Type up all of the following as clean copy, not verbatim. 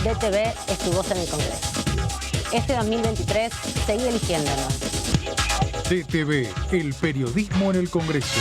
de TV es tu voz en el Congreso. Este 2023, seguí eligiéndonos. DTV, el periodismo en el Congreso.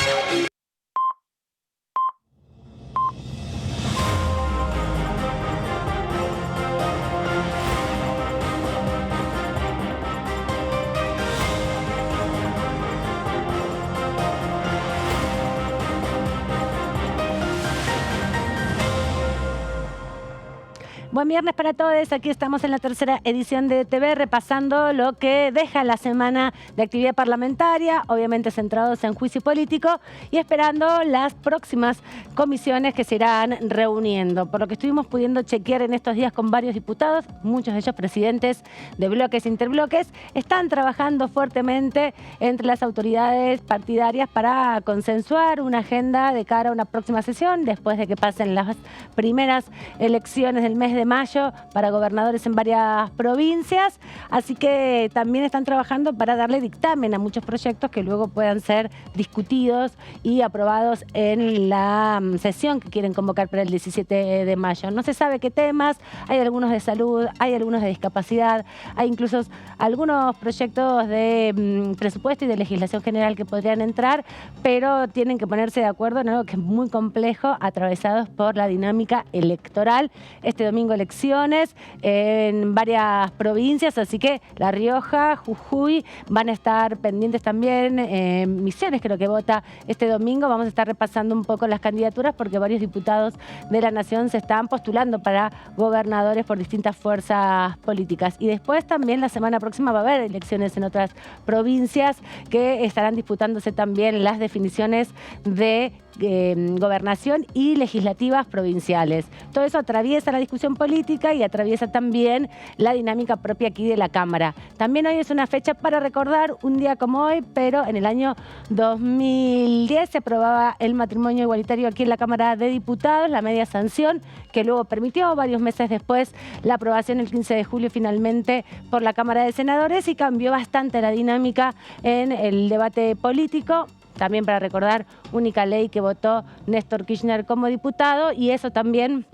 Buen viernes para todos, aquí estamos en la tercera edición de TV repasando lo que deja la semana de actividad parlamentaria, obviamente centrados en juicio político y esperando las próximas comisiones que se irán reuniendo. Por lo que estuvimos pudiendo chequear en estos días con varios diputados, muchos de ellos presidentes de bloques e interbloques, están trabajando fuertemente entre las autoridades partidarias para consensuar una agenda de cara a una próxima sesión, después de que pasen las primeras elecciones del mes de mayo para gobernadores en varias provincias, así que también están trabajando para darle dictamen a muchos proyectos que luego puedan ser discutidos y aprobados en la sesión que quieren convocar para el 17 de mayo. No se sabe qué temas, hay algunos de salud, hay algunos de discapacidad, hay incluso algunos proyectos de presupuesto y de legislación general que podrían entrar, pero tienen que ponerse de acuerdo en algo que es muy complejo, atravesados por la dinámica electoral. Este domingo elecciones en varias provincias, así que La Rioja, Jujuy van a estar pendientes también. Misiones creo que vota este domingo. Vamos a estar repasando un poco las candidaturas porque varios diputados de la Nación se están postulando para gobernadores por distintas fuerzas políticas. Y después también la semana próxima va a haber elecciones en otras provincias que estarán disputándose también las definiciones de gobernación y legislativas provinciales. Todo eso atraviesa la discusión política y atraviesa también la dinámica propia aquí de la Cámara. También hoy es una fecha para recordar un día como hoy, pero en el año 2010 se aprobaba el matrimonio igualitario aquí en la Cámara de Diputados, la media sanción, que luego permitió varios meses después la aprobación el 15 de julio finalmente por la Cámara de Senadores y cambió bastante la dinámica en el debate político. También para recordar, única ley que votó Néstor Kirchner como diputado, y eso también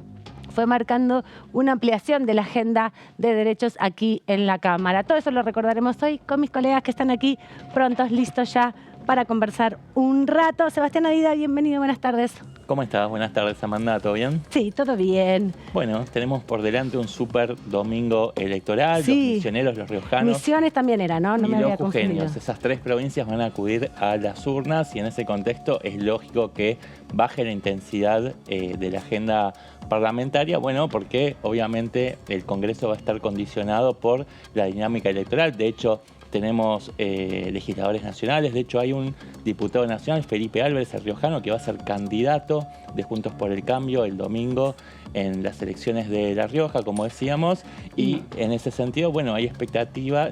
fue marcando una ampliación de la agenda de derechos aquí en la Cámara. Todo eso lo recordaremos hoy con mis colegas que están aquí prontos, listos ya para conversar un rato. Sebastián Adida, bienvenido, buenas tardes. ¿Cómo estás? Buenas tardes, Amanda, ¿todo bien? Sí, todo bien. Bueno, tenemos por delante un súper domingo electoral, sí. Los misioneros, los riojanos. Misiones también era, ¿no? No y me los había confundido. jujeños. Esas tres provincias van a acudir a las urnas y en ese contexto es lógico que baje la intensidad de la agenda parlamentaria, bueno, porque obviamente el Congreso va a estar condicionado por la dinámica electoral. De hecho, tenemos legisladores nacionales. De hecho, hay un diputado nacional, Felipe Álvarez, el riojano, que va a ser candidato de Juntos por el Cambio el domingo en las elecciones de La Rioja, como decíamos. Y en ese sentido, bueno, hay expectativa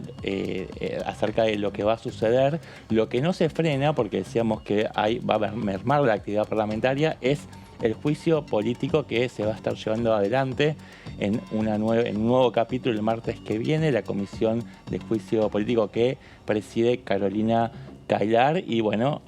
acerca de lo que va a suceder. Lo que no se frena, porque decíamos que va a mermar la actividad parlamentaria, es el juicio político que se va a estar llevando adelante en un nuevo capítulo el martes que viene, la comisión de juicio político que preside Carolina Caylar, y bueno,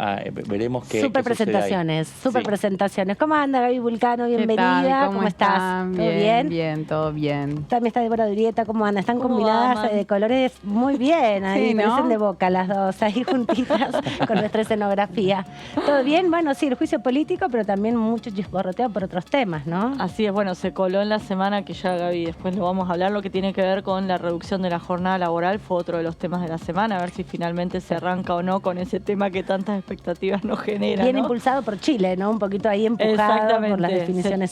veremos qué Súper presentaciones, súper presentaciones. ¿Cómo anda Gaby Vulcano? Bienvenida. ¿Cómo estás? Bien, ¿Todo bien? Bien, todo bien. También está Débora Durieta, ¿cómo anda? Están combinadas de colores muy bien, ahí sí, ¿no? parecen de Boca las dos, ahí juntitas con nuestra escenografía. ¿Todo bien? Bueno, sí, el juicio político, pero también mucho chisborroteo por otros temas, ¿no? Así es, bueno, se coló en la semana que ya, Gaby, después lo vamos a hablar, lo que tiene que ver con la reducción de la jornada laboral, fue otro de los temas de la semana, a ver si finalmente se arranca o no con ese tema que tantas expectativas nos genera. Bien, ¿no? Impulsado por Chile, ¿no? Un poquito ahí empujado por las definiciones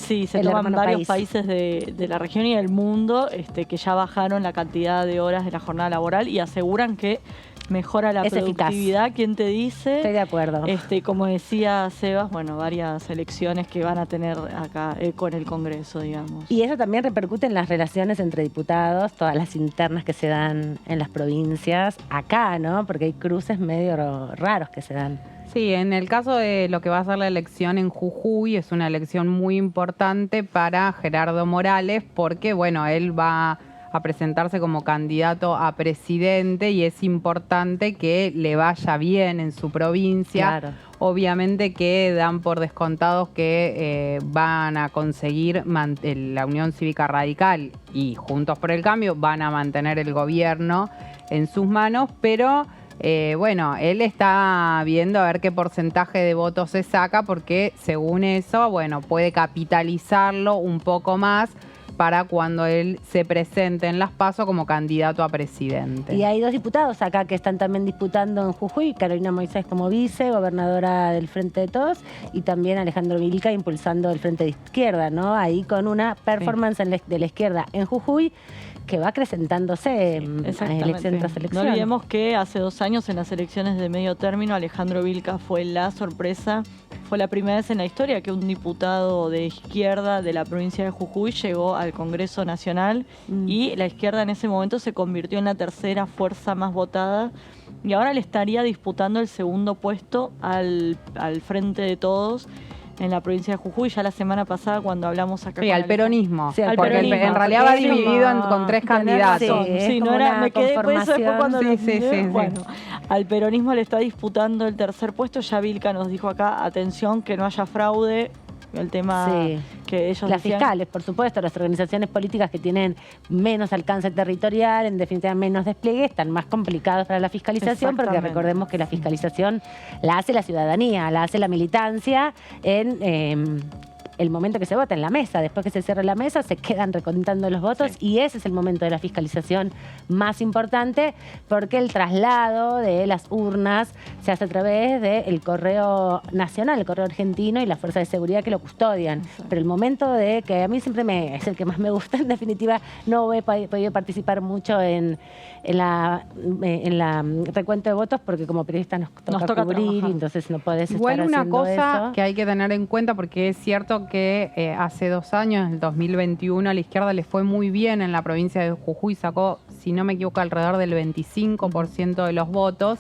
Sí, se el toman varios país. países de la región y del mundo que ya bajaron la cantidad de horas de la jornada laboral y aseguran que mejora la productividad. Eficaz. ¿Quién te dice? Estoy de acuerdo. Como decía Sebas, bueno, varias elecciones que van a tener acá con el Congreso, digamos. Y eso también repercute en las relaciones entre diputados, todas las internas que se dan en las provincias, acá, ¿no? Porque hay cruces medio raros que se dan. Sí, en el caso de lo que va a ser la elección en Jujuy, es una elección muy importante para Gerardo Morales, porque, bueno, él va a presentarse como candidato a presidente y es importante que le vaya bien en su provincia. Claro. Obviamente que dan por descontados que van a conseguir la Unión Cívica Radical y Juntos por el Cambio van a mantener el gobierno en sus manos, pero bueno, él está viendo a ver qué porcentaje de votos se saca porque según eso, bueno, puede capitalizarlo un poco más para cuando él se presente en las PASO como candidato a presidente. Y hay 2 diputados acá que están también disputando en Jujuy, Carolina Moisés como vice, gobernadora del Frente de Todos, y también Alejandro Vilca impulsando el Frente de Izquierda, ¿no? Ahí con una performance de la izquierda en Jujuy que va acrecentándose elección tras elección. No olvidemos que hace 2 años en las elecciones de medio término Alejandro Vilca fue la sorpresa. Fue la primera vez en la historia que un diputado de izquierda de la provincia de Jujuy llegó al Congreso Nacional y la izquierda en ese momento se convirtió en la tercera fuerza más votada y ahora le estaría disputando el segundo puesto al Frente de Todos en la provincia de Jujuy. Ya la semana pasada cuando hablamos acá sí, al peronismo, sí, al porque peronismo, en realidad va dividido con 3 candidatos. Sí, no era, me quedé por eso después cuando bueno, al peronismo le está disputando el tercer puesto. Ya Vilca nos dijo acá, atención, que no haya fraude. El tema que ellos las decían. fiscales, por supuesto, las organizaciones políticas que tienen menos alcance territorial, en definitiva menos despliegue, están más complicados para la fiscalización, porque recordemos que la fiscalización la hace la ciudadanía, la hace la militancia en el momento que se vota en la mesa. Después que se cierra la mesa, se quedan recontando los votos y ese es el momento de la fiscalización más importante, porque el traslado de las urnas se hace a través del correo nacional, el correo argentino y las fuerzas de seguridad que lo custodian. Pero el momento de que a mí siempre es el que más me gusta, en definitiva, no he podido participar mucho en la recuento de votos porque como periodistas nos toca cubrir trabajar. y entonces no podés Igual estar una haciendo cosa eso. que hay que tener en cuenta, porque es cierto que hace 2 años, en el 2021, a la izquierda le fue muy bien en la provincia de Jujuy, sacó, si no me equivoco, alrededor del 25% de los votos.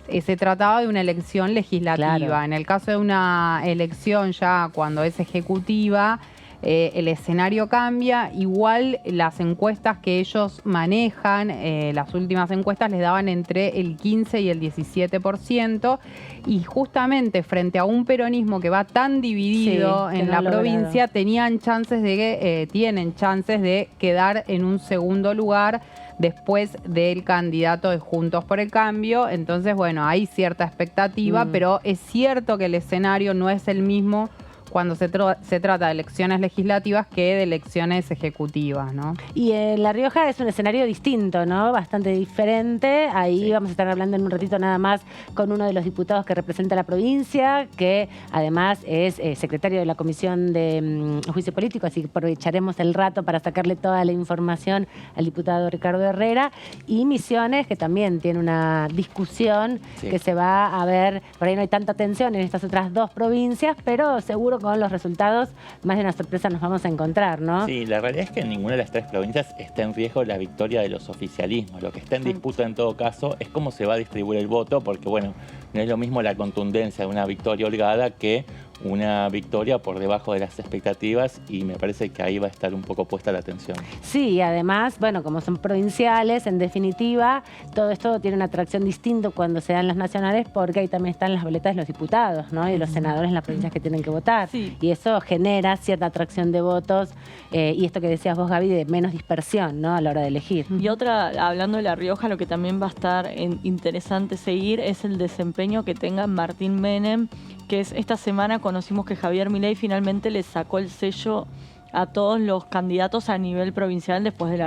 Se trataba de una elección legislativa. Claro. En el caso de una elección ya cuando es ejecutiva, el escenario cambia. Igual las encuestas que ellos manejan, las últimas encuestas les daban entre el 15 y el 17%, y justamente frente a un peronismo que va tan dividido en la provincia, tienen chances de quedar en un segundo lugar después del candidato de Juntos por el Cambio. Entonces, bueno, hay cierta expectativa, pero es cierto que el escenario no es el mismo cuando se trata de elecciones legislativas que de elecciones ejecutivas, ¿no? Y La Rioja es un escenario distinto, ¿no? Bastante diferente. Ahí vamos a estar hablando en un ratito nada más con uno de los diputados que representa la provincia, que además es secretario de la Comisión de Juicio Político, así que aprovecharemos el rato para sacarle toda la información al diputado Ricardo Herrera. Y Misiones, que también tiene una discusión que se va a ver, por ahí no hay tanta tensión en estas otras 2 provincias, pero seguro con los resultados más de una sorpresa nos vamos a encontrar, ¿no? Sí, la realidad es que en ninguna de las 3 provincias está en riesgo la victoria de los oficialismos. Lo que está en disputa en todo caso es cómo se va a distribuir el voto, porque bueno, no es lo mismo la contundencia de una victoria holgada que una victoria por debajo de las expectativas, y me parece que ahí va a estar un poco puesta la atención. Sí, y además, bueno, como son provinciales, en definitiva, todo esto tiene una atracción distinta cuando se dan las nacionales, porque ahí también están las boletas de los diputados, ¿no? Y de los senadores en las provincias que tienen que votar. Sí. Y eso genera cierta atracción de votos, y esto que decías vos, Gaby, de menos dispersión, ¿no? A la hora de elegir. Y otra, hablando de La Rioja, lo que también va a estar interesante seguir es el desempeño que tenga Martín Menem, que es esta semana conocimos que Javier Milei finalmente le sacó el sello a todos los candidatos a nivel provincial después de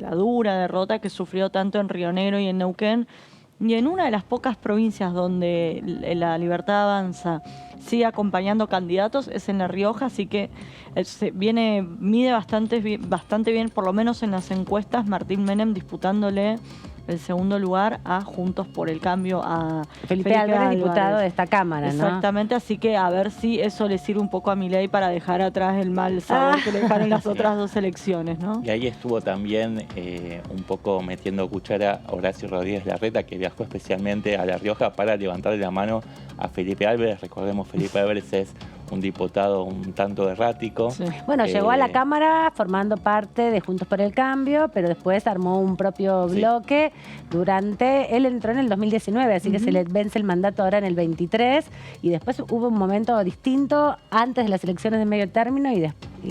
la dura derrota que sufrió tanto en Río Negro y en Neuquén. Y en una de las pocas provincias donde la Libertad Avanza sigue acompañando candidatos es en La Rioja, así que mide bastante bien, por lo menos en las encuestas, Martín Menem disputándole el segundo lugar a Juntos por el Cambio, a Felipe Álvarez, diputado de esta Cámara, ¿no? Exactamente, así que a ver si eso le sirve un poco a Milei para dejar atrás el mal sabor que le dejaron las otras 2 elecciones, ¿no? Y ahí estuvo también un poco metiendo cuchara Horacio Rodríguez Larreta, que viajó especialmente a La Rioja para levantarle la mano a Felipe Álvarez. Recordemos, Felipe Álvarez es un diputado un tanto errático. Sí. Bueno, llegó a la Cámara formando parte de Juntos por el Cambio, pero después armó un propio bloque él entró en el 2019, así que se le vence el mandato ahora en el 23, y después hubo un momento distinto antes de las elecciones de medio término y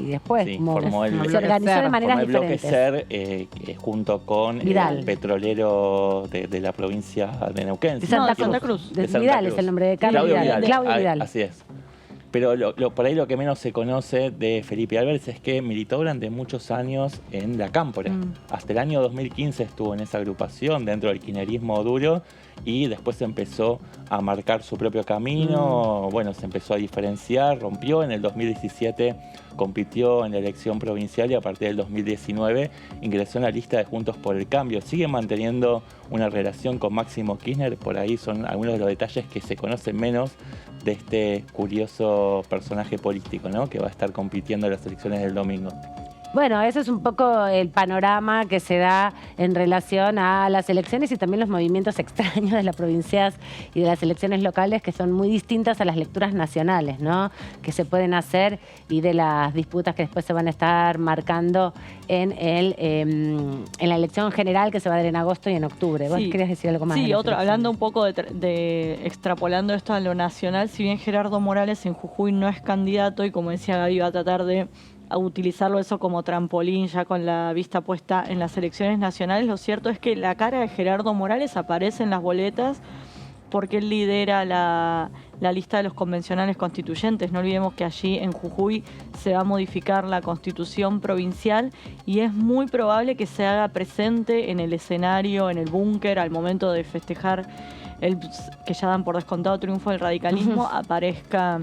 después, Sí, como formó se organizó de maneras el bloque diferentes. SER junto con Vidal. el petrolero de la provincia de Neuquén. De si Santa no me Santa equivoco. Cruz. De Santa Vidal Cruz. es el nombre de Carlos Claudio Vidal. Vidal. Claudio Vidal. Así es. Pero por ahí lo que menos se conoce de Felipe Alberts es que militó durante muchos años en la Cámpora. Hasta el año 2015 estuvo en esa agrupación dentro del kirchnerismo duro y después empezó a marcar su propio camino. Bueno, se empezó a diferenciar, rompió. En el 2017 compitió en la elección provincial y a partir del 2019 ingresó en la lista de Juntos por el Cambio. Sigue manteniendo una relación con Máximo Kirchner. Por ahí son algunos de los detalles que se conocen menos de este curioso personaje político, ¿no? Que va a estar compitiendo en las elecciones del domingo. Bueno, eso es un poco el panorama que se da en relación a las elecciones y también los movimientos extraños de las provincias y de las elecciones locales, que son muy distintas a las lecturas nacionales, ¿no? Que se pueden hacer, y de las disputas que después se van a estar marcando en la elección general que se va a dar en agosto y en octubre. ¿Vos querías decir algo más? Sí, hablando un poco extrapolando esto a lo nacional, si bien Gerardo Morales en Jujuy no es candidato y, como decía Gaby, va a tratar de utilizarlo eso como trampolín ya con la vista puesta en las elecciones nacionales, lo cierto es que la cara de Gerardo Morales aparece en las boletas porque él lidera la lista de los convencionales constituyentes. No olvidemos que allí en Jujuy se va a modificar la constitución provincial y es muy probable que se haga presente en el escenario, en el búnker, al momento de festejar que ya dan por descontado triunfo del radicalismo, aparezca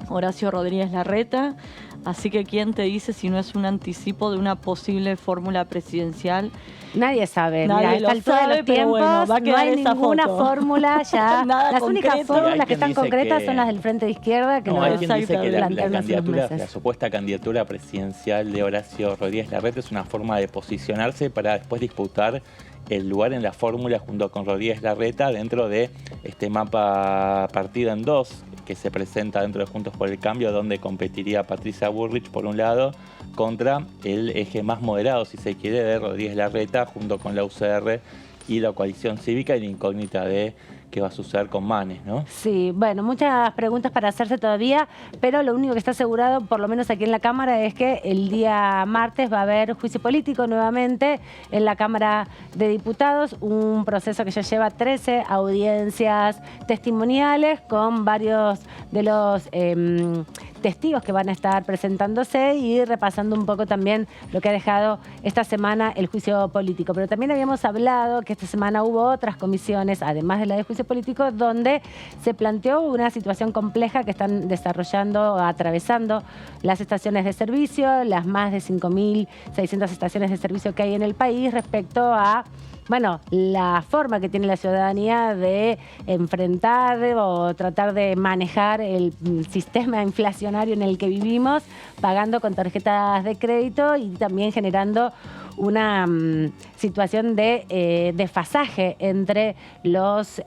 Horacio Rodríguez Larreta. Así que ¿quién te dice si no es un anticipo de una posible fórmula presidencial? Nadie sabe. Nadie Mira, a esta lo altura de sabe, los pero tiempos bueno, va a no quedar hay esa ninguna foto. fórmula ya. Nada Las únicas concreto. fórmulas que Hay quien están dice concretas que- son las del Frente de Izquierda, que No, lo hay quien dice que la plantearon hace unos candidatura, meses. la supuesta candidatura presidencial de Horacio Rodríguez Larreta es una forma de posicionarse para después disputar el lugar en la fórmula junto con Rodríguez Larreta dentro de este mapa partido en dos que se presenta dentro de Juntos por el Cambio, donde competiría Patricia Bullrich por un lado contra el eje más moderado, si se quiere, de Rodríguez Larreta junto con la UCR y la coalición cívica, y la incógnita de qué va a suceder con Manes, ¿no? Sí, bueno, muchas preguntas para hacerse todavía, pero lo único que está asegurado, por lo menos aquí en la Cámara, es que el día martes va a haber juicio político nuevamente en la Cámara de Diputados, un proceso que ya lleva 13 audiencias testimoniales con varios de los testigos que van a estar presentándose y repasando un poco también lo que ha dejado esta semana el juicio político. Pero también habíamos hablado que esta semana hubo otras comisiones, además de la de juicio político, donde se planteó una situación compleja que están desarrollando, atravesando las estaciones de servicio, las más de 5.600 estaciones de servicio que hay en el país respecto a la forma que tiene la ciudadanía de enfrentar o tratar de manejar el sistema inflacionario en el que vivimos, pagando con tarjetas de crédito y también generando una situación de desfasaje entre los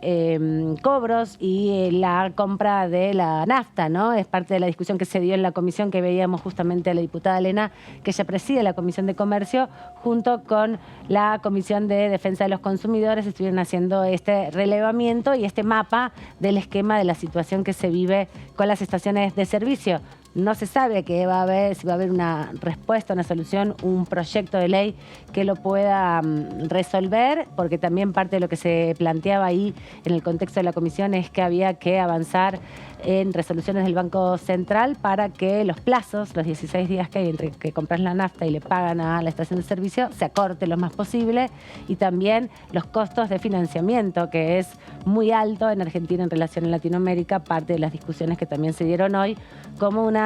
cobros y la compra de la nafta, ¿no? Es parte de la discusión que se dio en la comisión que veíamos justamente a la diputada Elena, que ella preside la Comisión de Comercio, junto con la Comisión de Defensa de los Consumidores, estuvieron haciendo este relevamiento y este mapa del esquema de la situación que se vive con las estaciones de servicio. No se sabe si va a haber una respuesta, una solución, un proyecto de ley que lo pueda resolver, porque también parte de lo que se planteaba ahí en el contexto de la comisión es que había que avanzar en resoluciones del Banco Central para que los plazos, los 16 días que hay entre que compras la nafta y le pagan a la estación de servicio, se acorte lo más posible, y también los costos de financiamiento, que es muy alto en Argentina en relación a Latinoamérica, parte de las discusiones que también se dieron hoy, como una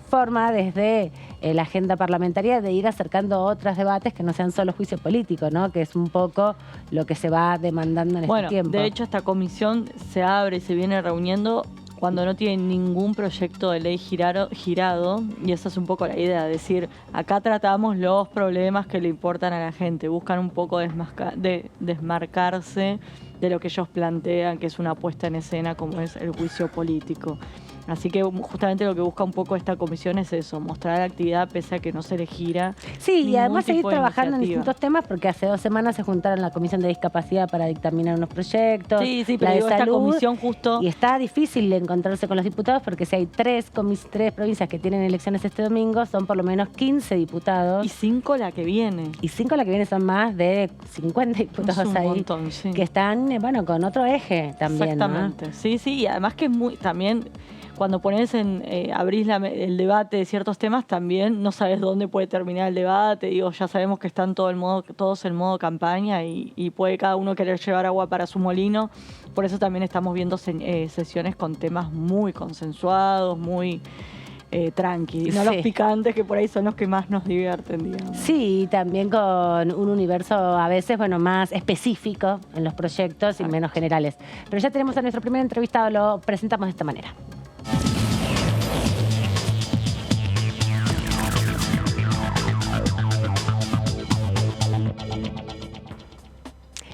forma desde la agenda parlamentaria de ir acercando otros debates que no sean solo juicio político, ¿no? Que es un poco lo que se va demandando en este tiempo. De hecho, esta comisión se abre y se viene reuniendo cuando no tiene ningún proyecto de ley girado, y esa es un poco la idea, es decir, acá tratamos los problemas que le importan a la gente, buscan un poco desmarcarse de lo que ellos plantean, que es una puesta en escena como es el juicio político. Así que justamente lo que busca un poco esta comisión es eso, mostrar la actividad pese a que no se le gira. Sí, y además seguir tipo de trabajando en iniciativa. distintos temas, porque hace 2 semanas se juntaron la Comisión de Discapacidad para dictaminar unos proyectos, Sí, la pero de digo, esta salud, comisión justo... y está difícil encontrarse con los diputados porque si hay 3 provincias que tienen elecciones este domingo, son por lo menos 15 diputados. Y 5 la que viene. Y 5 la que viene son más de 50 diputados Es un ahí montón, sí. que están, bueno, con otro eje también, ¿no? Exactamente. Sí, sí, y además que es muy también cuando pones abrís el debate de ciertos temas, también no sabes dónde puede terminar el debate. Digo, ya sabemos que están todos en modo campaña y puede cada uno querer llevar agua para su molino. Por eso también estamos viendo sesiones con temas muy consensuados, muy tranqui, no Sí. los picantes que por ahí son los que más nos divierten, digamos. Sí, también con un universo a veces, bueno, más específico en los proyectos y menos generales. Pero ya tenemos a nuestro primer entrevistado, lo presentamos de esta manera.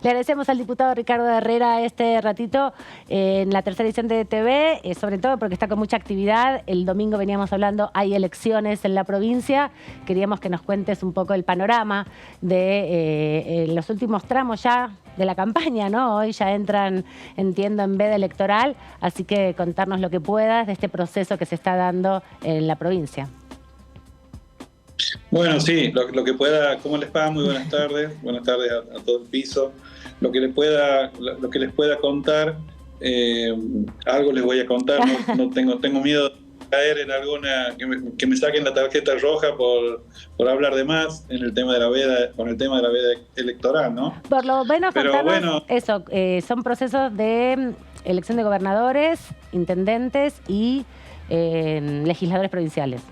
Le agradecemos al diputado Ricardo Herrera este ratito en la tercera edición de TV, sobre todo porque está con mucha actividad. El domingo veníamos hablando, hay elecciones en la provincia. Queríamos que nos cuentes un poco el panorama de los últimos tramos ya de la campaña, ¿no? Hoy ya entran, entiendo, en veda electoral, así que contarnos lo que puedas de este proceso que se está dando en la provincia. Bueno, sí, lo que pueda. ¿Cómo les va? Muy buenas tardes a todo el piso. Lo que les pueda contar, algo les voy a contar. No tengo miedo de caer en alguna, que me saquen la tarjeta roja por hablar de más en el tema de la veda, con el tema de la veda electoral, ¿no? Por lo menos Pero contanos bueno, eso, son procesos de elección de gobernadores, intendentes y legisladores provinciales.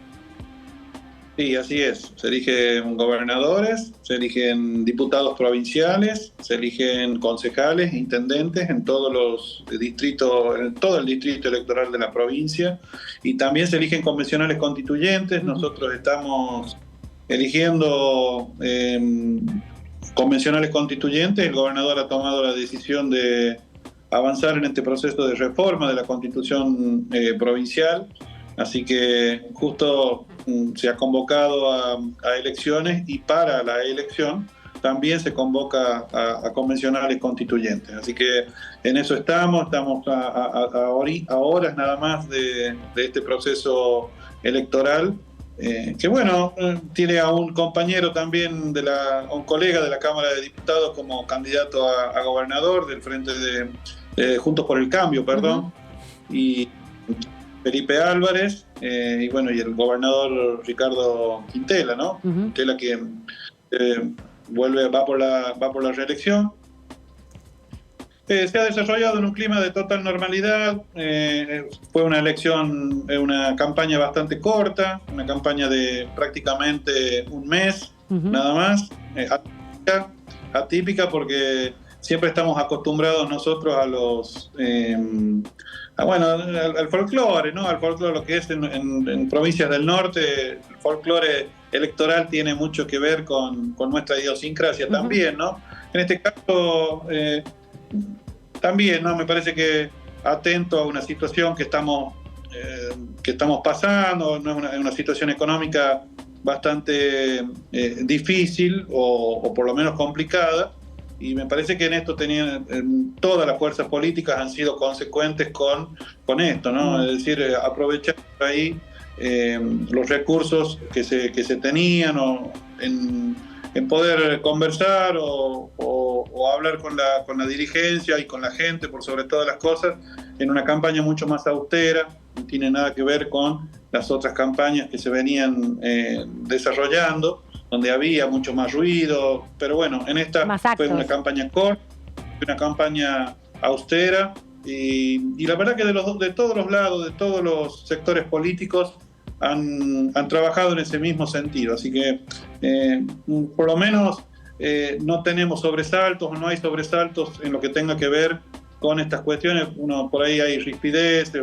sí, así es. Se eligen gobernadores, se eligen diputados provinciales, se eligen concejales, intendentes en todos los distritos, en todo el distrito electoral de la provincia, y también se eligen convencionales constituyentes. Nosotros estamos eligiendo convencionales constituyentes. El gobernador ha tomado la decisión de avanzar en este proceso de reforma de la Constitución provincial. Así que justo se ha convocado a elecciones, y para la elección también se convoca a convencionales constituyentes. Así que en eso estamos a horas nada más de este proceso electoral, que bueno, tiene a un compañero también, a un colega de la Cámara de Diputados como candidato a gobernador del Frente de Juntos por el Cambio, perdón, y Felipe Álvarez, y bueno, y el gobernador Ricardo Quintela, ¿no? Quintela que va por la reelección. Se ha desarrollado en un clima de total normalidad. Fue una elección, una campaña bastante corta, una campaña de prácticamente un mes, nada más. Atípica porque siempre estamos acostumbrados nosotros a los... al folclore, ¿no? Al folclore, lo que es en provincias del norte. El folclore electoral tiene mucho que ver con nuestra idiosincrasia también, ¿no? En este caso, también, ¿no? Me parece que atento a una situación que estamos pasando, ¿no? Es una situación económica bastante difícil o por lo menos complicada. Y me parece que en esto todas las fuerzas políticas han sido consecuentes con esto, ¿no? Es decir, aprovechar ahí los recursos que se tenían en poder conversar o hablar con la dirigencia y con la gente, por sobre todas las cosas, en una campaña mucho más austera. No tiene nada que ver con las otras campañas que se venían desarrollando, donde había mucho más ruido, pero bueno, en esta fue una campaña corta, una campaña austera, y la verdad que de todos los lados, de todos los sectores políticos han trabajado en ese mismo sentido, así que por lo menos no tenemos sobresaltos, o no hay sobresaltos en lo que tenga que ver con estas cuestiones. Por ahí hay rispideces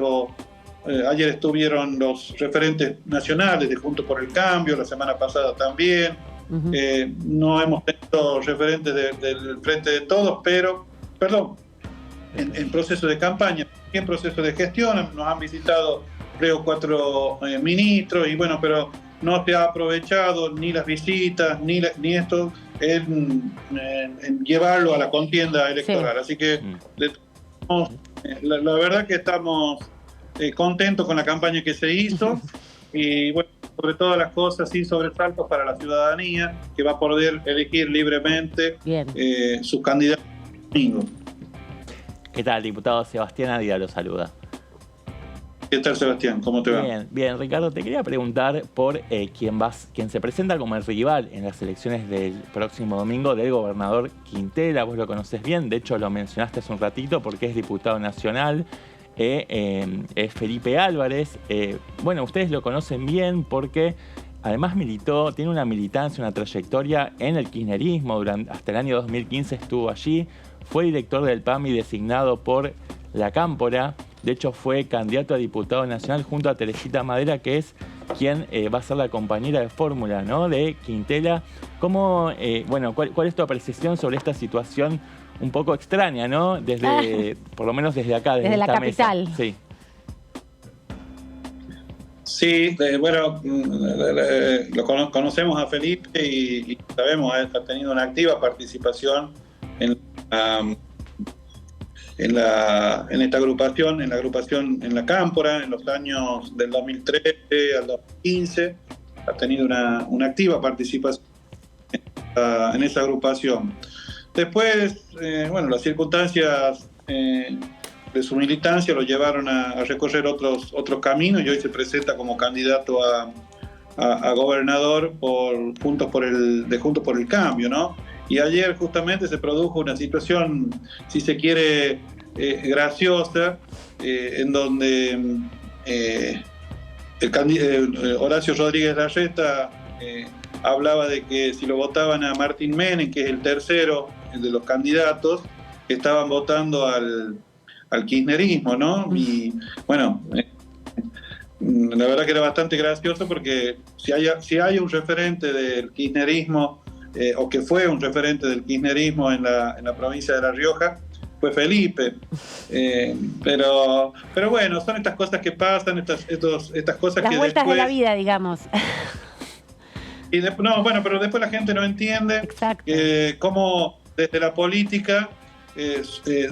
ayer estuvieron los referentes nacionales de Juntos por el Cambio, la semana pasada también. No hemos tenido referentes del Frente de Todos, pero, en proceso de campaña, en proceso de gestión. Nos han visitado 3 o 4 ministros, y bueno, pero no se ha aprovechado ni las visitas, ni esto en llevarlo a la contienda electoral. Así que la verdad que estamos contentos con la campaña que se hizo, y bueno, sobre todas las cosas, sin sobresaltos para la ciudadanía, que va a poder elegir libremente sus candidatos. ¿Qué tal, diputado? Sebastián Adida lo saluda. ¿Qué tal, Sebastián? ¿Cómo te va? Bien, Ricardo, te quería preguntar por quien se presenta como el rival en las elecciones del próximo domingo, del gobernador Quintela. Vos lo conocés bien, de hecho lo mencionaste hace un ratito porque es diputado nacional, es Felipe Álvarez. Bueno, ustedes lo conocen bien porque además tiene una militancia, una trayectoria en el kirchnerismo. Hasta el año 2015 estuvo allí, fue director del PAMI designado por la Cámpora. De hecho, fue candidato a diputado nacional junto a Teresita Madera, que es quien va a ser la compañera de fórmula, ¿no?, de Quintela. ¿Cuál es tu apreciación sobre esta situación un poco extraña, ¿no? Por lo menos desde acá, desde la esta capital. Mesa. Sí. Sí, bueno, conocemos a Felipe y sabemos que ha tenido una activa participación en esta agrupación, en la Cámpora, en los años del 2013 al 2015, ha tenido una activa participación en esa agrupación. Después, las circunstancias de su militancia lo llevaron a recorrer otros caminos, y hoy se presenta como candidato a gobernador Juntos por el Cambio, ¿no? Y ayer justamente se produjo una situación, si se quiere, graciosa, en donde Horacio Rodríguez Larreta hablaba de que si lo votaban a Martín Menem, que es el tercero de los candidatos, que estaban votando al kirchnerismo, ¿no? Y bueno, la verdad que era bastante gracioso, porque si hay un referente del kirchnerismo, o que fue un referente del kirchnerismo en la provincia de La Rioja, fue Felipe. Pero bueno, son estas cosas que pasan, estas cosas las que vueltas después, de la vida, digamos. Pero después la gente no entiende cómo desde la política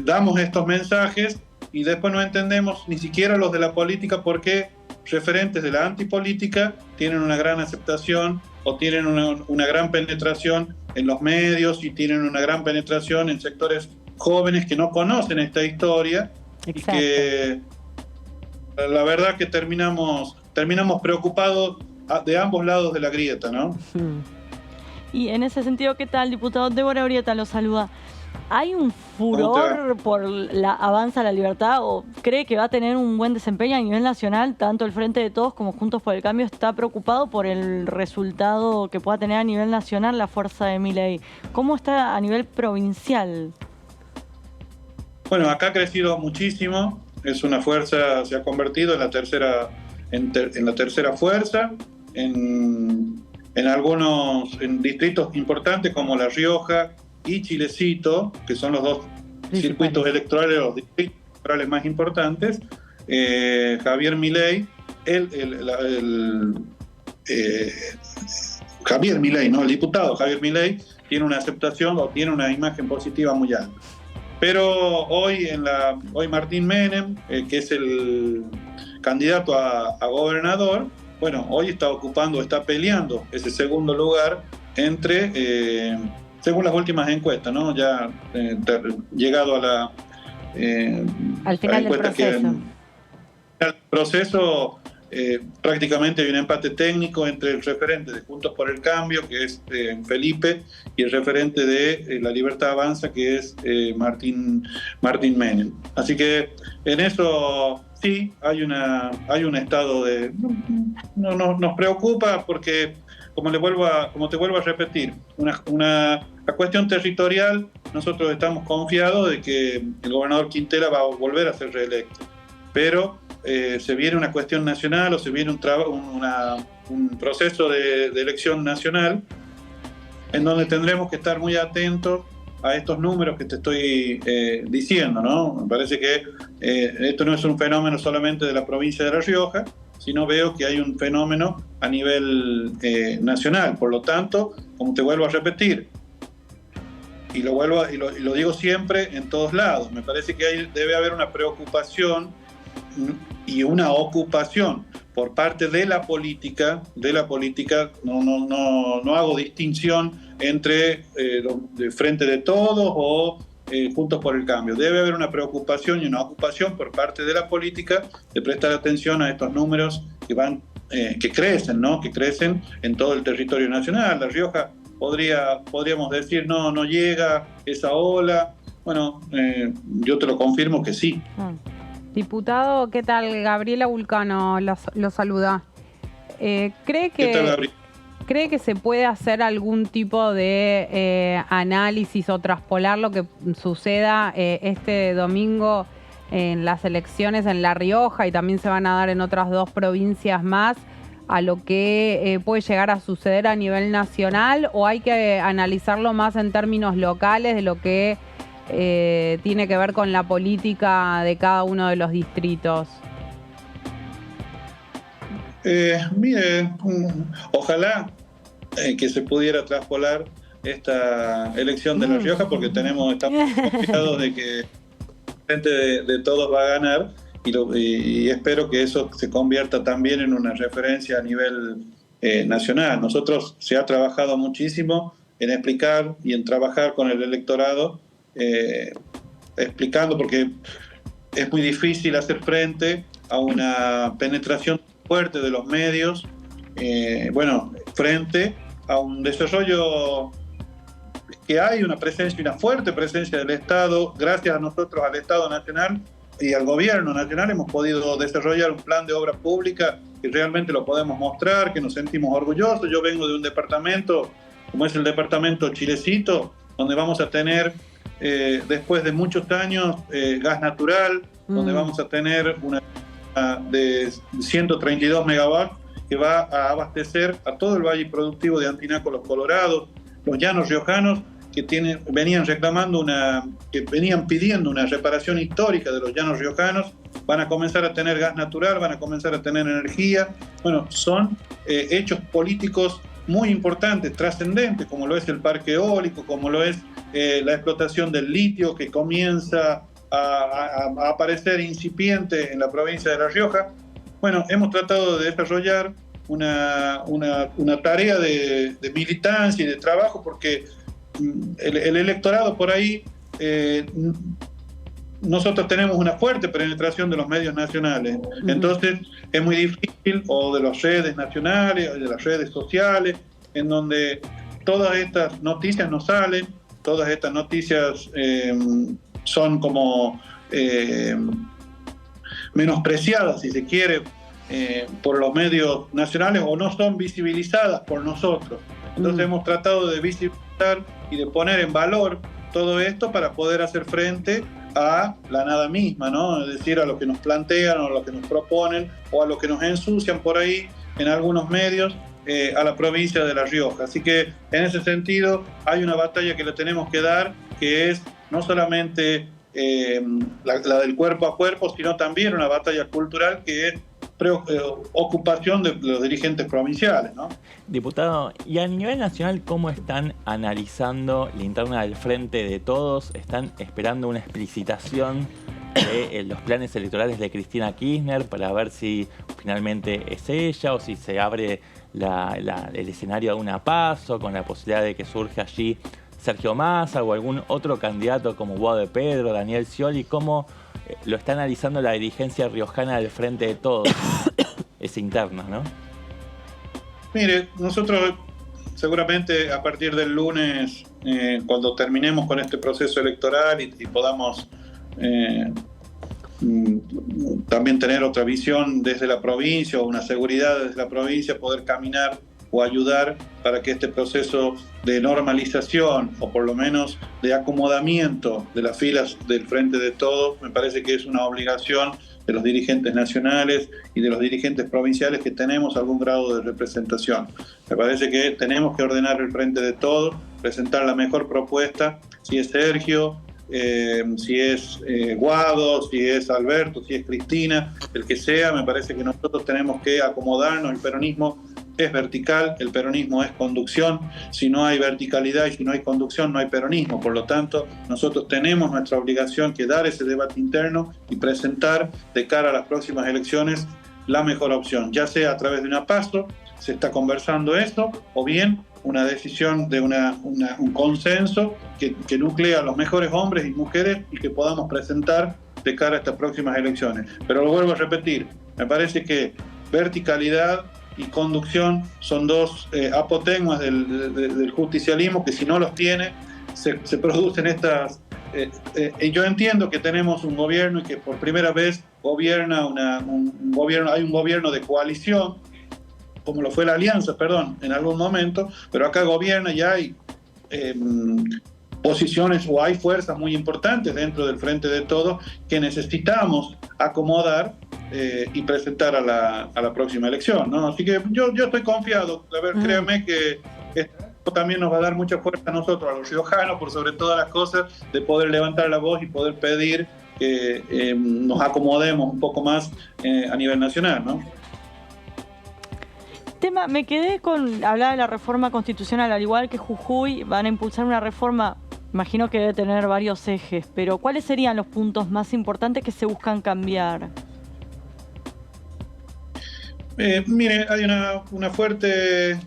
damos estos mensajes, y después no entendemos, ni siquiera los de la política, por qué referentes de la antipolítica tienen una gran aceptación, o tienen una gran penetración en los medios, y tienen una gran penetración en sectores jóvenes que no conocen esta historia. Exacto. Y que la verdad que terminamos preocupados de ambos lados de la grieta, ¿no? Y en ese sentido, ¿qué tal, diputado? Débora Brieta lo saluda. ¿Hay un furor por la Avanza la Libertad, o cree que va a tener un buen desempeño a nivel nacional? Tanto el Frente de Todos como Juntos por el Cambio está preocupado por el resultado que pueda tener a nivel nacional la fuerza de Milei. ¿Cómo está a nivel provincial? Bueno, acá ha crecido muchísimo. Es una fuerza, se ha convertido en la tercera fuerza. En distritos importantes como La Rioja y Chilecito, que son los dos circuitos electorales, los distritos electorales más importantes, Javier Milei, Javier Milei, ¿no? El diputado Javier Milei tiene una aceptación, o tiene una imagen positiva muy alta. Pero hoy Martín Menem, que es el candidato a gobernador, bueno, hoy está peleando ese segundo lugar entre, según las últimas encuestas, ¿no? Ya llegado a al final del proceso. El proceso, prácticamente hay un empate técnico entre el referente de Juntos por el Cambio, que es Felipe, y el referente de La Libertad Avanza, que es Martín Menem. Así que en eso sí hay un estado de... nos preocupa, porque como te vuelvo a repetir, la cuestión territorial, nosotros estamos confiados de que el gobernador Quintela va a volver a ser reelecto. Pero se viene una cuestión nacional, o se viene un proceso de elección nacional, en donde tendremos que estar muy atentos a estos números que te estoy diciendo, ¿no? Me parece que esto no es un fenómeno solamente de la provincia de La Rioja, sino veo que hay un fenómeno a nivel nacional. Por lo tanto, como te vuelvo a repetir, y lo digo siempre en todos lados, me parece que debe haber una preocupación y una ocupación por parte de la política, no hago distinción entre de Frente de Todos o Juntos por el Cambio. Debe haber una preocupación y una ocupación por parte de la política de prestar atención a estos números que crecen, ¿no? Que crecen en todo el territorio nacional. La Rioja podríamos decir no llega esa ola. Bueno, yo te lo confirmo que sí. Diputado, ¿qué tal? Gabriela Vulcano lo saluda. ¿Cree que se puede hacer algún tipo de análisis o traspolar lo que suceda este domingo en las elecciones en La Rioja y también se van a dar en otras 2 provincias más a lo que puede llegar a suceder a nivel nacional, o hay que analizarlo más en términos locales de lo que tiene que ver con la política de cada uno de los distritos? Mire, ojalá que se pudiera traspolar esta elección de La Rioja, porque estamos confiados de que Frente de Todos va a ganar, y espero que eso se convierta también en una referencia a nivel nacional. Nosotros se ha trabajado muchísimo en explicar y en trabajar con el electorado, explicando, porque es muy difícil hacer frente a una penetración fuerte de los medios, frente a un desarrollo que hay una fuerte presencia del Estado. Gracias a nosotros, al Estado Nacional y al Gobierno Nacional, hemos podido desarrollar un plan de obra pública que realmente lo podemos mostrar, que nos sentimos orgullosos. Yo vengo de un departamento, como es el departamento Chilecito, donde vamos a tener, después de muchos años, gas natural, donde vamos a tener una de 132 megawatts que va a abastecer a todo el valle productivo de Antinaco, Los Colorados, los llanos riojanos, que venían pidiendo una reparación histórica de los llanos riojanos. Van a comenzar a tener gas natural, van a comenzar a tener energía. Bueno, son hechos políticos muy importantes, trascendentes, como lo es el parque eólico, como lo es la explotación del litio, que comienza a aparecer incipiente en la provincia de La Rioja. Bueno, hemos tratado de desarrollar una tarea de militancia y de trabajo, porque el electorado por ahí, nosotros tenemos una fuerte penetración de los medios nacionales. Entonces es muy difícil, o de las redes nacionales, o de las redes sociales, en donde todas estas noticias no salen, todas estas noticias son como menospreciadas, si se quiere, por los medios nacionales, o no son visibilizadas por nosotros. Entonces hemos tratado de visibilizar y de poner en valor todo esto para poder hacer frente a la nada misma, ¿no? Es decir, a lo que nos plantean, o a lo que nos proponen, o a lo que nos ensucian por ahí en algunos medios a la provincia de La Rioja. Así que en ese sentido hay una batalla que le tenemos que dar, que es no solamente la del cuerpo a cuerpo, sino también una batalla cultural que es ocupación de los dirigentes provinciales, ¿no? Diputado, y a nivel nacional, ¿cómo están analizando la interna del Frente de Todos? ¿Están esperando una explicitación de los planes electorales de Cristina Kirchner para ver si finalmente es ella, o si se abre el escenario a una PASO con la posibilidad de que surja allí Sergio Massa o algún otro candidato como Guado de Pedro, Daniel Scioli? ¿Cómo lo está analizando la dirigencia riojana del Frente de Todos? Es interno, ¿no? Mire, nosotros seguramente a partir del lunes, cuando terminemos con este proceso electoral y podamos también tener otra visión desde la provincia, o una seguridad desde la provincia, poder caminar o ayudar para que este proceso de normalización o por lo menos de acomodamiento de las filas del Frente de Todos, me parece que es una obligación de los dirigentes nacionales y de los dirigentes provinciales que tenemos algún grado de representación. Me parece que tenemos que ordenar el Frente de Todos, presentar la mejor propuesta, si es Sergio, si es Guado, si es Alberto, si es Cristina, el que sea. Me parece que nosotros tenemos que acomodarnos. El peronismo es vertical, el peronismo es conducción. Si no hay verticalidad y si no hay conducción, no hay peronismo. Por lo tanto, nosotros tenemos nuestra obligación que dar ese debate interno y presentar de cara a las próximas elecciones la mejor opción, ya sea a través de una PASO, se está conversando esto, o bien una decisión de un consenso que nuclea a los mejores hombres y mujeres y que podamos presentar de cara a estas próximas elecciones. Pero lo vuelvo a repetir, me parece que verticalidad y conducción son dos apotegmas del justicialismo que si no los tiene, se producen estas... yo entiendo que tenemos un gobierno y que por primera vez gobierna hay un gobierno de coalición, como lo fue la Alianza, en algún momento, pero acá gobierna y hay posiciones o hay fuerzas muy importantes dentro del Frente de Todos que necesitamos acomodar y presentar a la próxima elección, ¿no? Así que yo estoy confiado. A ver, créanme que esto también nos va a dar mucha fuerza a nosotros, a los riojanos, por sobre todas las cosas, de poder levantar la voz y poder pedir que nos acomodemos un poco más a nivel nacional, ¿no? Me quedé con hablar de la reforma constitucional. Al igual que Jujuy, van a impulsar una reforma, imagino que debe tener varios ejes, pero ¿cuáles serían los puntos más importantes que se buscan cambiar? Mire, hay una fuerte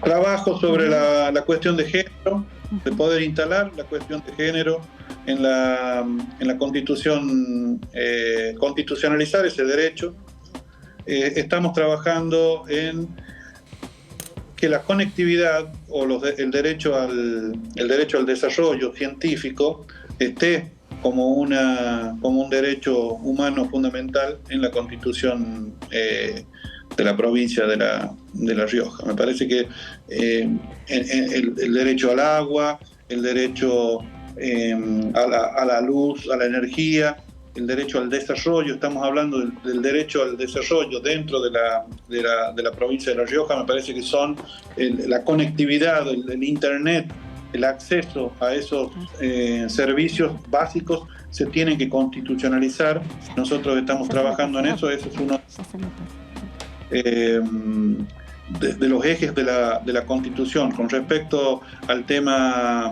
trabajo sobre la cuestión de género, de poder instalar la cuestión de género en la Constitución, constitucionalizar ese derecho. Estamos trabajando en que la conectividad o el derecho al desarrollo científico esté como un derecho humano fundamental en la Constitución de la provincia de La Rioja. Me parece que el derecho al agua, el derecho a la luz, a la energía, el derecho al desarrollo, estamos hablando del derecho al desarrollo dentro de la provincia de La Rioja. Me parece que son la conectividad, el internet, el acceso a esos servicios básicos se tienen que constitucionalizar. Nosotros estamos trabajando en eso. Eso es uno de los ejes de la Constitución. Con respecto al tema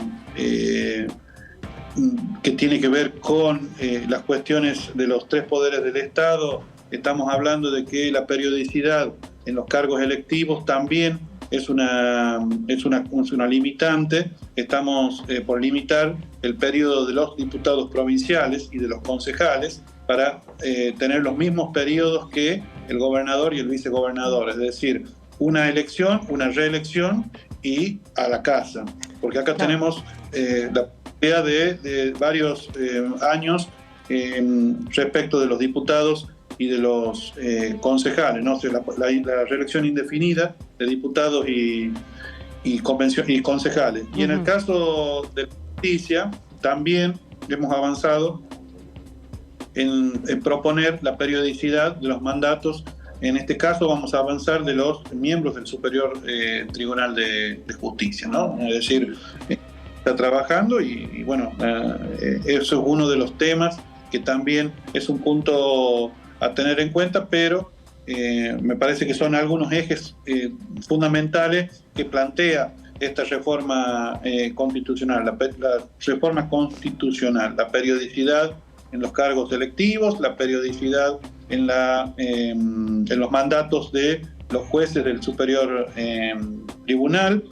que tiene que ver con las cuestiones de los tres poderes del Estado, estamos hablando de que la periodicidad en los cargos electivos también es una limitante. Estamos por limitar el periodo de los diputados provinciales y de los concejales para tener los mismos periodos que el gobernador y el vicegobernador, es decir, una elección, una reelección y a la casa, porque acá tenemos la idea de varios años respecto de los diputados y de los concejales, ¿no? O sea, la reelección indefinida de diputados y concejales. Y en el caso de la justicia, también hemos avanzado en proponer la periodicidad de los mandatos. En este caso vamos a avanzar de los miembros del Superior Tribunal de Justicia, ¿no? Es decir, está trabajando y bueno, eso es uno de los temas que también es un punto a tener en cuenta, pero me parece que son algunos ejes fundamentales que plantea esta reforma constitucional, la reforma constitucional, la periodicidad en los cargos electivos, la periodicidad en los mandatos de los jueces del Superior Tribunal,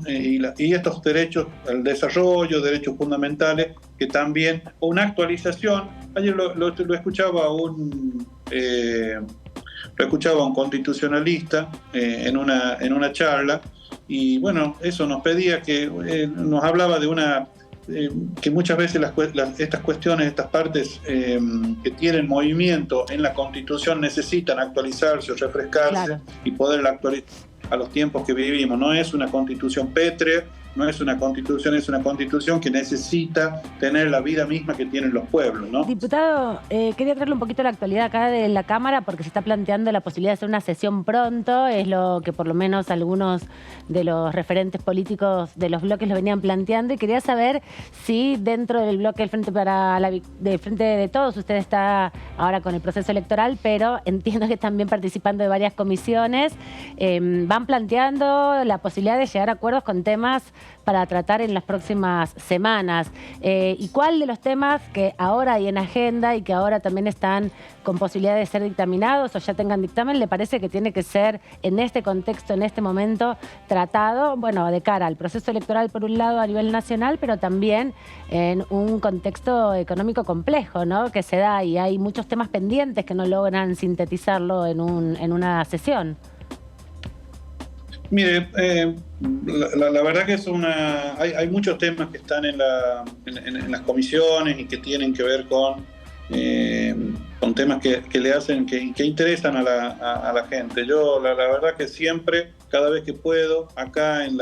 y estos derechos, el desarrollo, derechos fundamentales, que también, o una actualización. Ayer lo escuchaba a un constitucionalista en una charla, y bueno, eso nos pedía que nos hablaba de una que muchas veces estas cuestiones, estas partes que tienen movimiento en la Constitución necesitan actualizarse o refrescarse, claro, y poder actualizar a los tiempos que vivimos. No es una Constitución pétrea, no es una Constitución que necesita tener la vida misma que tienen los pueblos, ¿no? Diputado, quería traerle un poquito la actualidad acá de la Cámara, porque se está planteando la posibilidad de hacer una sesión pronto. Es lo que por lo menos algunos de los referentes políticos de los bloques lo venían planteando, y quería saber si dentro del bloque del Frente de Todos usted está ahora con el proceso electoral, pero entiendo que también participando de varias comisiones, van planteando la posibilidad de llegar a acuerdos con temas para tratar en las próximas semanas. ¿Y cuál de los temas que ahora hay en agenda y que ahora también están con posibilidad de ser dictaminados o ya tengan dictamen, le parece que tiene que ser en este contexto, en este momento, tratado, bueno, de cara al proceso electoral por un lado a nivel nacional, pero también en un contexto económico complejo, ¿no?, que se da, y hay muchos temas pendientes que no logran sintetizarlo en una sesión? Mire, la verdad que hay muchos temas que están en las comisiones y que tienen que ver con temas que le hacen, que interesan a la gente. Yo la verdad que siempre, cada vez que puedo, acá en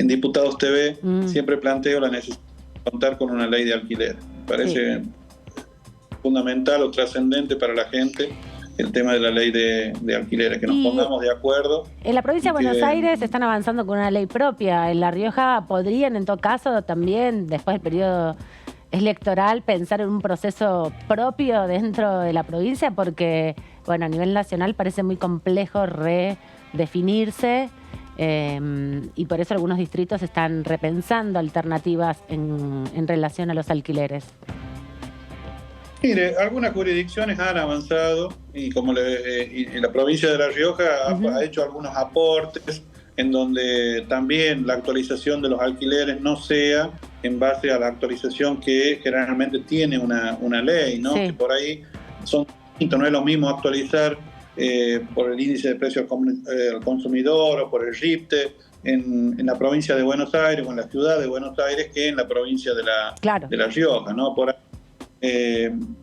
Diputados TV, siempre planteo la necesidad de contar con una ley de alquiler. Me parece fundamental o trascendente para la gente el tema de la ley de alquileres, que nos pongamos de acuerdo. En la provincia de Buenos Aires están avanzando con una ley propia. En La Rioja podrían, en todo caso, también, después del periodo electoral, pensar en un proceso propio dentro de la provincia, porque, bueno, a nivel nacional parece muy complejo redefinirse, y por eso algunos distritos están repensando alternativas en relación a los alquileres. Mire, algunas jurisdicciones han avanzado y como la provincia de La Rioja ha hecho algunos aportes en donde también la actualización de los alquileres no sea en base a la actualización que generalmente tiene una ley, ¿no? Que por ahí son distintos. No es lo mismo actualizar por el índice de precio al consumidor o por el RIPTE en la provincia de Buenos Aires o en la ciudad de Buenos Aires que en la provincia de La Rioja, ¿no? Por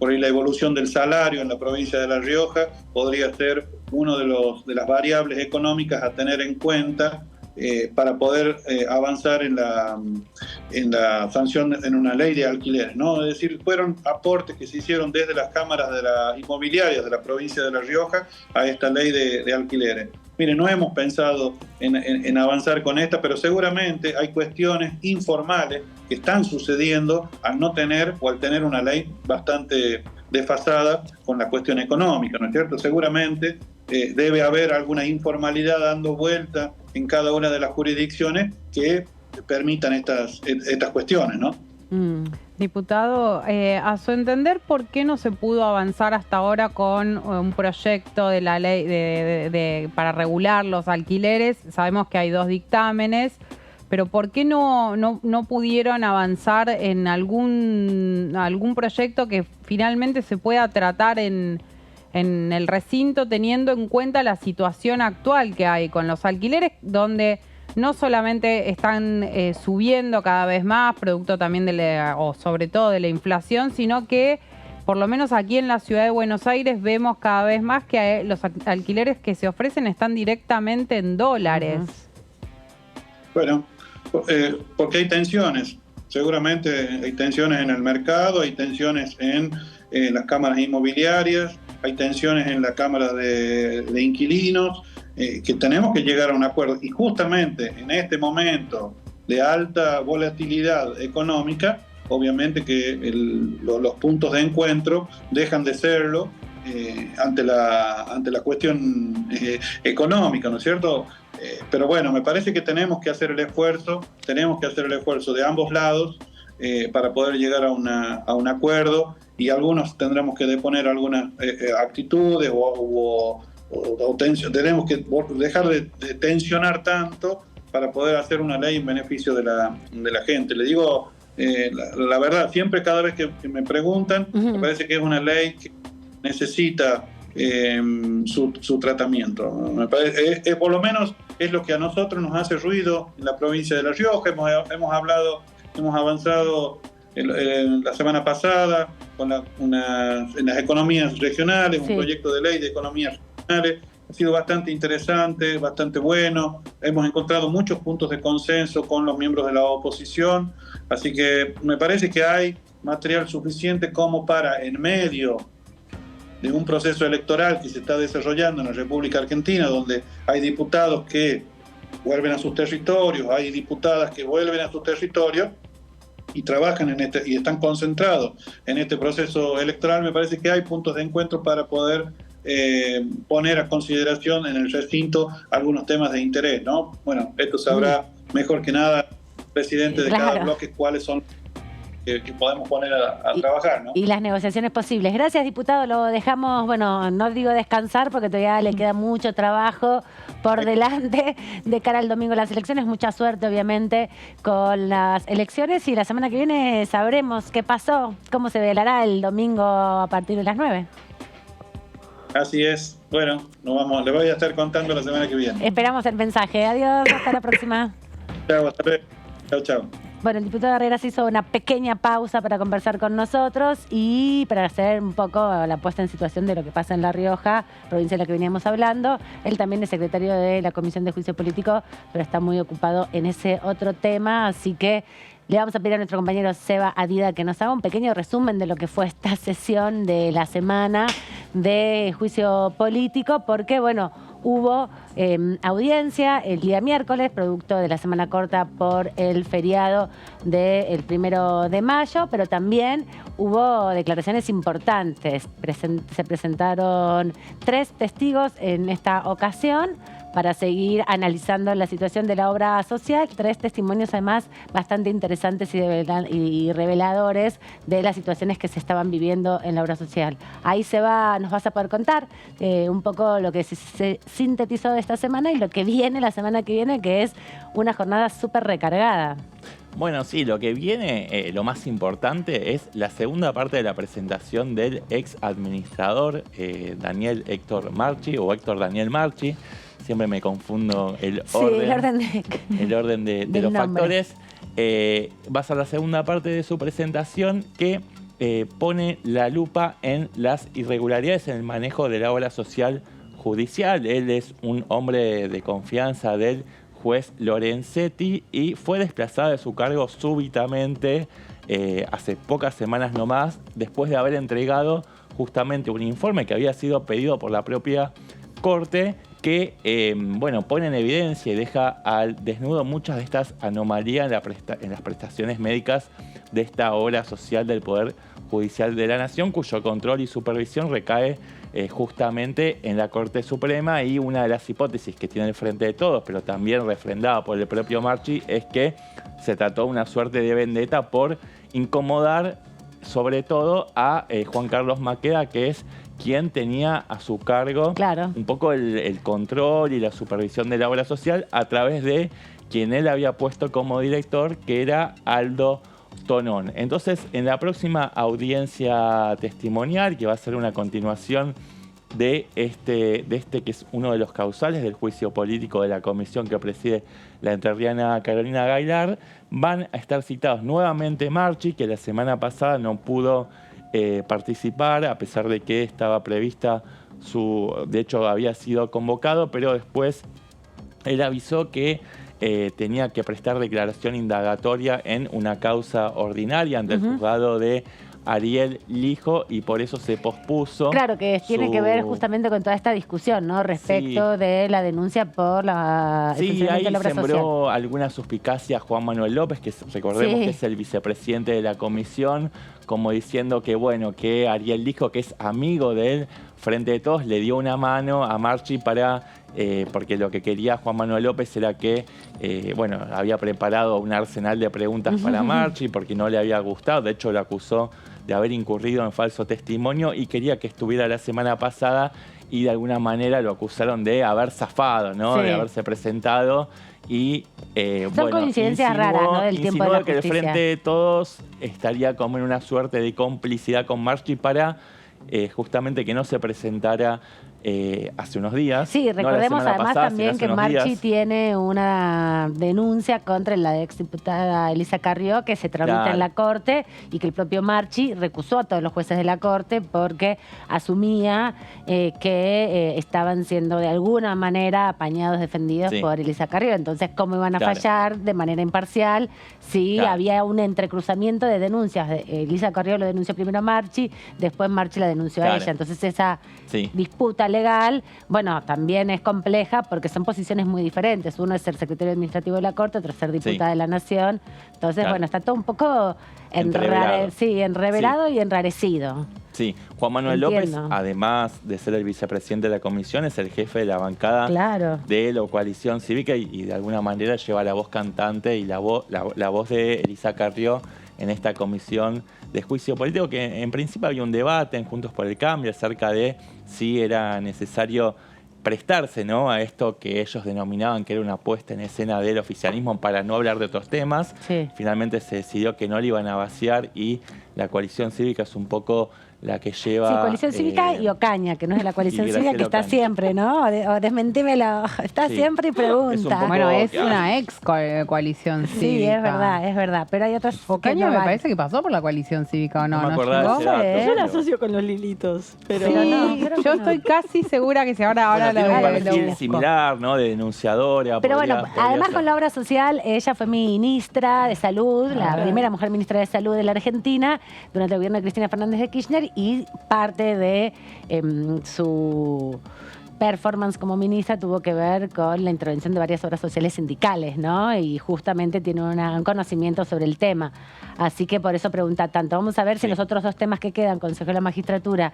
ahí la evolución del salario en la provincia de La Rioja podría ser una de las variables económicas a tener en cuenta para poder avanzar en la sanción en una ley de alquileres, ¿no? Es decir, fueron aportes que se hicieron desde las cámaras de las inmobiliarias de la provincia de La Rioja a esta ley de alquileres. Mire, no hemos pensado en avanzar con esta, pero seguramente hay cuestiones informales que están sucediendo al no tener o al tener una ley bastante desfasada con la cuestión económica, ¿no es cierto? Seguramente debe haber alguna informalidad dando vuelta en cada una de las jurisdicciones que permitan estas cuestiones, ¿no? Diputado, a su entender, ¿por qué no se pudo avanzar hasta ahora con un proyecto de la ley para regular los alquileres? Sabemos que hay 2 dictámenes, pero ¿por qué no pudieron avanzar en algún proyecto que finalmente se pueda tratar en el recinto, teniendo en cuenta la situación actual que hay con los alquileres, donde no solamente están subiendo cada vez más, producto también o sobre todo de la inflación, sino que por lo menos aquí en la ciudad de Buenos Aires vemos cada vez más que los alquileres que se ofrecen están directamente en dólares? Bueno, porque hay tensiones. Seguramente hay tensiones en el mercado, hay tensiones en las cámaras inmobiliarias, hay tensiones en la Cámara de Inquilinos, que tenemos que llegar a un acuerdo. Y justamente en este momento de alta volatilidad económica, obviamente que los puntos de encuentro dejan de serlo ante la cuestión económica, ¿no es cierto? Pero bueno, me parece que tenemos que hacer el esfuerzo de ambos lados para poder llegar a un acuerdo, y algunos tendremos que deponer algunas actitudes tenemos que dejar de tensionar tanto para poder hacer una ley en beneficio de la gente. Le digo la verdad, siempre cada vez que me preguntan, me parece que es una ley que necesita su tratamiento. Me parece, por lo menos es lo que a nosotros nos hace ruido en la provincia de La Rioja. Hemos avanzado la semana pasada en las economías regionales, un proyecto de ley de economías regionales. Ha sido bastante interesante, bastante bueno. Hemos encontrado muchos puntos de consenso con los miembros de la oposición, así que me parece que hay material suficiente como para, en medio de un proceso electoral que se está desarrollando en la República Argentina, donde hay diputados que vuelven a sus territorios, hay diputadas que vuelven a sus territorios y trabajan y están concentrados en este proceso electoral, me parece que hay puntos de encuentro para poder poner a consideración en el recinto algunos temas de interés, ¿no? Bueno, esto sabrá mejor que nada el presidente de cada bloque cuáles son que podemos poner a trabajar, ¿no? Y las negociaciones posibles. Gracias, diputado. Lo dejamos, bueno, no digo descansar porque todavía le queda mucho trabajo por delante de cara al domingo de las elecciones. Mucha suerte, obviamente, con las elecciones y la semana que viene sabremos qué pasó, cómo se velará el domingo a partir de las 9. Así es. Bueno, le voy a estar contando la semana que viene. Esperamos el mensaje. Adiós, hasta la próxima. Chao, hasta luego. Chao, chao. Bueno, el diputado Herreras hizo una pequeña pausa para conversar con nosotros y para hacer un poco la puesta en situación de lo que pasa en La Rioja, provincia de la que veníamos hablando. Él también es secretario de la Comisión de Juicio Político, pero está muy ocupado en ese otro tema, así que le vamos a pedir a nuestro compañero Seba Adida que nos haga un pequeño resumen de lo que fue esta sesión de la semana de juicio político, porque, bueno, hubo audiencia el día miércoles, producto de la semana corta por el feriado del 1 de mayo, pero también hubo declaraciones importantes. Se presentaron 3 testigos en esta ocasión para seguir analizando la situación de la obra social. 3 testimonios además bastante interesantes y reveladores de las situaciones que se estaban viviendo en la obra social. Ahí nos vas a poder contar un poco lo que se sintetizó de esta semana y lo que viene la semana que viene, que es una jornada súper recargada. Bueno, sí, lo que viene, lo más importante, es la segunda parte de la presentación del ex administrador Daniel Héctor Marchi, o Héctor Daniel Marchi. Siempre me confundo el orden de los factores. Va a ser la segunda parte de su presentación que pone la lupa en las irregularidades en el manejo de la obra social judicial. Él es un hombre de confianza del juez Lorenzetti y fue desplazado de su cargo súbitamente hace pocas semanas nomás, después de haber entregado justamente un informe que había sido pedido por la propia Corte, que pone en evidencia y deja al desnudo muchas de estas anomalías en las prestaciones médicas de esta obra social del Poder Judicial de la Nación, cuyo control y supervisión recae justamente en la Corte Suprema. Y una de las hipótesis que tiene el Frente de Todos, pero también refrendada por el propio Marchi, es que se trató de una suerte de vendetta por incomodar sobre todo a Juan Carlos Maqueda, que es quien tenía a su cargo un poco el control y la supervisión de la obra social a través de quien él había puesto como director, que era Aldo Tonón. Entonces, en la próxima audiencia testimonial, que va a ser una continuación de este que es uno de los causales del juicio político de la comisión que preside la entrerriana Carolina Gaylar, van a estar citados nuevamente Marchi, que la semana pasada no pudo participar, a pesar de que estaba prevista de hecho había sido convocado, pero después él avisó que tenía que prestar declaración indagatoria en una causa ordinaria ante el juzgado de Ariel Lijo, y por eso se pospuso. Claro, que tiene que ver justamente con toda esta discusión, ¿no? Respecto de la denuncia por la... Sí, ahí sembró alguna suspicacia Juan Manuel López, que recordemos que es el vicepresidente de la comisión, como diciendo que, bueno, que Ariel Lijo, que es amigo de él, Frente de Todos, le dio una mano a Marchi porque lo que quería Juan Manuel López era que, había preparado un arsenal de preguntas para Marchi porque no le había gustado. De hecho, lo acusó de haber incurrido en falso testimonio y quería que estuviera la semana pasada, y de alguna manera lo acusaron de haber zafado, ¿no? De haberse presentado. Y son coincidencias raras, ¿no? Del tiempo de la justicia. Que el Frente de Todos estaría como en una suerte de complicidad con Marchi para justamente que no se presentara hace unos días. Sí, recordemos además pasada, también que unos Marchi días. tiene una denuncia contra la exdiputada Elisa Carrió que se tramita Claro. en la Corte y que el propio Marchi recusó a todos los jueces de la Corte porque asumía que estaban siendo de alguna manera apañados, defendidos Sí. por Elisa Carrió. Entonces, ¿cómo iban a Claro. fallar de manera imparcial si Claro. había un entrecruzamiento de denuncias? Elisa Carrió lo denunció primero a Marchi, después Marchi la denunció a Claro. ella. Entonces, esa Sí. disputa legal, bueno, también es compleja porque son posiciones muy diferentes. Uno es ser secretario administrativo de la Corte, otro es ser diputada de la Nación. Entonces, Claro. bueno, está todo un poco Entreverado. enreverado y enrarecido. Sí, Juan Manuel Entiendo. López, además de ser el vicepresidente de la comisión, es el jefe de la bancada Claro. de la coalición cívica y de alguna manera lleva la voz cantante y la voz de Elisa Carrió en esta comisión de juicio político, que en principio había un debate en Juntos por el Cambio acerca de si era necesario prestarse, ¿no?, a esto que ellos denominaban que era una puesta en escena del oficialismo para no hablar de otros temas. Sí. Finalmente se decidió que no le iban a vaciar y la coalición cívica es un poco la que lleva... Sí, coalición cívica y Ocaña, que no es la coalición y cívica, que Graciela está Ocaña. siempre, ¿no? O desmentímelo. Está Sí. siempre y Es un pregunta. poco- Bueno, es Claro. una ex coalición cívica. Sí, es verdad. Pero hay otras que Ocaña no me van. parece que pasó por la coalición cívica, ¿o no? No me acordaba de llegó? ese dato. ¿Eh? Yo la asocio con los lilitos, pero Sí, no. creo que Yo no. estoy casi segura que si ahora Bueno, tiene un lo perfil busco. similar, ¿no?, de denunciadora. Pero podría- bueno, podría además ser. con la obra social, ella fue ministra de Salud, la primera mujer ministra de Salud de la Argentina durante el gobierno de Cristina Fernández de Kirchner, y parte de su performance como ministra tuvo que ver con la intervención de varias obras sociales sindicales, ¿no? Y justamente tiene un conocimiento sobre el tema. Así que por eso pregunta tanto. Vamos a ver si Sí. los otros dos temas que quedan, Consejo de la Magistratura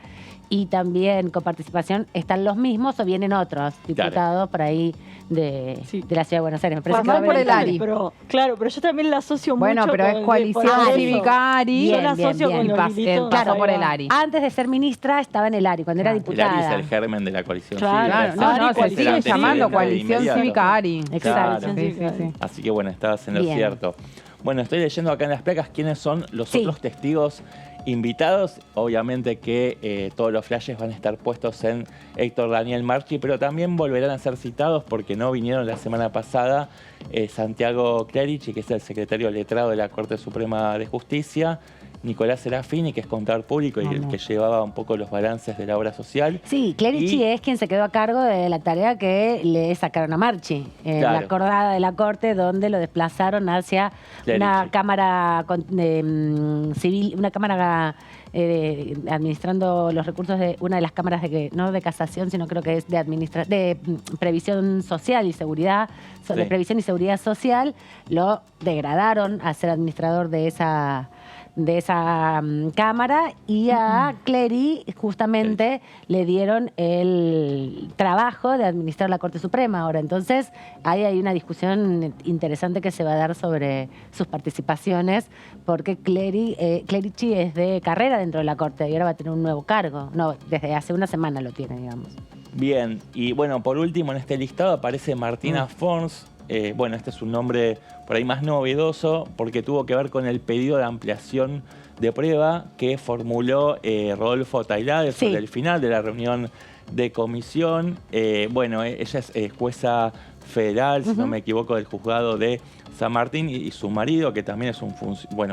y también coparticipación, están los mismos o vienen otros diputados por ahí de la Ciudad de Buenos Aires. Me parece que va a Pasó por haber el un- ARI. Pero, claro, pero yo también la asocio Bueno, mucho pero con es por coalición eso. cívica ARI. Yo la Bien, asocio bien, con bien. los Y lilitos. pasó por el Ahí va. ARI. Antes de ser ministra estaba en el ARI, cuando era El diputada. ARI es el germen de la coalición Claro, cívica. Claro, es no, el se coalición sigue antecedente llamando de coalición inmediato. cívica ARI. Exacto. Claro. Sí, sí, sí. Así que bueno, estabas en lo Bien. cierto. Bueno, estoy leyendo acá en las placas quiénes son los Sí. otros testigos invitados. Obviamente que todos los flashes van a estar puestos en Héctor Daniel Marchi, pero también volverán a ser citados porque no vinieron la semana pasada Santiago Clerici, que es el secretario letrado de la Corte Suprema de Justicia, Nicolás Serafini, que es contador público y el que llevaba un poco los balances de la obra social. Sí, Clerici Y- es quien se quedó a cargo de la tarea que le sacaron a Marchi, en Claro. la acordada de la Corte, donde lo desplazaron hacia Clerici. una cámara civil, una cámara administrando los recursos de una de las cámaras no de casación, sino creo que es de previsión social y seguridad, de Sí. previsión y seguridad social. Lo degradaron a ser administrador de esa cámara, y a Clery justamente le dieron el trabajo de administrar la Corte Suprema ahora. Entonces, ahí hay una discusión interesante que se va a dar sobre sus participaciones, porque Clerici es de carrera dentro de la Corte y ahora va a tener un nuevo cargo. No, desde hace una semana lo tiene, digamos. Bien, y bueno, por último en este listado aparece Martina Fons. Bueno, este es un nombre por ahí más novedoso porque tuvo que ver con el pedido de ampliación de prueba que formuló Rodolfo Tailade sobre Sí. el final de la reunión de comisión. Bueno, ella es jueza federal, si no me equivoco, del juzgado de San Martín, y su marido, que también es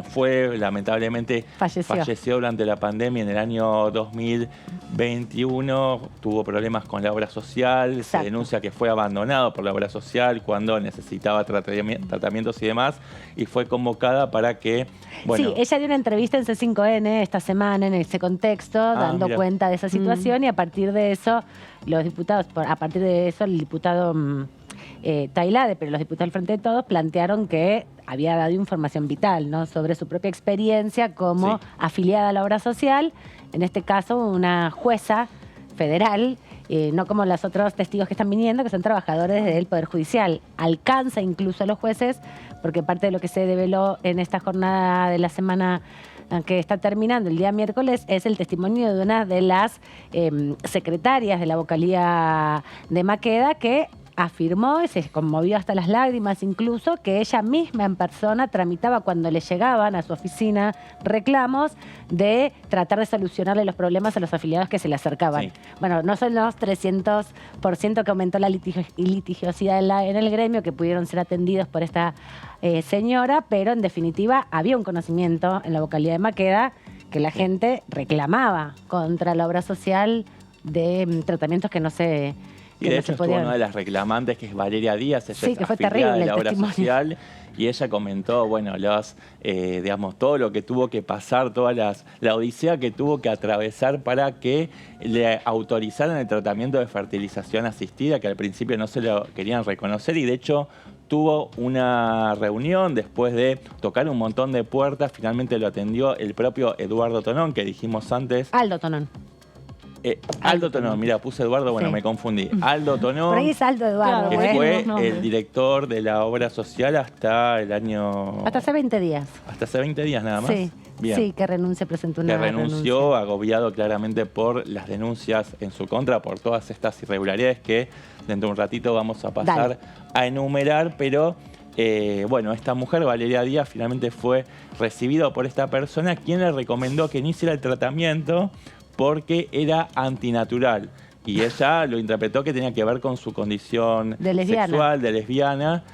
fue lamentablemente falleció durante la pandemia en el año 2021, tuvo problemas con la obra social, Exacto. se denuncia que fue abandonado por la obra social cuando necesitaba tratamientos y demás, y fue convocada para que, bueno, Sí, ella dio una entrevista en C5N esta semana en ese contexto, dando mira. cuenta de esa situación, y a partir de eso, los diputados, el diputado Tailade, pero los diputados del Frente de Todos plantearon que había dado información vital, ¿no?, sobre su propia experiencia como Sí. afiliada a la obra social, en este caso una jueza federal, no como los otros testigos que están viniendo, que son trabajadores del Poder Judicial. Alcanza incluso a los jueces, porque parte de lo que se develó en esta jornada de la semana que está terminando el día miércoles es el testimonio de una de las secretarias de la vocalía de Maqueda, que afirmó y se conmovió hasta las lágrimas incluso que ella misma en persona tramitaba cuando le llegaban a su oficina reclamos de tratar de solucionarle los problemas a los afiliados que se le acercaban. Sí. Bueno, no son los 300% que aumentó la litigiosidad en el gremio que pudieron ser atendidos por esta señora, pero en definitiva había un conocimiento en la vocalía de Maqueda que la gente reclamaba contra la obra social de tratamientos que no se... Y de hecho estuvo una de las reclamantes, que es Valeria Díaz, ella Sí, es que fue afiliada terrible de el la obra testimonio. social, y ella comentó, bueno, digamos, todo lo que tuvo que pasar, la odisea que tuvo que atravesar para que le autorizaran el tratamiento de fertilización asistida, que al principio no se lo querían reconocer, y de hecho tuvo una reunión después de tocar un montón de puertas, finalmente lo atendió el propio Eduardo Tonón, que dijimos antes. Aldo Tonón. Aldo Tonón, mira, puse Eduardo, bueno, Sí. me confundí. Aldo Tonón. Por ahí es Aldo Eduardo, Claro, Que bueno, fue los nombres. el director de la obra social hasta el año... Hasta hace 20 días. Hasta hace 20 días nada más. Sí, Bien. sí, que renuncia, presentó una Que renunció, agobiado claramente por las denuncias en su contra, por todas estas irregularidades que dentro de un ratito vamos a pasar Dale. a enumerar, pero bueno, esta mujer, Valeria Díaz, finalmente fue recibida por esta persona, quien le recomendó que no hiciera el tratamiento porque era antinatural. Y ella lo interpretó que tenía que ver con su condición De lesbiana. sexual, de lesbiana.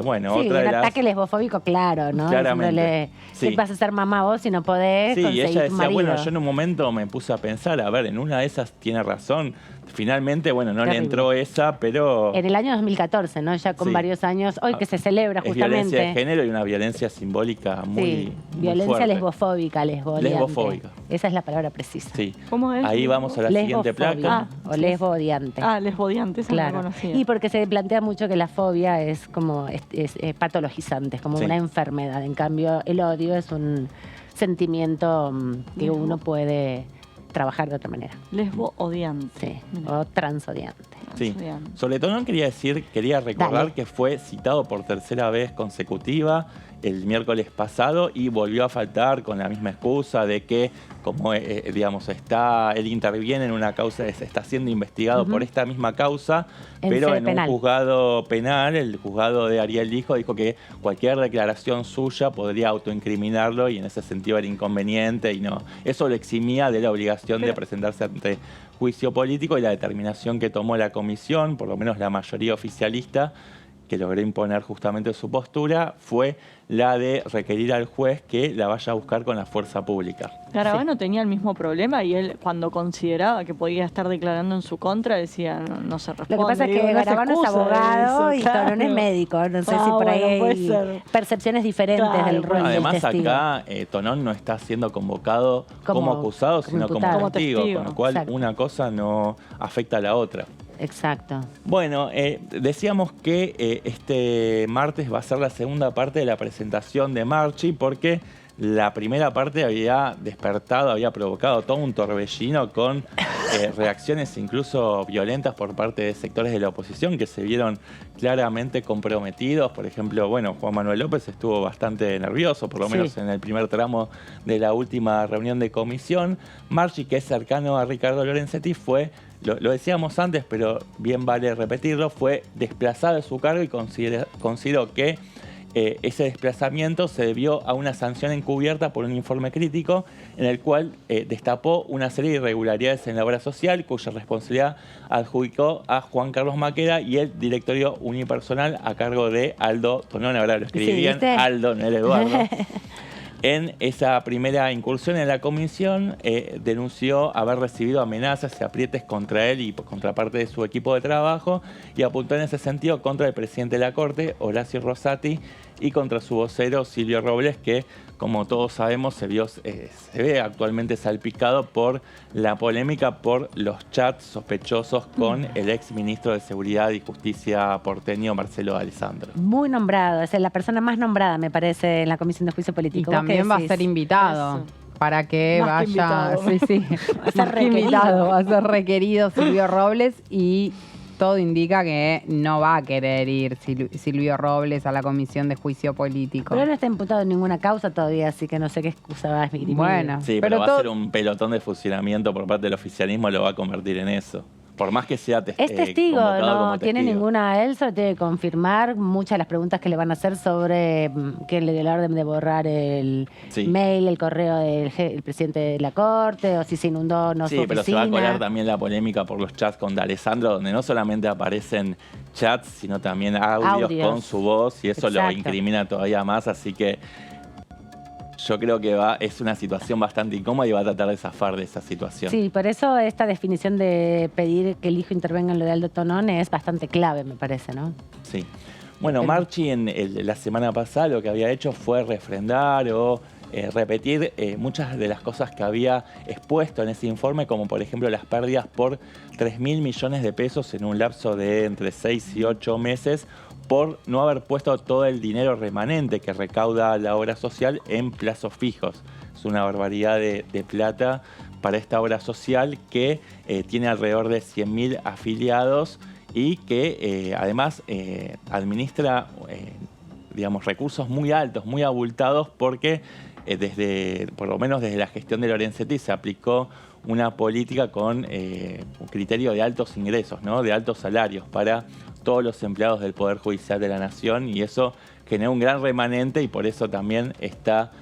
Bueno, Sí, otra de un las... ataque lesbofóbico, claro, ¿no? Claramente, Diciéndole, sí. ¿qué vas a ser mamá vos si no podés Sí, y conseguir ella un decía, marido? bueno, yo en un momento me puse a pensar, a ver, en una de esas tiene razón. Finalmente, bueno, no Terrible. le entró esa, pero En el año 2014, ¿no? Ya con Sí. varios años, hoy que se celebra es violencia de justamente. género y una violencia simbólica muy, Sí, muy violencia fuerte. lesbofóbica, lesbodiante. Lesbofóbica. Esa es la palabra precisa. Sí. ¿Cómo es? Ahí vamos a la siguiente Lesbofobia, placa. o lesbodiante. Lesbodiante, esa no la Claro. conocía. Y porque se plantea mucho que la fobia es como es patologizante, es como Sí. una enfermedad. En cambio, el odio es un sentimiento que uno puede trabajar de otra manera. Lesbo odiante. Sí, Mira. o transodiante. Sí. Odiante. Sobre todo quería recordar Dale. que fue citado por tercera vez consecutiva el miércoles pasado y volvió a faltar con la misma excusa de que, como digamos, él interviene en una causa, está siendo investigado por esta misma causa, En pero sede en penal. un juzgado penal, el juzgado de Ariel dijo que cualquier declaración suya podría autoincriminarlo y en ese sentido era inconveniente y no. Eso lo eximía de la obligación de presentarse ante juicio político, y la determinación que tomó la comisión, por lo menos la mayoría oficialista, que logró imponer justamente su postura, fue la de requerir al juez que la vaya a buscar con la fuerza pública. Garabano tenía el mismo problema y él, cuando consideraba que podía estar declarando en su contra, decía, no se responde. Lo que pasa es Digo, que no se Garabano es excusa de abogado eso, y claro. Tonón es médico. No sé si Ah, por ahí bueno, puede hay ser. percepciones diferentes Claro, del rol bueno. del Además, testigo. acá Tonón no está siendo convocado como acusado, como sino como imputado. Como testigo, testigo. con lo cual Exacto. una cosa no afecta a la otra. Exacto. Bueno, decíamos que este martes va a ser la segunda parte de la presentación de Marchi, porque la primera parte había provocado todo un torbellino con reacciones incluso violentas por parte de sectores de la oposición que se vieron claramente comprometidos. Por ejemplo, bueno, Juan Manuel López estuvo bastante nervioso, por lo menos Sí. en el primer tramo de la última reunión de comisión. Marchi, que es cercano a Ricardo Lorenzetti, lo decíamos antes, pero bien vale repetirlo, fue desplazado de su cargo y consideró que ese desplazamiento se debió a una sanción encubierta por un informe crítico en el cual destapó una serie de irregularidades en la obra social, cuya responsabilidad adjudicó a Juan Carlos Maqueda y el directorio unipersonal a cargo de Aldo Tonón. Ahora lo escribí Sí, bien, ¿viste? Aldo, no era Eduardo. En esa primera incursión en la comisión, denunció haber recibido amenazas y aprietes contra él y contra parte de su equipo de trabajo, y apuntó en ese sentido contra el presidente de la Corte, Horacio Rosati, y contra su vocero, Silvio Robles, que, como todos sabemos, se ve actualmente salpicado por la polémica por los chats sospechosos con el ex ministro de Seguridad y Justicia porteño, Marcelo Alessandro. Muy nombrado, es la persona más nombrada, me parece, en la Comisión de Juicio Político. Y ¿Vos qué también va a decís? ser invitado. Eso. Para que Más que vaya, invitado. sí, sí, Va a ser más que requerido. invitado, va a ser requerido Silvio Robles, y todo indica que no va a querer ir Silvio Robles a la Comisión de Juicio Político. Pero él no está imputado en ninguna causa todavía, así que no sé qué excusa va a esgrimir. Bueno. Sí, pero va a ser un pelotón de fusilamiento por parte del oficialismo, lo va a convertir en eso. Por más que sea Es testigo, convocado no tiene testigo. ninguna, él solo tiene que confirmar muchas de las preguntas que le van a hacer sobre que le dio la orden de borrar el Sí. mail, el correo del presidente de la Corte, o si se inundó no Sí, su pero se va a oficina. colar también la polémica por los chats con D'Alessandro, donde no solamente aparecen chats, sino también audios con su voz, y eso lo Exacto. incrimina todavía más, así que yo creo que es una situación bastante incómoda y va a tratar de zafar de esa situación. Sí, por eso esta definición de pedir que el hijo intervenga en lo de Aldo Tonón es bastante clave, me parece, ¿no? Sí. Bueno, Marchi la semana pasada lo que había hecho fue refrendar o repetir muchas de las cosas que había expuesto en ese informe, como por ejemplo las pérdidas por 3.000 millones de pesos en un lapso de entre 6 y 8 meses por no haber puesto todo el dinero remanente que recauda la obra social en plazos fijos. Es una barbaridad de plata para esta obra social que tiene alrededor de 100.000 afiliados y que además administra digamos, recursos muy altos, muy abultados, porque por lo menos desde la gestión de Lorenzetti se aplicó una política con un criterio de altos ingresos, ¿no? De altos salarios para todos los empleados del Poder Judicial de la Nación, y eso generó un gran remanente y por eso también está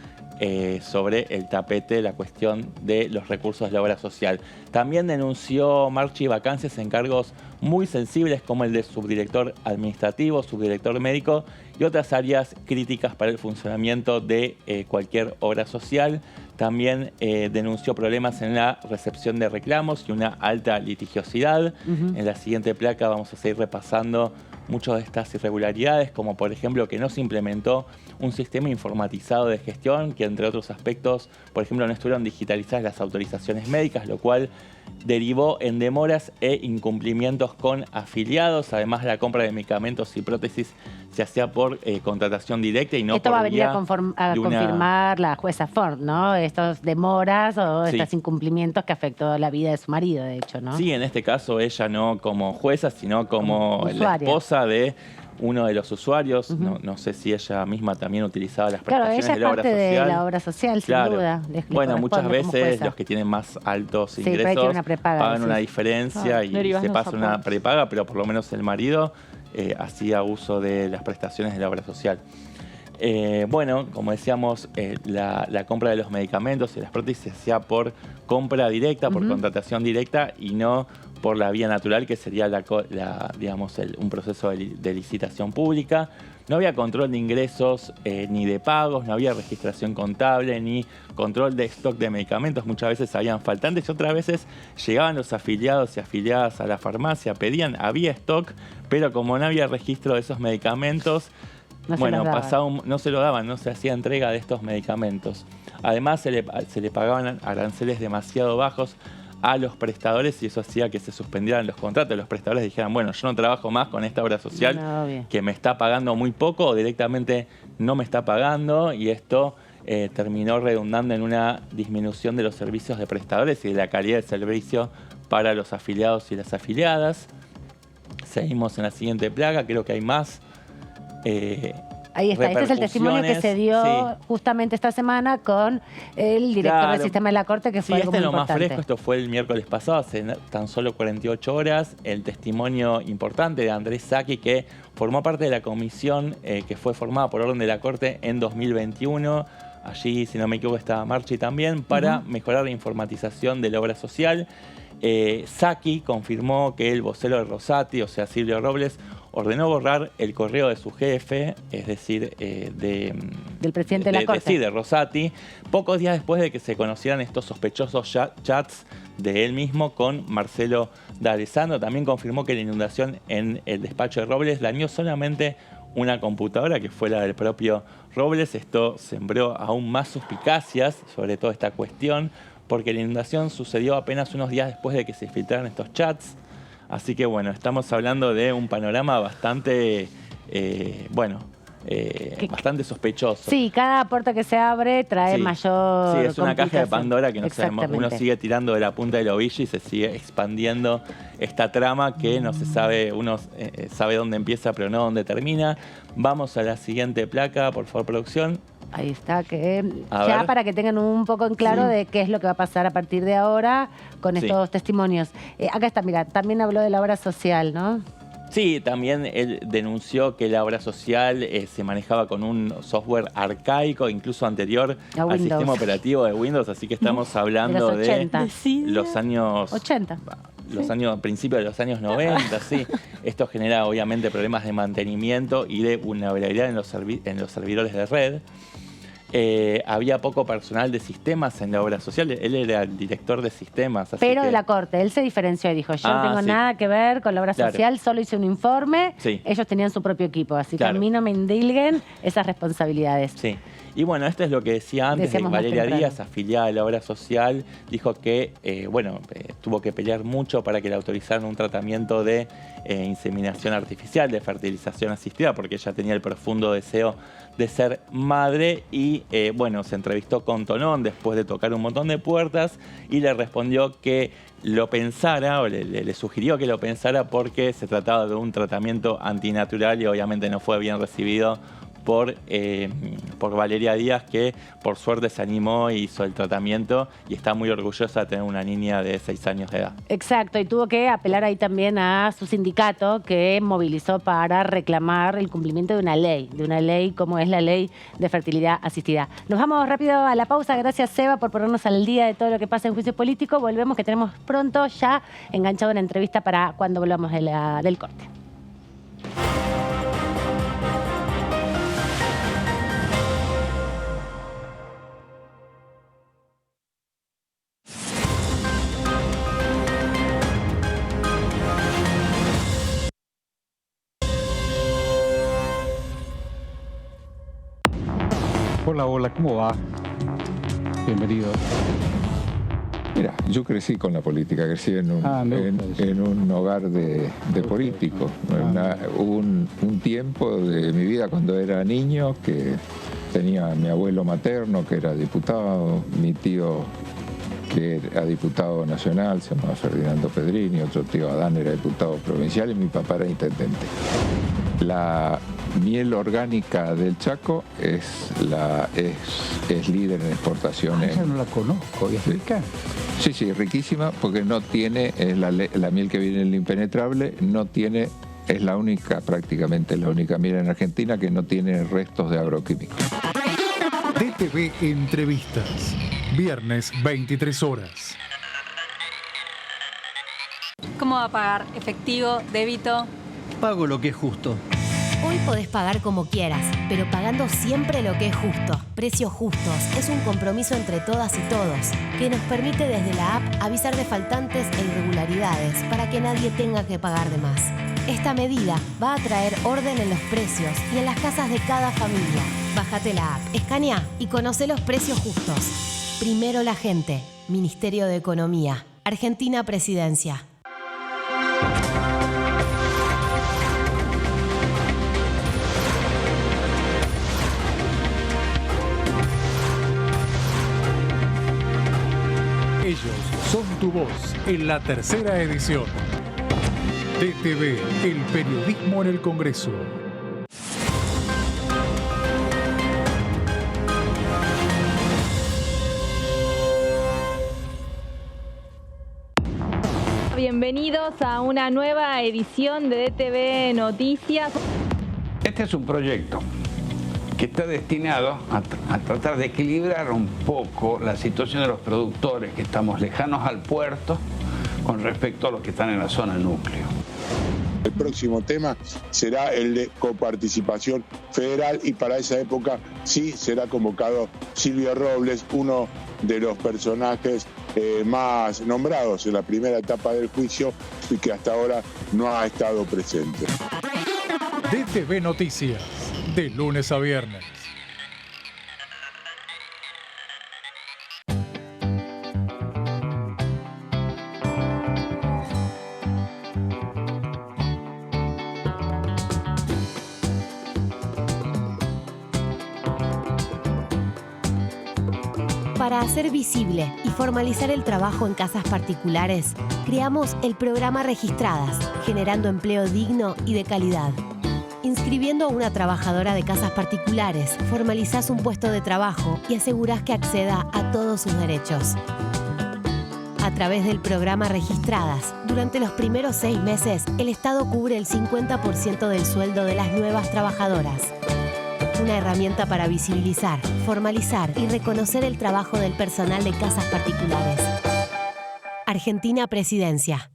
sobre el tapete la cuestión de los recursos de la obra social. También denunció Marchi vacancias en cargos muy sensibles como el de subdirector administrativo, subdirector médico y otras áreas críticas para el funcionamiento de cualquier obra social. También denunció problemas en la recepción de reclamos y una alta litigiosidad. En la siguiente placa vamos a seguir repasando muchas de estas irregularidades, como por ejemplo que no se implementó un sistema informatizado de gestión, que entre otros aspectos, por ejemplo, no estuvieron digitalizadas las autorizaciones médicas, lo cual derivó en demoras e incumplimientos con afiliados. Además, la compra de medicamentos y prótesis se hacía por contratación directa y no Esto por va a venir a, vía de una- confirmar la jueza Ford, ¿no? Estos demoras o Sí. estos incumplimientos que afectó la vida de su marido, de hecho, ¿no? Sí, en este caso ella no como jueza, sino como la usuaria. esposa de uno de los usuarios. No sé si ella misma también utilizaba las Claro, prestaciones ella es de la obra parte social. de la obra social, sin Claro. duda. Bueno, muchas corresponde como veces jueza. los que tienen más altos Sí, pero hay que ingresos una prepaga, pagan decís. una diferencia y derivas se los pasa una aportes. prepaga, pero por lo menos el marido hacía uso de las prestaciones de la obra social. Bueno, como decíamos, la compra de los medicamentos y las prótesis se hacía por compra directa, por contratación directa y no por la vía natural, que sería digamos, un proceso de licitación pública. No había control de ingresos ni de pagos, no había registración contable ni control de stock de medicamentos. Muchas veces habían faltantes y otras veces llegaban los afiliados y afiliadas a la farmacia, pedían, había stock, pero como no había registro de esos medicamentos, No se bueno, los daban. no se lo daban, no se hacía entrega de estos medicamentos. Además, se le pagaban aranceles demasiado bajos a los prestadores y eso hacía que se suspendieran los contratos. Los prestadores dijeran, bueno, yo no trabajo más con esta obra social No, bien. que me está pagando muy poco o directamente no me está pagando, y esto terminó redundando en una disminución de los servicios de prestadores y de la calidad del servicio para los afiliados y las afiliadas. Seguimos en la siguiente plaga, creo que hay más. Ahí está, este es el testimonio que se dio Sí. justamente esta semana con el director Claro. del sistema de la Corte, que Sí, fue algo este muy es lo más importante. fresco, esto fue el miércoles pasado, hace tan solo 48 horas, el testimonio importante de Andrés Sacchi, que formó parte de la comisión que fue formada por orden de la Corte en 2021. Allí, si no me equivoco, estaba Marchi también, para mejorar la informatización de la obra social. Sacchi confirmó que el vocero de Rosati, o sea, Silvio Robles, ordenó borrar el correo de su jefe, es decir, Del presidente de la Corte. Sí, de Rosati, pocos días después de que se conocieran estos sospechosos chats de él mismo con Marcelo D'Alessandro. También confirmó que la inundación en el despacho de Robles dañó solamente una computadora, que fue la del propio Robles. Esto sembró aún más suspicacias sobre toda esta cuestión, porque la inundación sucedió apenas unos días después de que se filtraran estos chats. Así que bueno, estamos hablando de un panorama bastante, bastante sospechoso. Sí, cada puerta que se abre trae Sí. mayor Sí, es una caja de complicación. Pandora que no sabemos. Uno Exactamente. sigue tirando de la punta del ovillo y se sigue expandiendo esta trama que no se sabe, uno sabe dónde empieza pero no dónde termina. Vamos a la siguiente placa, por favor, producción. Ahí está, que A ya ver. para que tengan un poco en claro de qué es lo que va a pasar a partir de ahora con Sí. estos testimonios. Acá está, mira, también habló de la obra social, ¿no? Sí, también él denunció que la obra social se manejaba con un software arcaico, incluso anterior A al Windows. sistema operativo de Windows, así que estamos hablando De los 80. los años 80. principios de los años 90, sí. Esto genera obviamente problemas de mantenimiento y de vulnerabilidad en los servidores de red. Había poco personal de sistemas en la obra social. Él era el director de sistemas. Así Pero que- de la Corte, él se diferenció y dijo, yo no tengo sí. nada que ver con la obra Claro. social, solo hice un informe, Sí. ellos tenían su propio equipo, así que a Claro. mí no me indilguen esas responsabilidades. Sí. Y bueno, esto es lo que decía antes, Decíamos de más Valeria temprano. Díaz, afiliada a la obra social, dijo que tuvo que pelear mucho para que le autorizaran un tratamiento de inseminación artificial, de fertilización asistida, porque ella tenía el profundo deseo de ser madre y se entrevistó con Tonón después de tocar un montón de puertas y le respondió que lo pensara, o le sugirió que lo pensara porque se trataba de un tratamiento antinatural y obviamente no fue bien recibido por Valeria Díaz, que por suerte se animó y hizo el tratamiento y está muy orgullosa de tener una niña de 6 años de edad. Exacto, y tuvo que apelar ahí también a su sindicato que movilizó para reclamar el cumplimiento de una ley como es la ley de fertilidad asistida. Nos vamos rápido a la pausa. Gracias, Seba, por ponernos al día de todo lo que pasa en juicio político. Volvemos, que tenemos pronto ya enganchado una entrevista para cuando volvamos del corte. Hola, hola, ¿cómo va? Bienvenido. Mira, yo crecí con la política, crecí en un hogar de políticos. Hubo un tiempo de mi vida cuando era niño que tenía a mi abuelo materno, que era diputado, mi tío, que era diputado nacional, se llamaba Ferdinando Pedrini, otro tío Adán era diputado provincial y mi papá era intendente. La miel orgánica del Chaco es líder en exportaciones. Esa no la conozco, ¿y es rica? Sí, riquísima, porque no tiene, es la miel que viene en el impenetrable, no tiene, es la única, prácticamente la única miel en Argentina que no tiene restos de agroquímicos. DTV Entrevistas, viernes 23 horas. ¿Cómo va a pagar? ¿Efectivo? ¿Débito? Pago lo que es justo. Hoy podés pagar como quieras, pero pagando siempre lo que es justo. Precios Justos es un compromiso entre todas y todos que nos permite desde la app avisar de faltantes e irregularidades para que nadie tenga que pagar de más. Esta medida va a traer orden en los precios y en las casas de cada familia. Bájate la app, escanea y conoce los precios justos. Primero la gente. Ministerio de Economía. Argentina Presidencia. Ellos son tu voz en la tercera edición. DTV, el periodismo en el Congreso. Bienvenidos a una nueva edición de DTV Noticias. Este es un proyecto que está destinado a tratar de equilibrar un poco la situación de los productores que estamos lejanos al puerto con respecto a los que están en la zona núcleo. El próximo tema será el de coparticipación federal y para esa época sí será convocado Silvio Robles, uno de los personajes más nombrados en la primera etapa del juicio y que hasta ahora no ha estado presente. DTV Noticias, de lunes a viernes. Para hacer visible y formalizar el trabajo en casas particulares, creamos el programa Registradas, generando empleo digno y de calidad. Inscribiendo a una trabajadora de casas particulares, formalizás un puesto de trabajo y asegurás que acceda a todos sus derechos. A través del programa Registradas, durante los primeros 6 meses, el Estado cubre el 50% del sueldo de las nuevas trabajadoras. Una herramienta para visibilizar, formalizar y reconocer el trabajo del personal de casas particulares. Argentina Presidencia.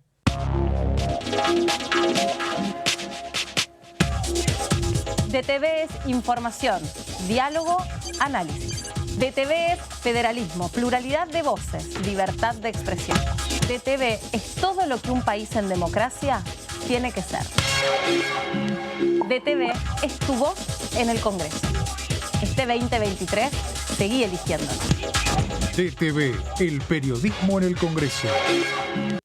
DTV es información, diálogo, análisis. DTV es federalismo, pluralidad de voces, libertad de expresión. DTV es todo lo que un país en democracia tiene que ser. DTV es tu voz en el Congreso. Este 2023, seguí eligiéndonos. DTV, el periodismo en el Congreso.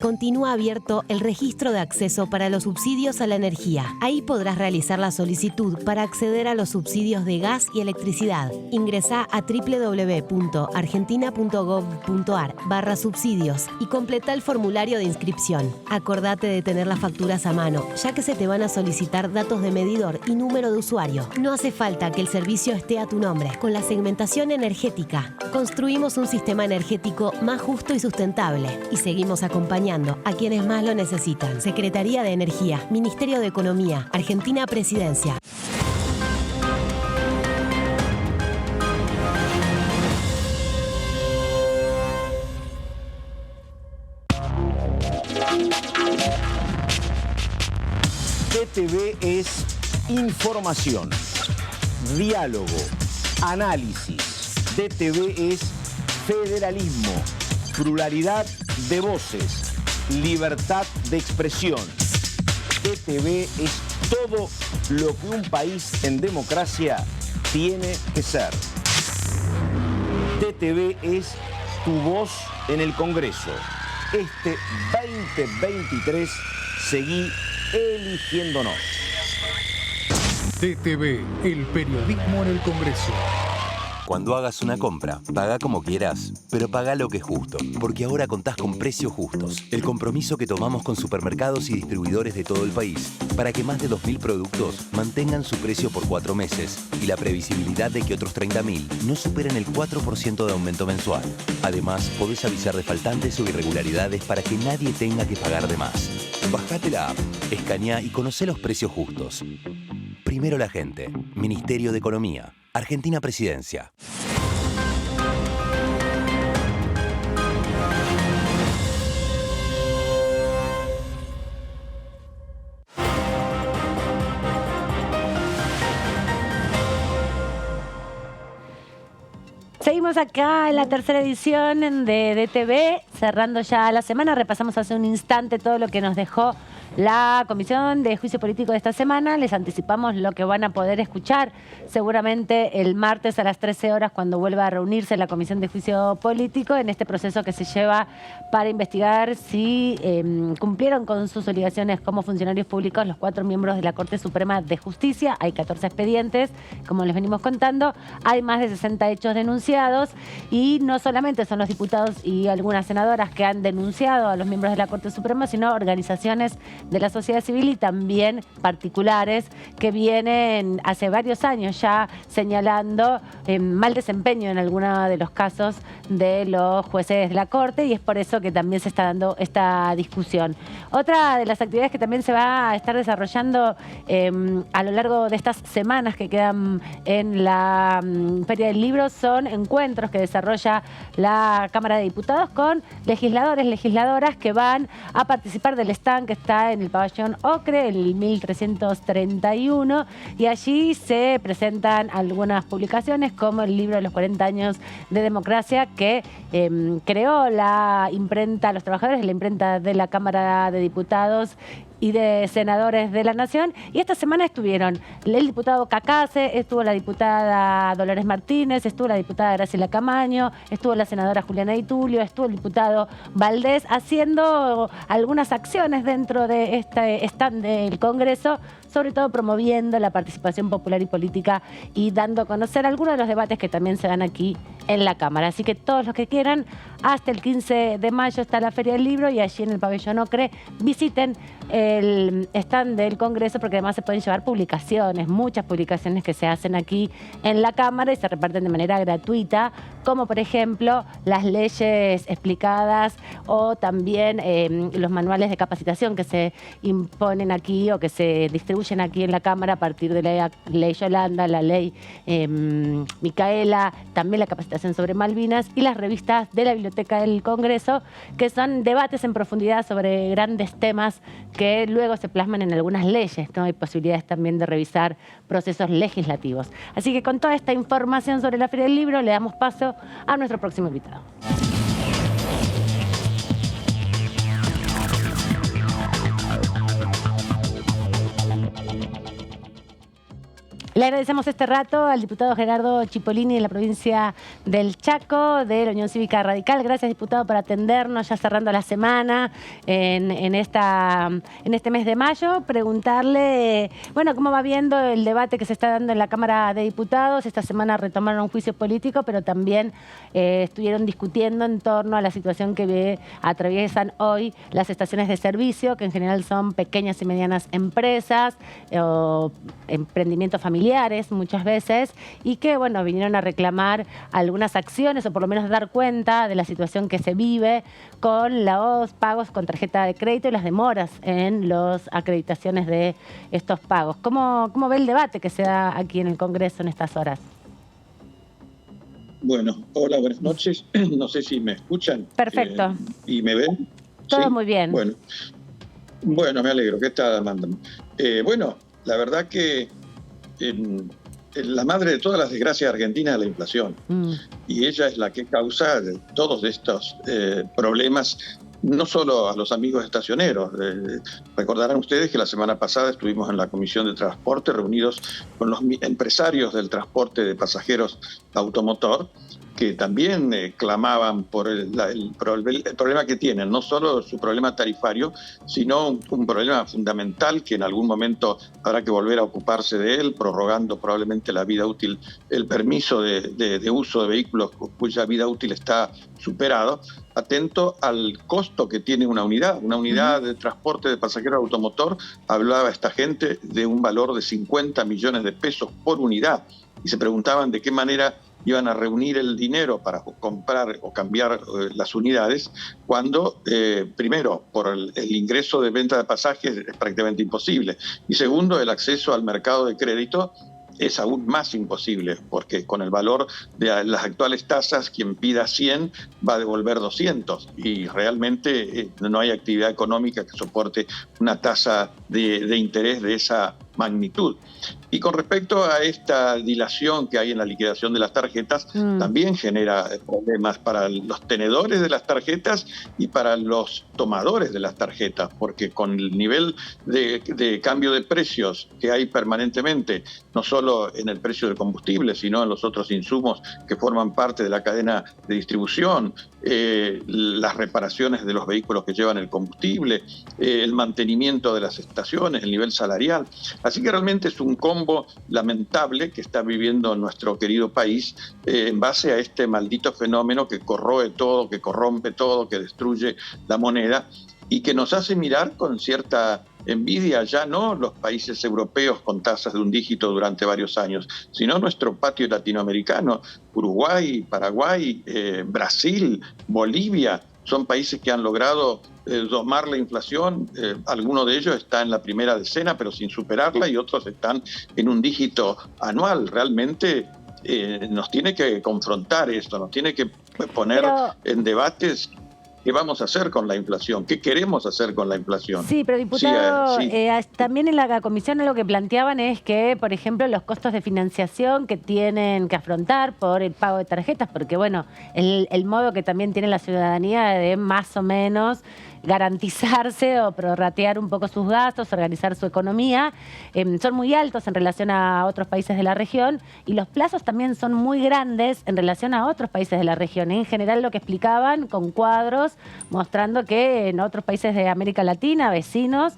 Continúa abierto el registro de acceso para los subsidios a la energía. Ahí podrás realizar la solicitud para acceder a los subsidios de gas y electricidad. Ingresá a www.argentina.gov.ar/subsidios y completa el formulario de inscripción. Acordate de tener las facturas a mano, ya que se te van a solicitar datos de medidor y número de usuario. No hace falta que el servicio esté a tu nombre. Con la segmentación energética, construimos un sistema energético más justo y sustentable y seguimos acompañando a quienes más lo necesitan. Secretaría de Energía, Ministerio de Economía, Argentina Presidencia. DTV es información, diálogo, análisis. DTV es federalismo, pluralidad de voces, libertad de expresión. DTV es todo lo que un país en democracia tiene que ser. DTV es tu voz en el Congreso. Este 2023, seguí eligiéndonos. DTV, el periodismo en el Congreso. Cuando hagas una compra, paga como quieras, pero paga lo que es justo, porque ahora contás con Precios Justos, el compromiso que tomamos con supermercados y distribuidores de todo el país, para que más de 2.000 productos mantengan su precio por 4 meses y la previsibilidad de que otros 30.000 no superen el 4% de aumento mensual. Además, podés avisar de faltantes o irregularidades para que nadie tenga que pagar de más. Bajate la app, escaneá y conocé los precios justos. Primero la gente. Ministerio de Economía. Argentina Presidencia. Seguimos acá en la tercera edición de DTV, cerrando ya la semana. Repasamos hace un instante todo lo que nos dejó la Comisión de Juicio Político de esta semana. Les anticipamos lo que van a poder escuchar seguramente el martes a las 13 horas cuando vuelva a reunirse la Comisión de Juicio Político en este proceso que se lleva para investigar si cumplieron con sus obligaciones como funcionarios públicos los 4 miembros de la Corte Suprema de Justicia. Hay 14 expedientes, como les venimos contando. Hay más de 60 hechos denunciados y no solamente son los diputados y algunas senadoras que han denunciado a los miembros de la Corte Suprema, sino organizaciones de la sociedad civil y también particulares que vienen hace varios años ya señalando mal desempeño en algunos de los casos de los jueces de la Corte, y es por eso que también se está dando esta discusión. Otra de las actividades que también se va a estar desarrollando a lo largo de estas semanas que quedan en la Feria del Libro son encuentros que desarrolla la Cámara de Diputados con legisladores, legisladoras que van a participar del stand que está en el pabellón Ocre, el 1331, y allí se presentan algunas publicaciones como el libro de los 40 años de democracia que creó la imprenta, los trabajadores de la imprenta de la Cámara de Diputados y de senadores de la Nación. Y esta semana estuvieron el diputado Cacase, estuvo la diputada Dolores Martínez, estuvo la diputada Graciela Camaño, estuvo la senadora Juliana Di Tulio, estuvo el diputado Valdés haciendo algunas acciones dentro de este stand del Congreso, sobre todo promoviendo la participación popular y política y dando a conocer algunos de los debates que también se dan aquí en la Cámara. Así que todos los que quieran, hasta el 15 de mayo está la Feria del Libro y allí en el pabellón Ocre visiten el stand del Congreso, porque además se pueden llevar publicaciones, muchas publicaciones que se hacen aquí en la Cámara y se reparten de manera gratuita, como por ejemplo las leyes explicadas o también los manuales de capacitación que se imponen aquí o que se distribuyen aquí en la Cámara a partir de la ley Yolanda, la ley Micaela, también la capacitación sobre Malvinas y las revistas de la Biblioteca del Congreso, que son debates en profundidad sobre grandes temas que luego se plasman en algunas leyes, ¿no? Hay posibilidades también de revisar procesos legislativos. Así que con toda esta información sobre la Feria del Libro, le damos paso a nuestro próximo invitado. Le agradecemos este rato al diputado Gerardo Cipollini de la provincia del Chaco, de la Unión Cívica Radical. Gracias, diputado, por atendernos, ya cerrando la semana en este mes de mayo. Preguntarle, bueno, cómo va viendo el debate que se está dando en la Cámara de Diputados. Esta semana retomaron un juicio político, pero también estuvieron discutiendo en torno a la situación que atraviesan hoy las estaciones de servicio, que en general son pequeñas y medianas empresas o emprendimientos familiares muchas veces, y que, bueno, vinieron a reclamar algunas acciones o por lo menos dar cuenta de la situación que se vive con los pagos con tarjeta de crédito y las demoras en las acreditaciones de estos pagos. ¿Cómo ve el debate que se da aquí en el Congreso en estas horas? Bueno, hola, buenas noches. No sé si me escuchan. Perfecto. ¿Y me ven? Todo ¿Sí? muy bien. Bueno, me alegro. ¿Qué tal, Amanda? Bueno, la verdad que la madre de todas las desgracias argentinas es la inflación. Y ella es la que causa todos estos problemas, no solo a los amigos estacioneros. Recordarán ustedes que la semana pasada estuvimos en la Comisión de Transporte reunidos con los empresarios del transporte de pasajeros automotor, que también clamaban por el problema que tienen, no solo su problema tarifario, sino un problema fundamental que en algún momento habrá que volver a ocuparse de él, prorrogando probablemente la vida útil, el permiso de uso de vehículos cuya vida útil está superado, atento al costo que tiene una unidad de transporte de pasajeros automotor. Hablaba esta gente de un valor de 50 millones de pesos por unidad, y se preguntaban de qué manera iban a reunir el dinero para comprar o cambiar las unidades, cuando, primero, por el ingreso de venta de pasajes es prácticamente imposible, y segundo, el acceso al mercado de crédito es aún más imposible, porque con el valor de las actuales tasas, quien pida 100 va a devolver 200, y realmente no hay actividad económica que soporte una tasa de interés de esa magnitud. Y con respecto a esta dilación que hay en la liquidación de las tarjetas, también genera problemas para los tenedores de las tarjetas y para los tomadores de las tarjetas, porque con el nivel de cambio de precios que hay permanentemente, no solo en el precio del combustible, sino en los otros insumos que forman parte de la cadena de distribución, las reparaciones de los vehículos que llevan el combustible, el mantenimiento de las estaciones, el nivel salarial. Así que realmente es un combo lamentable que está viviendo nuestro querido país en base a este maldito fenómeno que corroe todo, que corrompe todo, que destruye la moneda y que nos hace mirar con cierta envidia ya no los países europeos con tasas de un dígito durante varios años, sino nuestro patio latinoamericano, Uruguay, Paraguay, Brasil, Bolivia. Son países que han logrado domar la inflación. Algunos de ellos están en la primera decena, pero sin superarla, y otros están en un dígito anual. Realmente nos tiene que confrontar esto, nos tiene que poner en debates qué vamos a hacer con la inflación, qué queremos hacer con la inflación. Sí, pero diputado, también en la comisión lo que planteaban es que, por ejemplo, los costos de financiación que tienen que afrontar por el pago de tarjetas, porque bueno, el modo que también tiene la ciudadanía de más o menos garantizarse o prorratear un poco sus gastos, organizar su economía, son muy altos en relación a otros países de la región, y los plazos también son muy grandes en relación a otros países de la región. En general, lo que explicaban con cuadros mostrando que en otros países de América Latina, vecinos,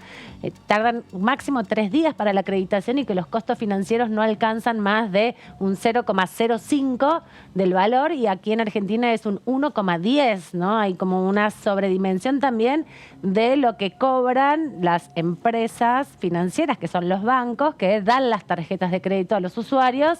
tardan máximo 3 días para la acreditación, y que los costos financieros no alcanzan más de un 0,05 del valor, y aquí en Argentina es un 1,10, ¿no? Hay como una sobredimensión también también de lo que cobran las empresas financieras, que son los bancos, que dan las tarjetas de crédito a los usuarios,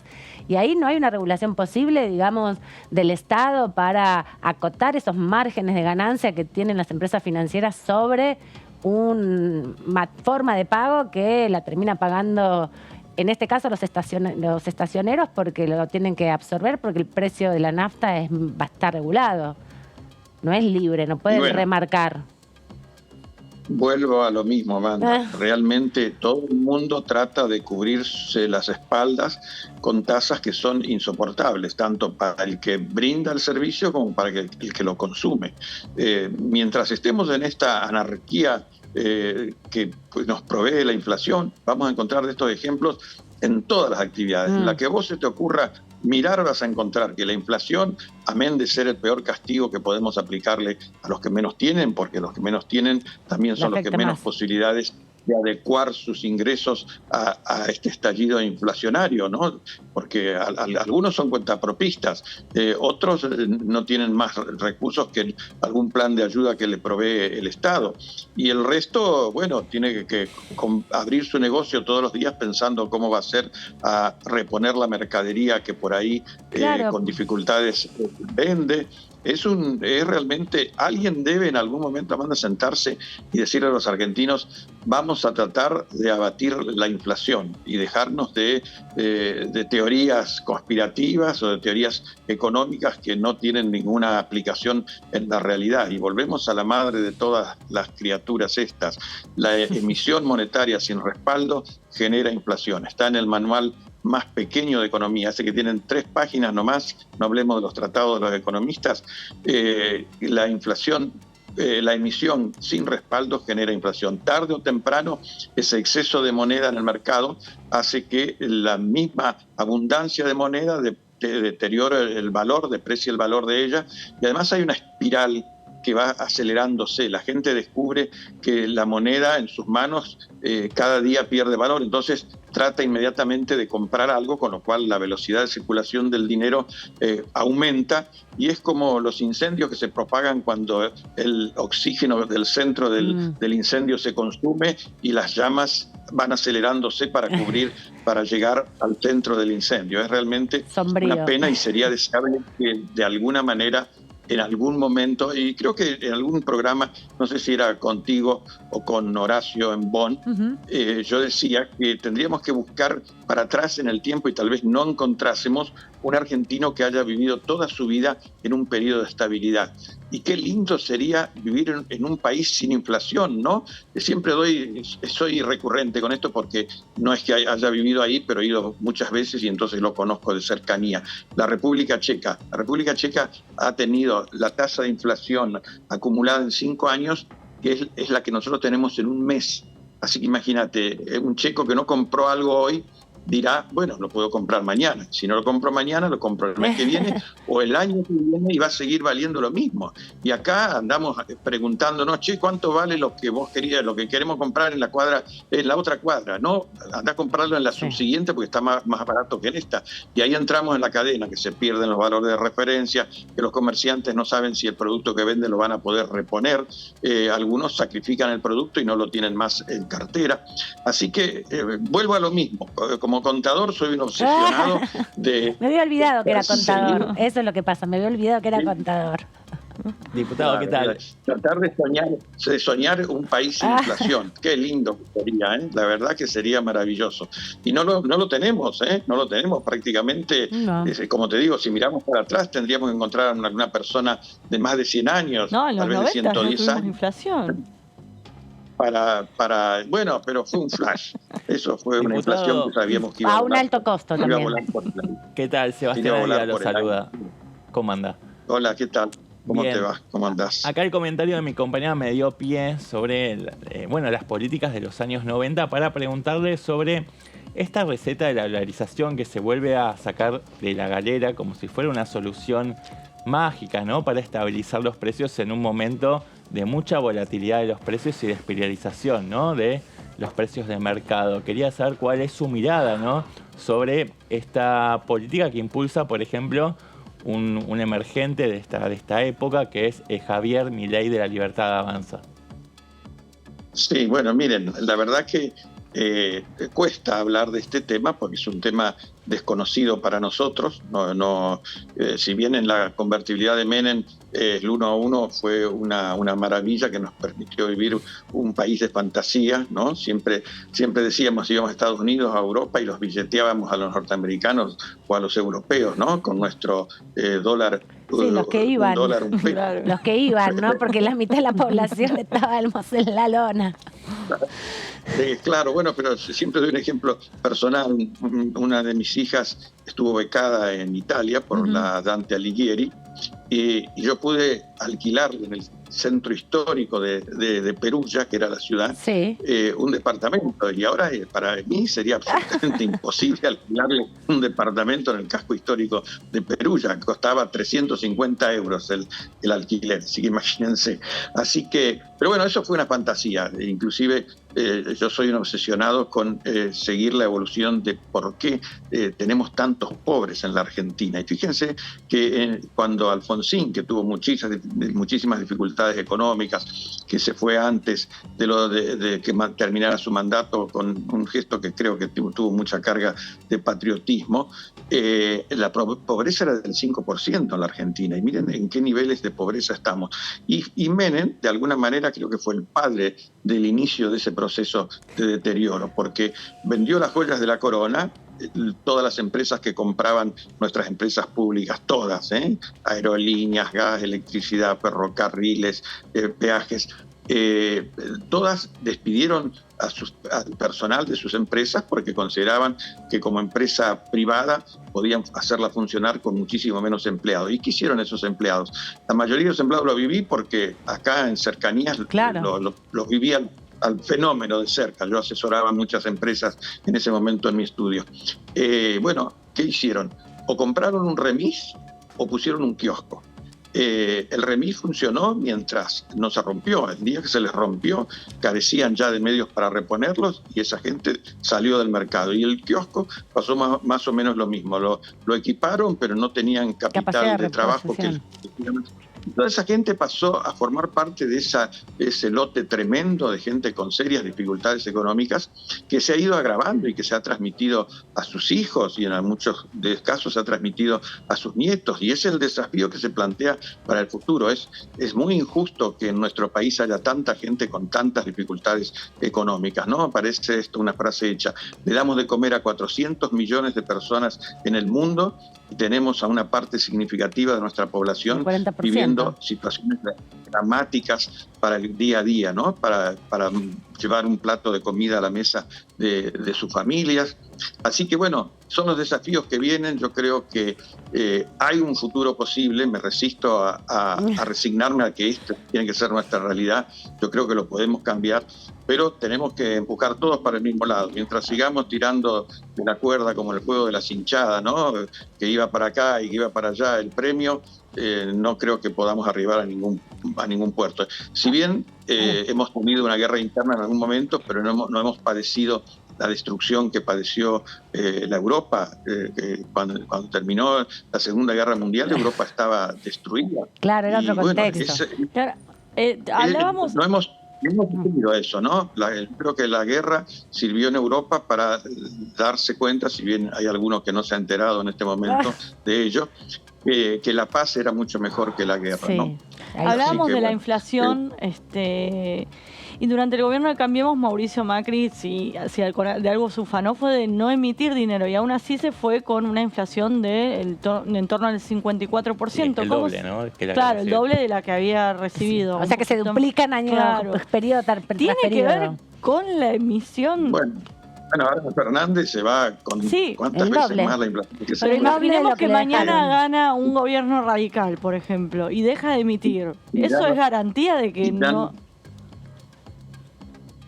y ahí no hay una regulación posible, digamos, del Estado para acotar esos márgenes de ganancia que tienen las empresas financieras sobre una forma de pago que la termina pagando, en este caso, los estacioneros, porque lo tienen que absorber, porque el precio de la nafta va a estar regulado. No es libre, no pueden remarcar. Vuelvo a lo mismo, Amanda. Realmente todo el mundo trata de cubrirse las espaldas con tasas que son insoportables, tanto para el que brinda el servicio como para el que lo consume. Mientras estemos en esta anarquía que pues, nos provee la inflación, vamos a encontrar de estos ejemplos en todas las actividades. En la que vos se te ocurra mirar, vas a encontrar que la inflación, amén de ser el peor castigo que podemos aplicarle a los que menos tienen, porque los que menos tienen también son los que menos posibilidades de adecuar sus ingresos a este estallido inflacionario, ¿no? Porque algunos son cuentapropistas, otros no tienen más recursos que algún plan de ayuda que le provee el Estado. Y el resto, bueno, tiene que abrir su negocio todos los días pensando cómo va a ser a reponer la mercadería que por ahí con dificultades vende. Es realmente, alguien debe en algún momento, Amanda, sentarse y decirle a los argentinos, vamos a tratar de abatir la inflación y dejarnos de teorías conspirativas o de teorías económicas que no tienen ninguna aplicación en la realidad. Y volvemos a la madre de todas las criaturas estas. La emisión monetaria sin respaldo genera inflación. Está en el manual más pequeño de economía, ese que tienen 3 páginas nomás, no hablemos de los tratados de los economistas. La inflación, la emisión sin respaldo genera inflación. Tarde o temprano, ese exceso de moneda en el mercado hace que la misma abundancia de moneda deteriore el valor, deprecie el valor de ella, y además hay una espiral que va acelerándose. La gente descubre que la moneda en sus manos cada día pierde valor, entonces trata inmediatamente de comprar algo, con lo cual la velocidad de circulación del dinero aumenta, y es como los incendios que se propagan cuando el oxígeno del centro del incendio se consume y las llamas van acelerándose para cubrir, para llegar al centro del incendio. Es realmente una pena y sería deseable que de alguna manera en algún momento, y creo que en algún programa, no sé si era contigo o con Horacio en Bonn, yo decía que tendríamos que buscar para atrás en el tiempo y tal vez no encontrásemos un argentino que haya vivido toda su vida en un periodo de estabilidad. Y qué lindo sería vivir en un país sin inflación, ¿no? Siempre soy recurrente con esto porque no es que haya vivido ahí, pero he ido muchas veces y entonces lo conozco de cercanía. La República Checa ha tenido la tasa de inflación acumulada en 5 años, que es la que nosotros tenemos en un mes. Así que imagínate, un checo que no compró algo hoy dirá, bueno, lo puedo comprar mañana. Si no lo compro mañana, lo compro el mes que viene o el año que viene y va a seguir valiendo lo mismo. Y acá andamos preguntándonos, che, ¿cuánto vale lo que vos querías, lo que queremos comprar en la otra cuadra? No, andá a comprarlo en la subsiguiente porque está más barato que en esta. Y ahí entramos en la cadena, que se pierden los valores de referencia, que los comerciantes no saben si el producto que venden lo van a poder reponer. Algunos sacrifican el producto y no lo tienen más en cartera. Así que vuelvo a lo mismo. Como contador soy un obsesionado de... Me había olvidado que era contador. Eso es lo que pasa, me había olvidado que era contador. Diputado, ¿qué tal? Tratar de soñar un país sin inflación. Qué lindo que sería, ¿eh? La verdad que sería maravilloso. Y no lo tenemos, ¿eh? No lo tenemos prácticamente. No. Como te digo, si miramos para atrás tendríamos que encontrar a una persona de más de 100 años, no, en los tal vez 90 de 110 años. Inflación. Bueno, pero fue un flash. Eso fue una inflación que sabíamos que iba a un alto costo también. ¿Qué tal? Sebastián Aguilar lo saluda. ¿Cómo anda? Hola, ¿qué tal? ¿Cómo te va? ¿Cómo andás? Acá el comentario de mi compañera me dio pie sobre las políticas de los años 90 para preguntarle sobre esta receta de la dolarización que se vuelve a sacar de la galera como si fuera una solución mágica, ¿no? Para estabilizar los precios en un momento de mucha volatilidad de los precios y de espiralización, ¿no? De los precios de mercado. Quería saber cuál es su mirada, ¿no? Sobre esta política que impulsa, por ejemplo, un emergente de esta época que es Javier Milei de La Libertad Avanza. Sí, bueno, miren, la verdad que cuesta hablar de este tema porque es un tema desconocido para nosotros. Si bien en la convertibilidad de Menem el 1-1 fue una maravilla que nos permitió vivir un país de fantasía, ¿no? Siempre decíamos íbamos a Estados Unidos, a Europa y los billeteábamos a los norteamericanos o a los europeos, ¿no? Con nuestro dólar. Sí, los que iban. Claro. Los que iban, ¿no? Porque la mitad de la población estábamos en la lona. Claro, bueno, pero siempre doy un ejemplo personal. Una de mis hijas estuvo becada en Italia por la Dante Alighieri y yo pude alquilarle en el centro histórico de Perugia, que era la ciudad, un departamento. Y ahora para mí sería absolutamente imposible alquilarle un departamento en el casco histórico de Perugia. Costaba 350 euros el alquiler, así que imagínense. Pero bueno, eso fue una fantasía. Inclusive yo soy un obsesionado con seguir la evolución de por qué tenemos tantos pobres en la Argentina. Y fíjense que cuando Alfonsín, que tuvo muchísimas dificultades económicas, que se fue antes de que terminara su mandato con un gesto que creo que tuvo mucha carga de patriotismo, la pobreza era del 5% en la Argentina. Y miren en qué niveles de pobreza estamos. Y Menem, de alguna manera, creo que fue el padre del inicio de ese proceso de deterioro, porque vendió las joyas de la corona. Todas las empresas que compraban nuestras empresas públicas, todas, aerolíneas, gas, electricidad, ferrocarriles, peajes, todas despidieron al personal de sus empresas porque consideraban que como empresa privada podían hacerla funcionar con muchísimo menos empleados. ¿Y qué hicieron esos empleados? La mayoría de los empleados lo viví porque acá en cercanías lo vivían al fenómeno de cerca. Yo asesoraba a muchas empresas en ese momento en mi estudio. Bueno, ¿qué hicieron? O compraron un remis o pusieron un kiosco. El remis funcionó mientras no se rompió. El día que se les rompió, carecían ya de medios para reponerlos y esa gente salió del mercado. Y el kiosco pasó más o menos lo mismo. Lo equiparon, pero no tenían capital de trabajo que toda esa gente pasó a formar parte de ese lote tremendo de gente con serias dificultades económicas que se ha ido agravando y que se ha transmitido a sus hijos y en muchos casos se ha transmitido a sus nietos. Y ese es el desafío que se plantea para el futuro. Es muy injusto que en nuestro país haya tanta gente con tantas dificultades económicas, ¿no? Parece esto una frase hecha. Le damos de comer a 400 millones de personas en el mundo y tenemos a una parte significativa de nuestra población viviendo situaciones dramáticas para el día a día, ¿no? Para llevar un plato de comida a la mesa de sus familias. Así que bueno, son los desafíos que vienen. Yo creo que hay un futuro posible. Me resisto a resignarme a que esto tiene que ser nuestra realidad. Yo creo que lo podemos cambiar, pero tenemos que empujar todos para el mismo lado. Mientras sigamos tirando de la cuerda como el juego de la cinchada, ¿no? Que iba para acá y que iba para allá el premio, no creo que podamos arribar a ningún puerto. Si bien hemos tenido una guerra interna en algún momento, pero no hemos padecido la destrucción que padeció la Europa. Cuando terminó la Segunda Guerra Mundial, Europa estaba destruida. Claro, era otro contexto. Hablábamos... No hemos tenido eso, ¿no? Creo que la guerra sirvió en Europa para darse cuenta, si bien hay algunos que no se han enterado en este momento de ello, que la paz era mucho mejor que la guerra, ¿no? Hablábamos de la inflación, y durante el gobierno de Cambiemos, Mauricio Macri, si de algo se ufanó, fue de no emitir dinero, y aún así se fue con una inflación en torno al 54%. El doble, ¿no? Claro, el doble de la que había recibido. O sea que se duplican periodo tras periodo. Tiene que ver con la emisión. Bueno, ahora Fernández se va con cuántas veces más la inflación. Pero imaginemos que mañana gana un gobierno radical, por ejemplo, y deja de emitir. ¿Eso es garantía de que no...?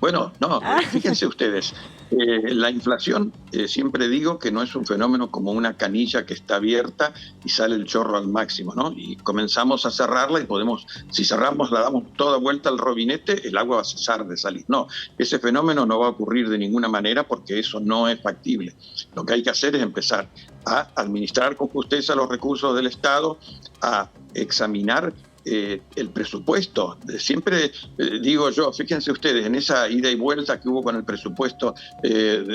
Bueno, no, fíjense ustedes, la inflación, siempre digo que no es un fenómeno como una canilla que está abierta y sale el chorro al máximo, ¿no? Y comenzamos a cerrarla y si cerramos, la damos toda vuelta al robinete, el agua va a cesar de salir. No, ese fenómeno no va a ocurrir de ninguna manera porque eso no es factible. Lo que hay que hacer es empezar a administrar con justeza los recursos del Estado, a examinar el presupuesto. Siempre digo yo, fíjense ustedes, en esa ida y vuelta que hubo con el presupuesto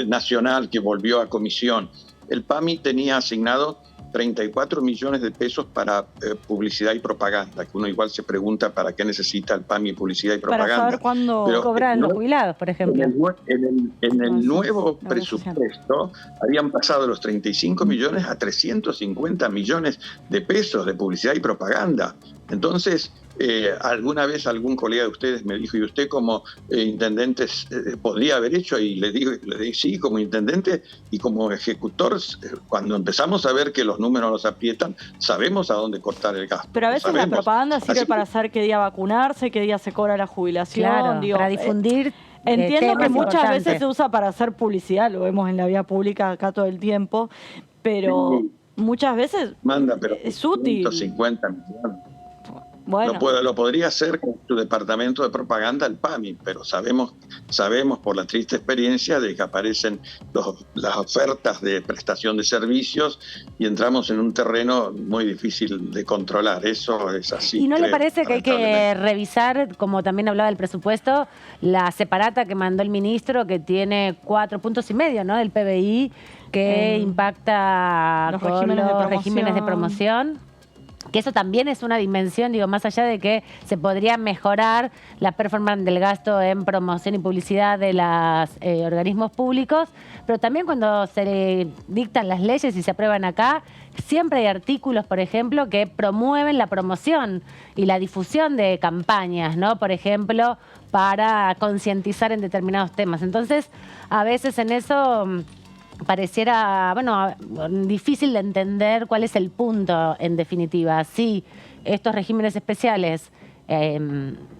nacional que volvió a comisión, el PAMI tenía asignado 34 millones de pesos para publicidad y propaganda, que uno igual se pregunta para qué necesita el PAMI publicidad y propaganda. Para saber cuándo cobran los jubilados, por ejemplo. En el nuevo presupuesto habían pasado los 35 millones a 350 millones de pesos de publicidad y propaganda. Entonces, alguna vez algún colega de ustedes me dijo, ¿y usted como intendente podría haber hecho? Y le dije, sí, como intendente y como ejecutor, cuando empezamos a ver que los números nos aprietan, sabemos a dónde cortar el gasto. Pero a veces la propaganda sirve para saber qué día vacunarse, qué día se cobra la jubilación. Claro, para difundir. Entiendo que muchas importantes. veces se usa para hacer publicidad, lo vemos en la vía pública acá todo el tiempo, pero muchas veces pero es útil. 150 millones. Bueno. Lo podría hacer con su departamento de propaganda, el PAMI, pero sabemos por la triste experiencia de que aparecen las ofertas de prestación de servicios y entramos en un terreno muy difícil de controlar. Eso es así. ¿Y no le parece que hay que revisar, como también hablaba del presupuesto, la separata que mandó el ministro, que tiene 4,5 puntos, ¿no?, del PBI, que impacta con los regímenes de promoción? Que eso también es una dimensión, digo, más allá de que se podría mejorar la performance del gasto en promoción y publicidad de los organismos públicos, pero también cuando se dictan las leyes y se aprueban acá, siempre hay artículos, por ejemplo, que promueven la promoción y la difusión de campañas, ¿no? Por ejemplo, para concientizar en determinados temas. Entonces, a veces en eso pareciera, difícil de entender cuál es el punto en definitiva. Si estos regímenes especiales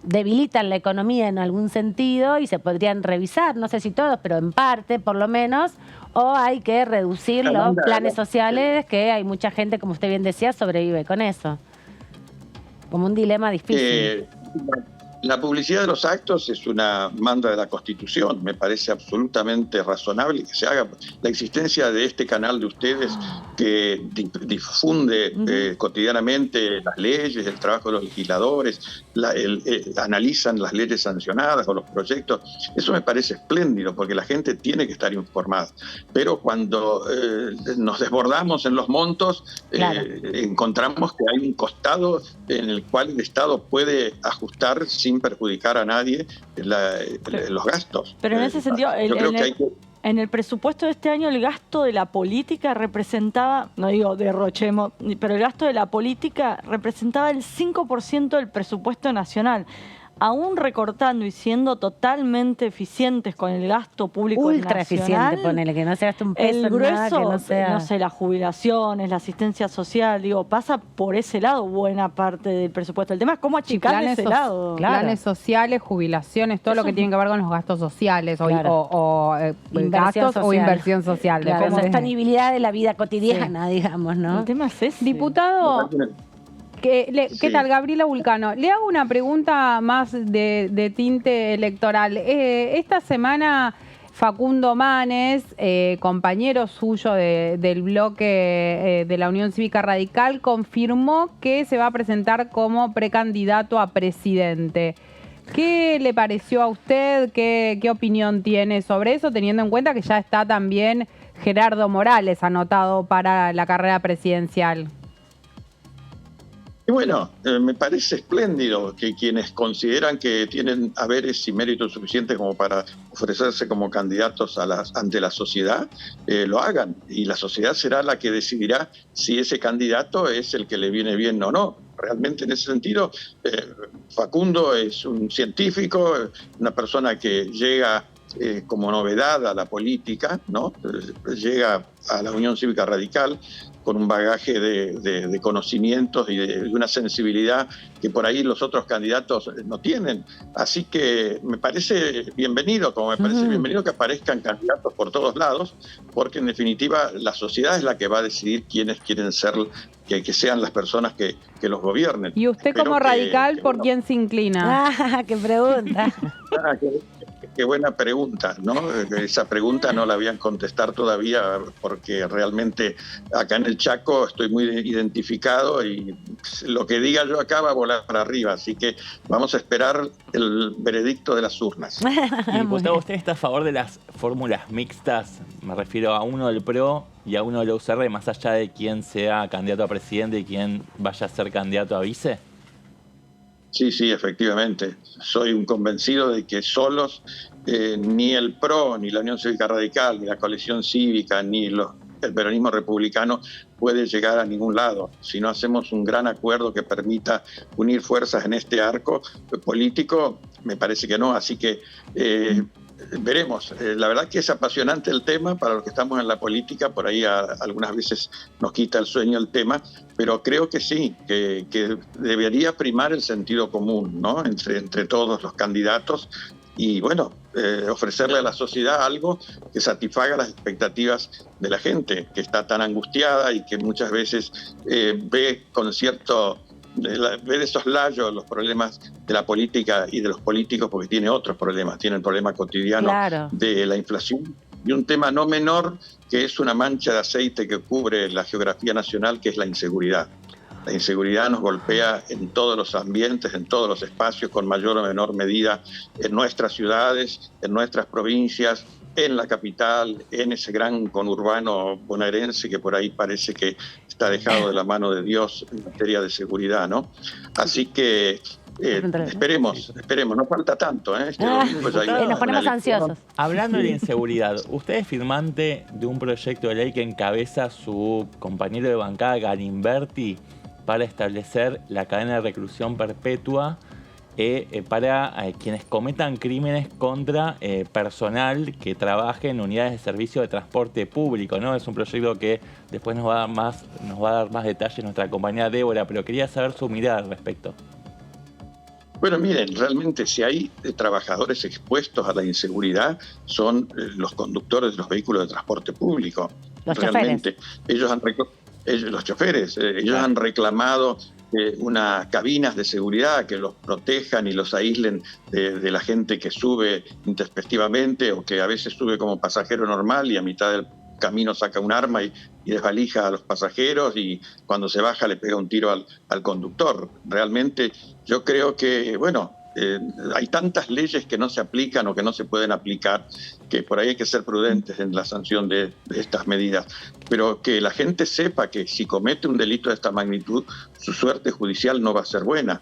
debilitan la economía en algún sentido y se podrían revisar, no sé si todos, pero en parte por lo menos, o hay que reducir los planes sociales, que hay mucha gente, como usted bien decía, sobrevive con eso. Como un dilema difícil. La publicidad de los actos es una manda de la Constitución. Me parece absolutamente razonable que se haga. La existencia de este canal de ustedes que difunde cotidianamente las leyes, el trabajo de los legisladores, analizan las leyes sancionadas o los proyectos, eso me parece espléndido porque la gente tiene que estar informada. Pero cuando nos desbordamos en los montos, encontramos que hay un costado en el cual el Estado puede ajustar sin perjudicar a nadie los gastos. Pero en ese sentido, en el presupuesto de este año el gasto de la política representaba, no digo derrochemos, pero el gasto de la política representaba el 5% del presupuesto nacional. Aún recortando y siendo totalmente eficientes con el gasto público ultra nacional, eficiente, ponele, que no se gaste un peso el grueso, nada, que no sea... no sé, las jubilaciones, la asistencia social, digo, pasa por ese lado buena parte del presupuesto. El tema es cómo achicar ese lado. Planes sociales, jubilaciones, todo lo que tiene que ver con los gastos sociales o gastos o inversión social. Claro, la sostenibilidad de la vida cotidiana, digamos, ¿no? El tema es ese. Diputado... ¿Qué tal, Gabriela Vulcano? Le hago una pregunta más de tinte electoral. Esta semana Facundo Manes, compañero suyo del bloque de la Unión Cívica Radical, confirmó que se va a presentar como precandidato a presidente. ¿Qué le pareció a usted? ¿Qué opinión tiene sobre eso, teniendo en cuenta que ya está también Gerardo Morales anotado para la carrera presidencial? Y bueno, me parece espléndido que quienes consideran que tienen haberes y méritos suficientes como para ofrecerse como candidatos ante la sociedad, lo hagan. Y la sociedad será la que decidirá si ese candidato es el que le viene bien o no. Realmente en ese sentido, Facundo es un científico, una persona que llega como novedad a la política, ¿no? Llega a la Unión Cívica Radical con un bagaje de conocimientos y de una sensibilidad que por ahí los otros candidatos no tienen. Así que me parece bienvenido, como me parece bienvenido que aparezcan candidatos por todos lados, porque en definitiva la sociedad es la que va a decidir quiénes quieren ser, que sean las personas que los gobiernen. ¿Y usted como radical por quién se inclina? ¡Qué pregunta! qué buena pregunta, ¿no? Esa pregunta no la habían contestar todavía porque realmente acá en el Chaco estoy muy identificado y lo que diga yo acá va a volar para arriba, así que vamos a esperar el veredicto de las urnas. Y Gustavo, ¿usted está a favor de las fórmulas mixtas? Me refiero a uno del PRO y a uno del UCR, más allá de quién sea candidato a presidente y quién vaya a ser candidato a vice. Sí, efectivamente. Soy un convencido de que solos ni el PRO, ni la Unión Cívica Radical, ni la coalición cívica, ni el peronismo republicano puede llegar a ningún lado. Si no hacemos un gran acuerdo que permita unir fuerzas en este arco político, me parece que no. Así que veremos. La verdad que es apasionante el tema para los que estamos en la política. Por ahí algunas veces nos quita el sueño el tema, pero creo que sí, que debería primar el sentido común, ¿no? Entre todos los candidatos y, bueno, ofrecerle a la sociedad algo que satisfaga las expectativas de la gente, que está tan angustiada y que muchas veces ve con cierto... ve de soslayos los problemas de la política y de los políticos, porque tiene otros problemas, tiene el problema cotidiano de la inflación y un tema no menor que es una mancha de aceite que cubre la geografía nacional, que es la inseguridad. La inseguridad nos golpea en todos los ambientes, en todos los espacios, con mayor o menor medida, en nuestras ciudades, en nuestras provincias, en la capital, en ese gran conurbano bonaerense que por ahí parece que está dejado de la mano de Dios en materia de seguridad, ¿no? Así que esperemos, no falta tanto, ¿eh? Este domingo ya hay nos ponemos ansiosos. Hablando de inseguridad, usted es firmante de un proyecto de ley que encabeza su compañero de bancada, Galimberti, para establecer la cadena de reclusión perpetua para quienes cometan crímenes contra personal que trabaje en unidades de servicio de transporte público, ¿no? Es un proyecto que después nos va a dar más detalles nuestra compañera Débora, pero quería saber su mirada al respecto. Bueno, miren, realmente si hay trabajadores expuestos a la inseguridad son los conductores de los vehículos de transporte público. Los realmente. Los choferes, ellos han reclamado unas cabinas de seguridad que los protejan y los aíslen de la gente que sube intempestivamente o que a veces sube como pasajero normal y a mitad del camino saca un arma y desvalija a los pasajeros y cuando se baja le pega un tiro al conductor. Realmente yo creo que, bueno, hay tantas leyes que no se aplican o que no se pueden aplicar que por ahí hay que ser prudentes en la sanción de estas medidas, pero que la gente sepa que si comete un delito de esta magnitud, su suerte judicial no va a ser buena.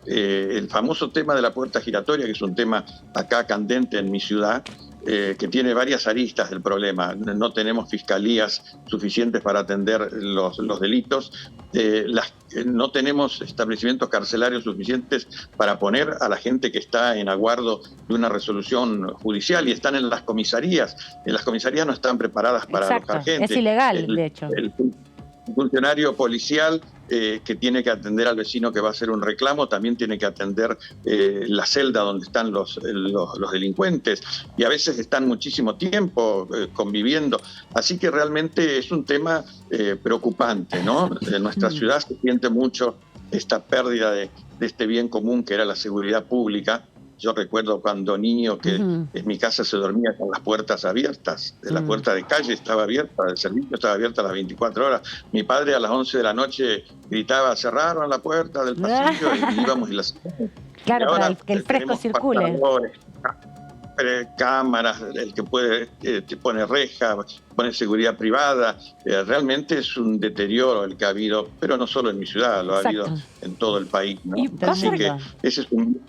El famoso tema de la puerta giratoria, que es un tema acá candente en mi ciudad, que tiene varias aristas del problema. No tenemos fiscalías suficientes para atender los delitos, no tenemos establecimientos carcelarios suficientes para poner a la gente que está en aguardo de una resolución judicial y están en las comisarías. Las comisarías no están preparadas para alojar gente. Es ilegal, de hecho. El funcionario policial que tiene que atender al vecino que va a hacer un reclamo, también tiene que atender la celda donde están los delincuentes y a veces están muchísimo tiempo conviviendo. Así que realmente es un tema preocupante, ¿no? En nuestra ciudad se siente mucho esta pérdida de este bien común que era la seguridad pública. Yo recuerdo cuando niño que en mi casa se dormía con las puertas abiertas, la puerta de calle estaba abierta, el servicio estaba abierto a las 24 horas. Mi padre a las 11 de la noche gritaba, cerraron la puerta del pasillo y íbamos y las... Claro, para que el fresco circule. Cámaras, el que puede te pone reja, pone seguridad privada. Realmente es un deterioro el que ha habido, pero no solo en mi ciudad, lo ha habido en todo el país, ¿no? Así que ese es un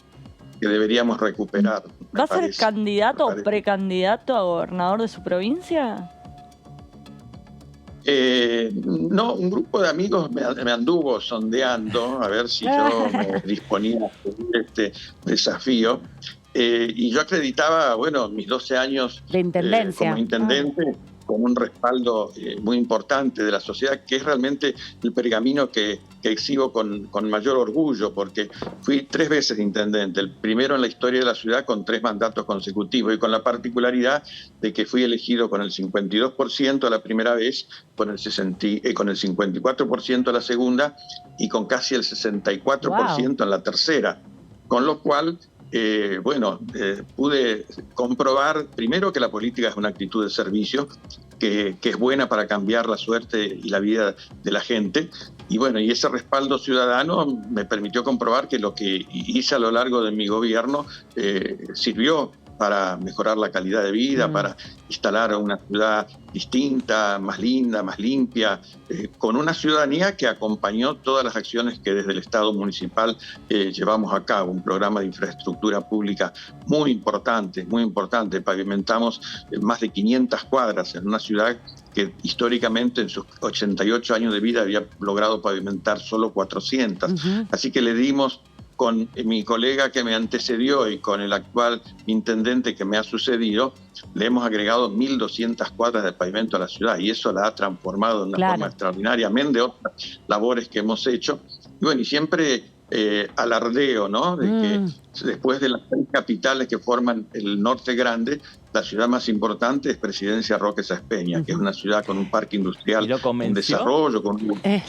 que deberíamos recuperar. ¿Va a ser candidato o precandidato a gobernador de su provincia? No, un grupo de amigos me anduvo sondeando a ver si yo me disponía a seguir este desafío. Y yo acreditaba, bueno, mis 12 años de intendencia. Como intendente, con un respaldo muy importante de la sociedad, que es realmente el pergamino que exhibo con mayor orgullo, porque fui 3 veces intendente, el primero en la historia de la ciudad con 3 mandatos consecutivos y con la particularidad de que fui elegido con el 52% la primera vez, con el 54% la segunda y con casi el 64% en la tercera, con lo cual pude comprobar primero que la política es una actitud de servicio, que es buena para cambiar la suerte y la vida de la gente. Y bueno, y ese respaldo ciudadano me permitió comprobar que lo que hice a lo largo de mi gobierno sirvió para mejorar la calidad de vida, para instalar una ciudad distinta, más linda, más limpia, con una ciudadanía que acompañó todas las acciones que desde el Estado municipal llevamos a cabo. Un programa de infraestructura pública muy importante, muy importante. Pavimentamos más de 500 cuadras en una ciudad que históricamente en sus 88 años de vida había logrado pavimentar solo 400. Así que le dimos, con mi colega que me antecedió y con el actual intendente que me ha sucedido, le hemos agregado 1.200 cuadras de pavimento a la ciudad, y eso la ha transformado de una forma extraordinaria, amén de otras labores que hemos hecho. Y bueno, y siempre alardeo, ¿no?, de que después de las 3 capitales que forman el norte grande, la ciudad más importante es Presidencia Roque Sáenz Peña, que es una ciudad con un parque industrial en desarrollo.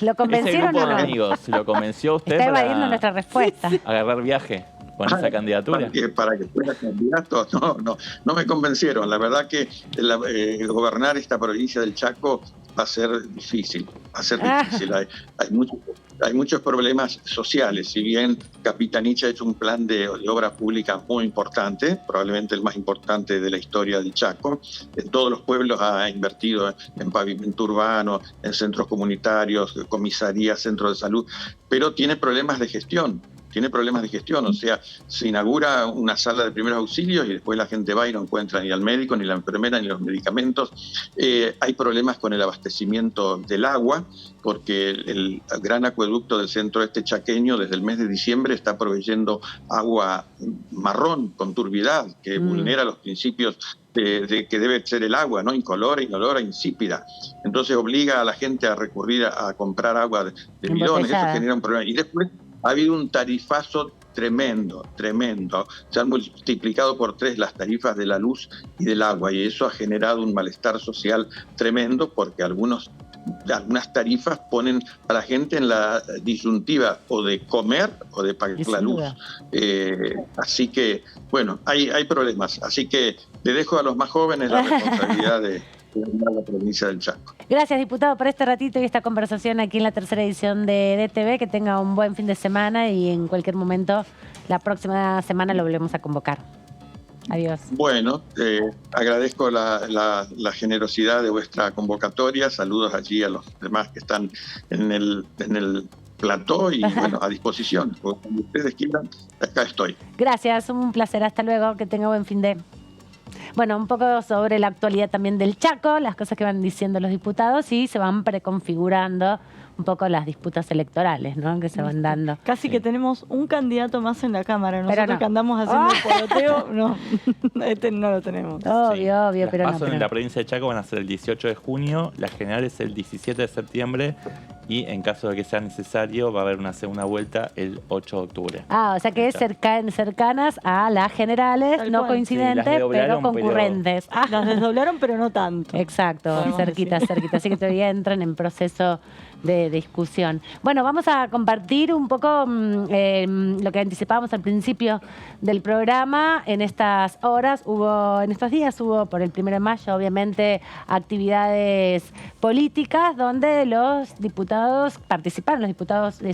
¿Lo convencieron o no? Amigos, ¿lo convenció usted Está evadiendo nuestra respuesta. Agarrar viaje con esa candidatura? Para que fuera candidato, no me convencieron. La verdad que gobernar esta provincia del Chaco va a ser difícil, Hay muchos problemas sociales. Si bien Capitanicha ha hecho un plan de obra pública muy importante, probablemente el más importante de la historia del Chaco, en todos los pueblos ha invertido en pavimento urbano, en centros comunitarios, comisarías, centros de salud, pero tiene problemas de gestión. O sea, se inaugura una sala de primeros auxilios y después la gente va y no encuentra ni al médico, ni la enfermera, ni los medicamentos. Hay problemas con el abastecimiento del agua, porque el gran acueducto del centro este chaqueño desde el mes de diciembre está proveyendo agua marrón con turbidez, que vulnera los principios de que debe ser el agua, ¿no?, incolora, inolora, insípida. Entonces obliga a la gente a recurrir a comprar agua de bidones. Eso genera un problema. Y después ha habido un tarifazo tremendo. Se han multiplicado por 3 las tarifas de la luz y del agua, y eso ha generado un malestar social tremendo, porque algunas tarifas ponen a la gente en la disyuntiva o de comer o de pagar la luz. Así que, bueno, hay problemas. Así que le dejo a los más jóvenes la responsabilidad de la provincia del Chaco. Gracias, diputado, por este ratito y esta conversación aquí en la tercera edición de DTV. Que tenga un buen fin de semana y en cualquier momento, la próxima semana, lo volvemos a convocar. Adiós. Bueno, agradezco la generosidad de vuestra convocatoria. Saludos allí a los demás que están en el plató y bueno, a disposición. Cuando ustedes quieran, acá estoy. Gracias, un placer. Hasta luego. Que tenga buen fin de... Bueno, un poco sobre la actualidad también del Chaco, las cosas que van diciendo los diputados, y se van preconfigurando un poco las disputas electorales, ¿no?, que se van dando. Casi que tenemos un candidato más en la Cámara. Nosotros que andamos haciendo el poroteo, no lo tenemos. Obvio, pero no. Los pasos en la provincia de Chaco van a ser el 18 de junio, las generales el 17 de septiembre y en caso de que sea necesario va a haber una segunda vuelta el 8 de octubre. O sea que es cercanas a las generales, Tal no cual. coincidentes, pero concurrentes. Las desdoblaron, pero no tanto. Exacto, cerquita. Así que todavía entran en proceso de discusión. Bueno, vamos a compartir un poco lo que anticipábamos al principio del programa. En estas días hubo por el 1 de mayo, obviamente, actividades políticas donde los diputados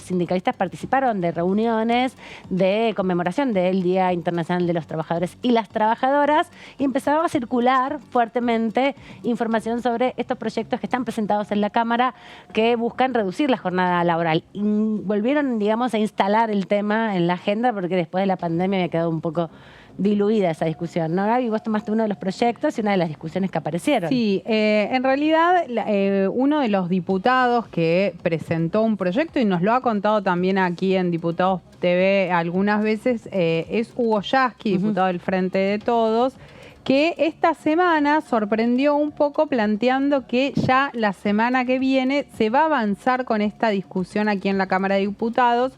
sindicalistas participaron de reuniones de conmemoración del Día Internacional de los Trabajadores y las Trabajadoras, y empezaba a circular fuertemente información sobre estos proyectos que están presentados en la Cámara que buscan reducir la jornada laboral. Y volvieron, digamos, a instalar el tema en la agenda porque después de la pandemia había quedado un poco diluida esa discusión, ¿no, Gaby? Vos tomaste uno de los proyectos y una de las discusiones que aparecieron. Sí, en realidad uno de los diputados que presentó un proyecto y nos lo ha contado también aquí en Diputados TV algunas veces es Hugo Yasky, diputado del Frente de Todos, que esta semana sorprendió un poco planteando que ya la semana que viene se va a avanzar con esta discusión aquí en la Cámara de Diputados,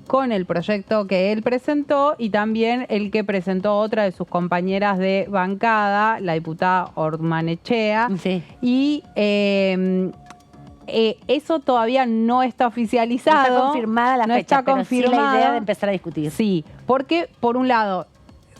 con el proyecto que él presentó y también el que presentó otra de sus compañeras de bancada, la diputada Ormanechea. Sí. Y eso todavía no está oficializado. No está confirmada la fecha, pero sí la idea de empezar a discutir. Sí, Porque, por un lado,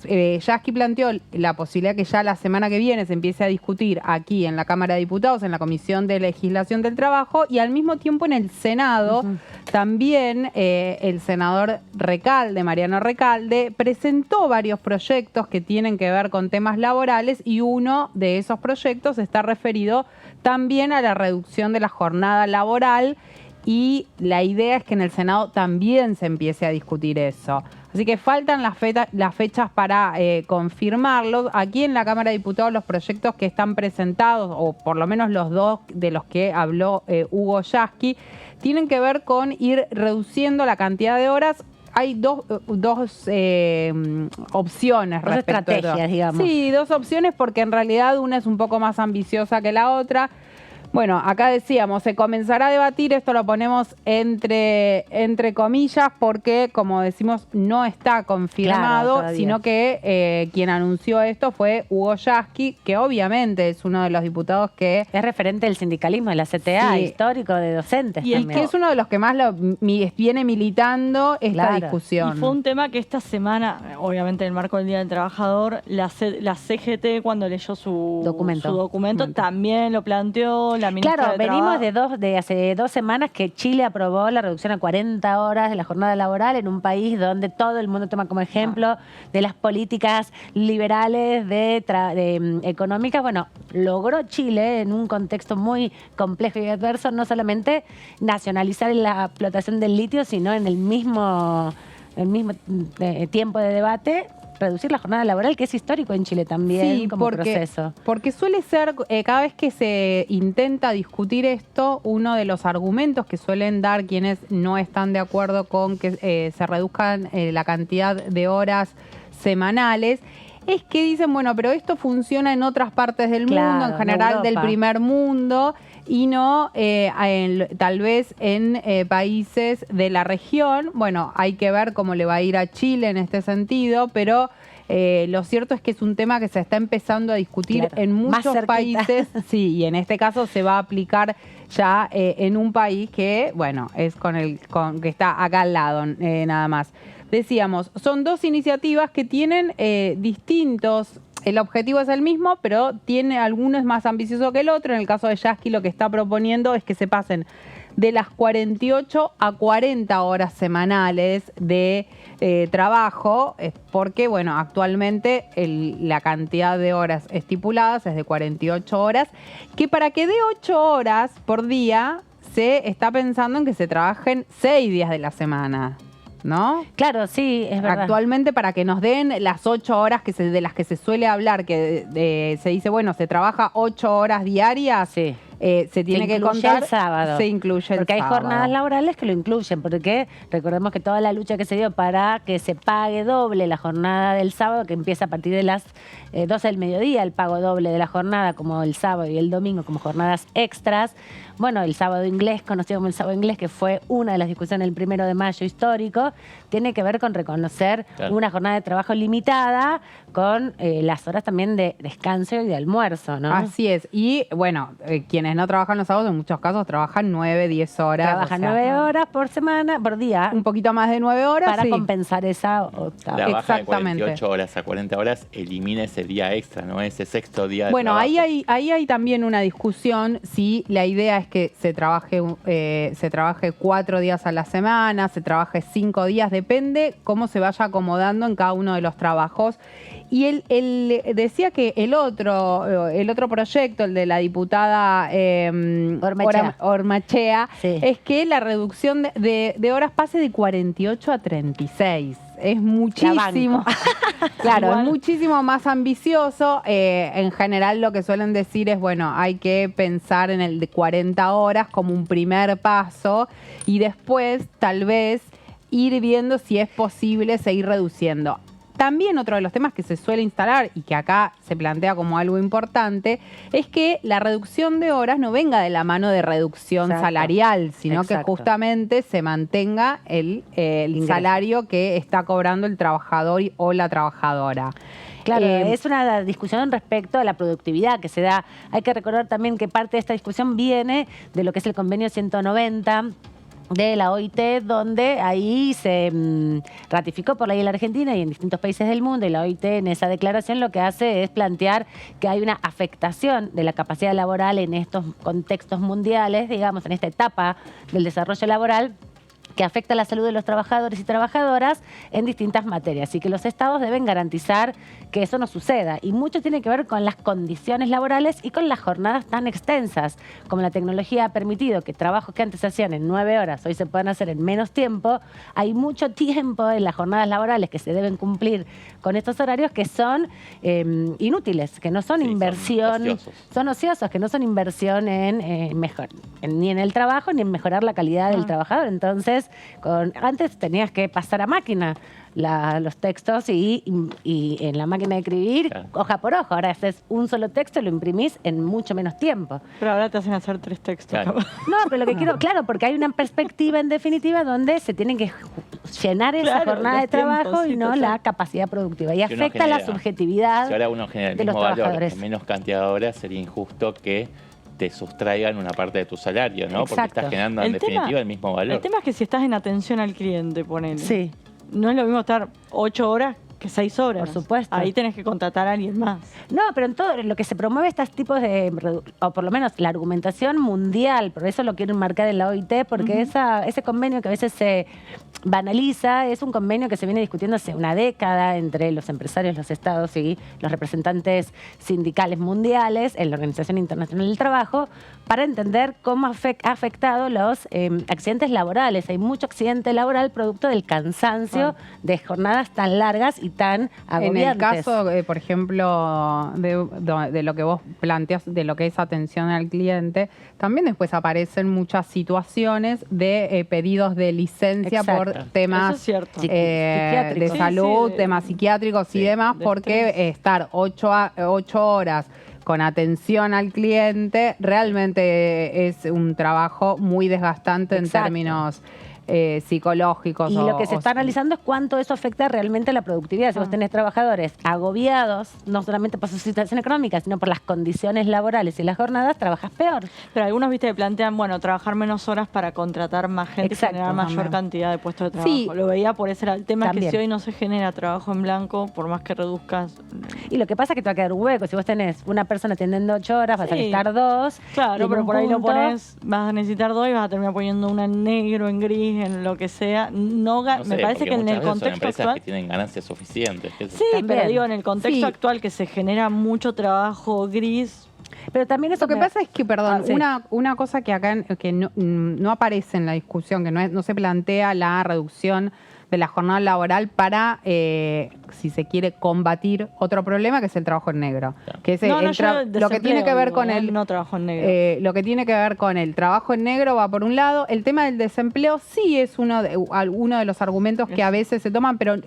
Yasky planteó la posibilidad que ya la semana que viene se empiece a discutir aquí en la Cámara de Diputados, en la Comisión de Legislación del Trabajo, y al mismo tiempo en el Senado también el senador Recalde, Mariano Recalde, presentó varios proyectos que tienen que ver con temas laborales, y uno de esos proyectos está referido también a la reducción de la jornada laboral, y la idea es que en el Senado también se empiece a discutir eso. Así que faltan las fechas para confirmarlos. Aquí en la Cámara de Diputados los proyectos que están presentados, o por lo menos los dos de los que habló Hugo Yasky, tienen que ver con ir reduciendo la cantidad de horas. Hay dos opciones. Dos estrategias, digamos. Sí, dos opciones, porque en realidad una es un poco más ambiciosa que la otra. Bueno, acá decíamos, se comenzará a debatir, esto lo ponemos entre comillas, porque, como decimos, no está confirmado, claro, sino que quien anunció esto fue Hugo Yasky, que obviamente es uno de los diputados que... Es referente del sindicalismo de la CTA, sí, histórico de docentes. Y también. que es uno de los que más viene militando esta discusión. Y fue un tema que esta semana, obviamente en el marco del Día del Trabajador, la CGT, cuando leyó su documento también lo planteó. Claro, venimos de hace 2 semanas que Chile aprobó la reducción a 40 horas de la jornada laboral en un país donde todo el mundo toma como ejemplo de las políticas liberales económicas. Bueno, logró Chile en un contexto muy complejo y adverso no solamente nacionalizar la explotación del litio, sino en el mismo tiempo de debate reducir la jornada laboral, que es histórico en Chile también como proceso. Porque suele ser, cada vez que se intenta discutir esto, uno de los argumentos que suelen dar quienes no están de acuerdo con que se reduzcan la cantidad de horas semanales, es que dicen, bueno, pero esto funciona en otras partes del mundo, en general del primer mundo, y no tal vez en países de la región. Bueno, hay que ver cómo le va a ir a Chile en este sentido, pero lo cierto es que es un tema que se está empezando a discutir en muchos países. Sí, y en este caso se va a aplicar ya en un país que, bueno, es que está acá al lado, nada más. Decíamos, son dos iniciativas que tienen distintos. El objetivo es el mismo, pero alguno es más ambicioso que el otro. En el caso de Yasky, lo que está proponiendo es que se pasen de las 48 a 40 horas semanales de trabajo, porque, bueno, actualmente la cantidad de horas estipuladas es de 48 horas, que para que dé 8 horas por día se está pensando en que se trabajen 6 días de la semana, ¿no? Claro, sí, es verdad. Actualmente, para que nos den las 8 horas de las que se suele hablar, que se dice, bueno, se trabaja 8 horas diarias, se tiene que contar el sábado. Se incluye el sábado. Porque hay jornadas laborales que lo incluyen, porque recordemos que toda la lucha que se dio para que se pague doble la jornada del sábado, que empieza a partir de las 12 del mediodía, el pago doble de la jornada, como el sábado y el domingo, como jornadas extras. Bueno, el sábado inglés, conocido como el sábado inglés, que fue una de las discusiones el 1 de mayo histórico, tiene que ver con reconocer una jornada de trabajo limitada con las horas también de descanso y de almuerzo, ¿no? Así es. Y, bueno, quienes no trabajan los sábados, en muchos casos trabajan 9, 10 horas. Trabajan 9 horas por semana, por día. Un poquito más de 9 horas, para compensar esa octava. La baja de 48 horas a 40 horas elimina ese día extra, ¿no? Ese sexto día de trabajo. Ahí hay también una discusión si la idea es que se trabaje 4 días a la semana, se trabaje 5 días, depende cómo se vaya acomodando en cada uno de los trabajos. Y él decía que el otro proyecto, el de la diputada Ormachea, es que la reducción de horas pase de 48 a 36. Es muchísimo, claro, es muchísimo más ambicioso. En general lo que suelen decir es, bueno, hay que pensar en el de 40 horas como un primer paso y después tal vez ir viendo si es posible seguir reduciendo. También otro de los temas que se suele instalar y que acá se plantea como algo importante es que la reducción de horas no venga de la mano de reducción salarial, sino que justamente se mantenga el salario que está cobrando el trabajador o la trabajadora. Claro, es una discusión respecto a la productividad que se da. Hay que recordar también que parte de esta discusión viene de lo que es el convenio 190 de la OIT, donde ahí se ratificó por ley en la Argentina y en distintos países del mundo, y la OIT en esa declaración lo que hace es plantear que hay una afectación de la capacidad laboral en estos contextos mundiales, digamos, en esta etapa del desarrollo laboral, que afecta la salud de los trabajadores y trabajadoras en distintas materias, y que los estados deben garantizar que eso no suceda. Y mucho tiene que ver con las condiciones laborales y con las jornadas tan extensas. Como la tecnología ha permitido que trabajos que antes se hacían en 9 horas hoy se puedan hacer en menos tiempo, hay mucho tiempo en las jornadas laborales que se deben cumplir con estos horarios que son inútiles, que no son inversión, son ociosos, que no son inversión en ni en el trabajo ni en mejorar la calidad del trabajador. Entonces, antes tenías que pasar a máquina los textos y en la máquina de escribir, hoja por hoja. Ahora haces un solo texto y lo imprimís en mucho menos tiempo. Pero ahora te hacen hacer 3 textos. Claro. No, pero lo que quiero, claro, porque hay una perspectiva en definitiva donde se tienen que llenar esa jornada de trabajo y no la capacidad productiva. Y afecta la subjetividad si ahora uno genera el de los mismo valor trabajadores. en menos cantidad de horas, sería injusto que te sustraigan una parte de tu salario, ¿no? Porque estás generando en definitiva el mismo valor. El tema es que si estás en atención al cliente, ponele. Sí. No es lo mismo estar 8 horas que 6 horas. Por supuesto. Ahí tenés que contratar a alguien más. No, pero en todo lo que se promueve estos tipos de, o por lo menos la argumentación mundial, por eso lo quiero enmarcar en la OIT, porque ese convenio que a veces se banaliza, es un convenio que se viene discutiendo hace una década entre los empresarios, los estados y los representantes sindicales mundiales en la Organización Internacional del Trabajo, para entender cómo ha afectado los accidentes laborales. Hay mucho accidente laboral producto del cansancio de jornadas tan largas y tan agobiantes. En el caso, por ejemplo, de lo que vos planteas, de lo que es atención al cliente, también después aparecen muchas situaciones de pedidos de licencia por temas de salud, temas psiquiátricos y demás, porque estar 8 horas con atención al cliente realmente es un trabajo muy desgastante en términos psicológicos. Y lo que se está analizando es cuánto eso afecta realmente a la productividad. Si vos tenés trabajadores agobiados, no solamente por su situación económica, sino por las condiciones laborales y las jornadas, trabajas peor. Pero algunos, viste, plantean, bueno, trabajar menos horas para contratar más gente y generar mayor cantidad de puestos de trabajo. Sí, lo veía por ese era el tema, que si hoy no se genera trabajo en blanco, por más que reduzcas. Y lo que pasa es que te va a quedar un hueco. Si vos tenés una persona atendiendo 8 horas, vas a necesitar 2. Claro, pero por ahí lo pones, vas a necesitar 2 y vas a terminar poniendo una en negro, en gris, en lo que sea. No sé, me parece que en el contexto actual que tienen ganancias suficientes. Sí, pero digo, en el contexto actual que se genera mucho trabajo gris. Pero también eso lo que pasa es que, perdón, una cosa que acá que no aparece en la discusión, que no se plantea la reducción de la jornada laboral para, si se quiere, combatir otro problema, que es el trabajo en negro. Que es lo que tiene que ver con el no trabajo en negro. Lo que tiene que ver con el trabajo en negro va por un lado. El tema del desempleo sí es uno de los argumentos que a veces se toman, pero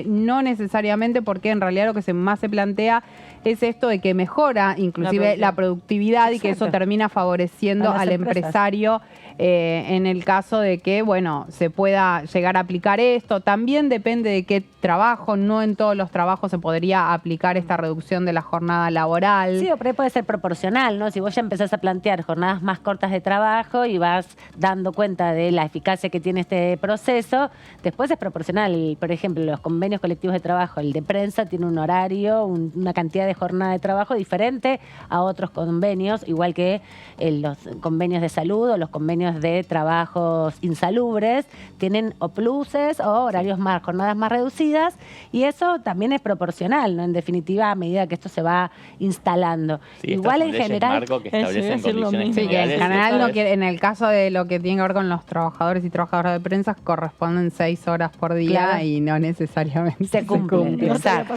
no necesariamente, porque en realidad lo que más se plantea es esto de que mejora inclusive la productividad y que eso termina favoreciendo al empresario en el caso de que, bueno, se pueda llegar a aplicar esto. También depende de qué trabajo, no en todos los trabajos se podría aplicar esta reducción de la jornada laboral. Sí, o por ahí puede ser proporcional, ¿no? Si vos ya empezás a plantear jornadas más cortas de trabajo y vas dando cuenta de la eficacia que tiene este proceso, después es proporcional. Por ejemplo, los convenios colectivos de trabajo, el de prensa tiene un horario, una cantidad de jornada de trabajo diferente a otros convenios, igual que los convenios de salud o los convenios de trabajos insalubres, tienen o pluses o horarios jornadas más reducidas, y eso también es proporcional, ¿no? En definitiva, a medida que esto se va instalando. Igual en general, que establecen condiciones que en general en el caso de lo que tiene que ver con los trabajadores y trabajadoras de prensa, corresponden 6 horas por día y no necesariamente se cumple. Exacto.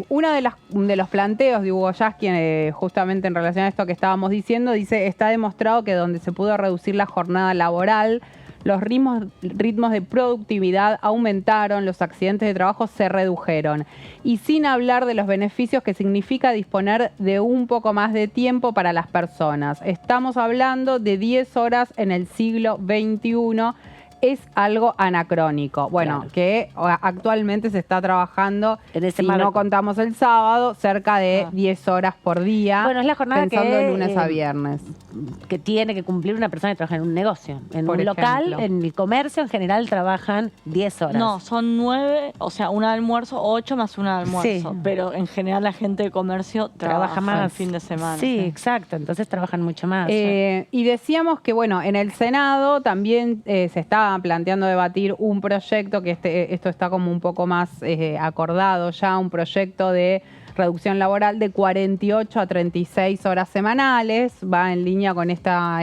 Uno de los planteos de Hugo Yasky, justamente en relación a esto que estábamos diciendo, dice: está demostrado que donde se pudo reducir la jornada laboral, los ritmos de productividad aumentaron, los accidentes de trabajo se redujeron. Y sin hablar de los beneficios que significa disponer de un poco más de tiempo para las personas. Estamos hablando de 10 horas en el siglo XXI. es algo anacrónico. Bueno, que actualmente se está trabajando, en ese si no contamos el sábado, cerca de 10 horas por día. Bueno, es la jornada pensando que, de lunes a viernes. Que tiene que cumplir una persona que trabaja en un negocio. En Por un ejemplo. local, en el comercio en general trabajan 10 horas. No, son 9, o sea, una de almuerzo, 8 más una de almuerzo. Sí. Pero en general la gente de comercio trabaja más el fin de semana. Sí, exacto. Entonces trabajan mucho más. Y decíamos que, bueno, en el Senado también se está planteando debatir un proyecto, que esto está como un poco más acordado ya, un proyecto de reducción laboral de 48 a 36 horas semanales. Va en línea con esta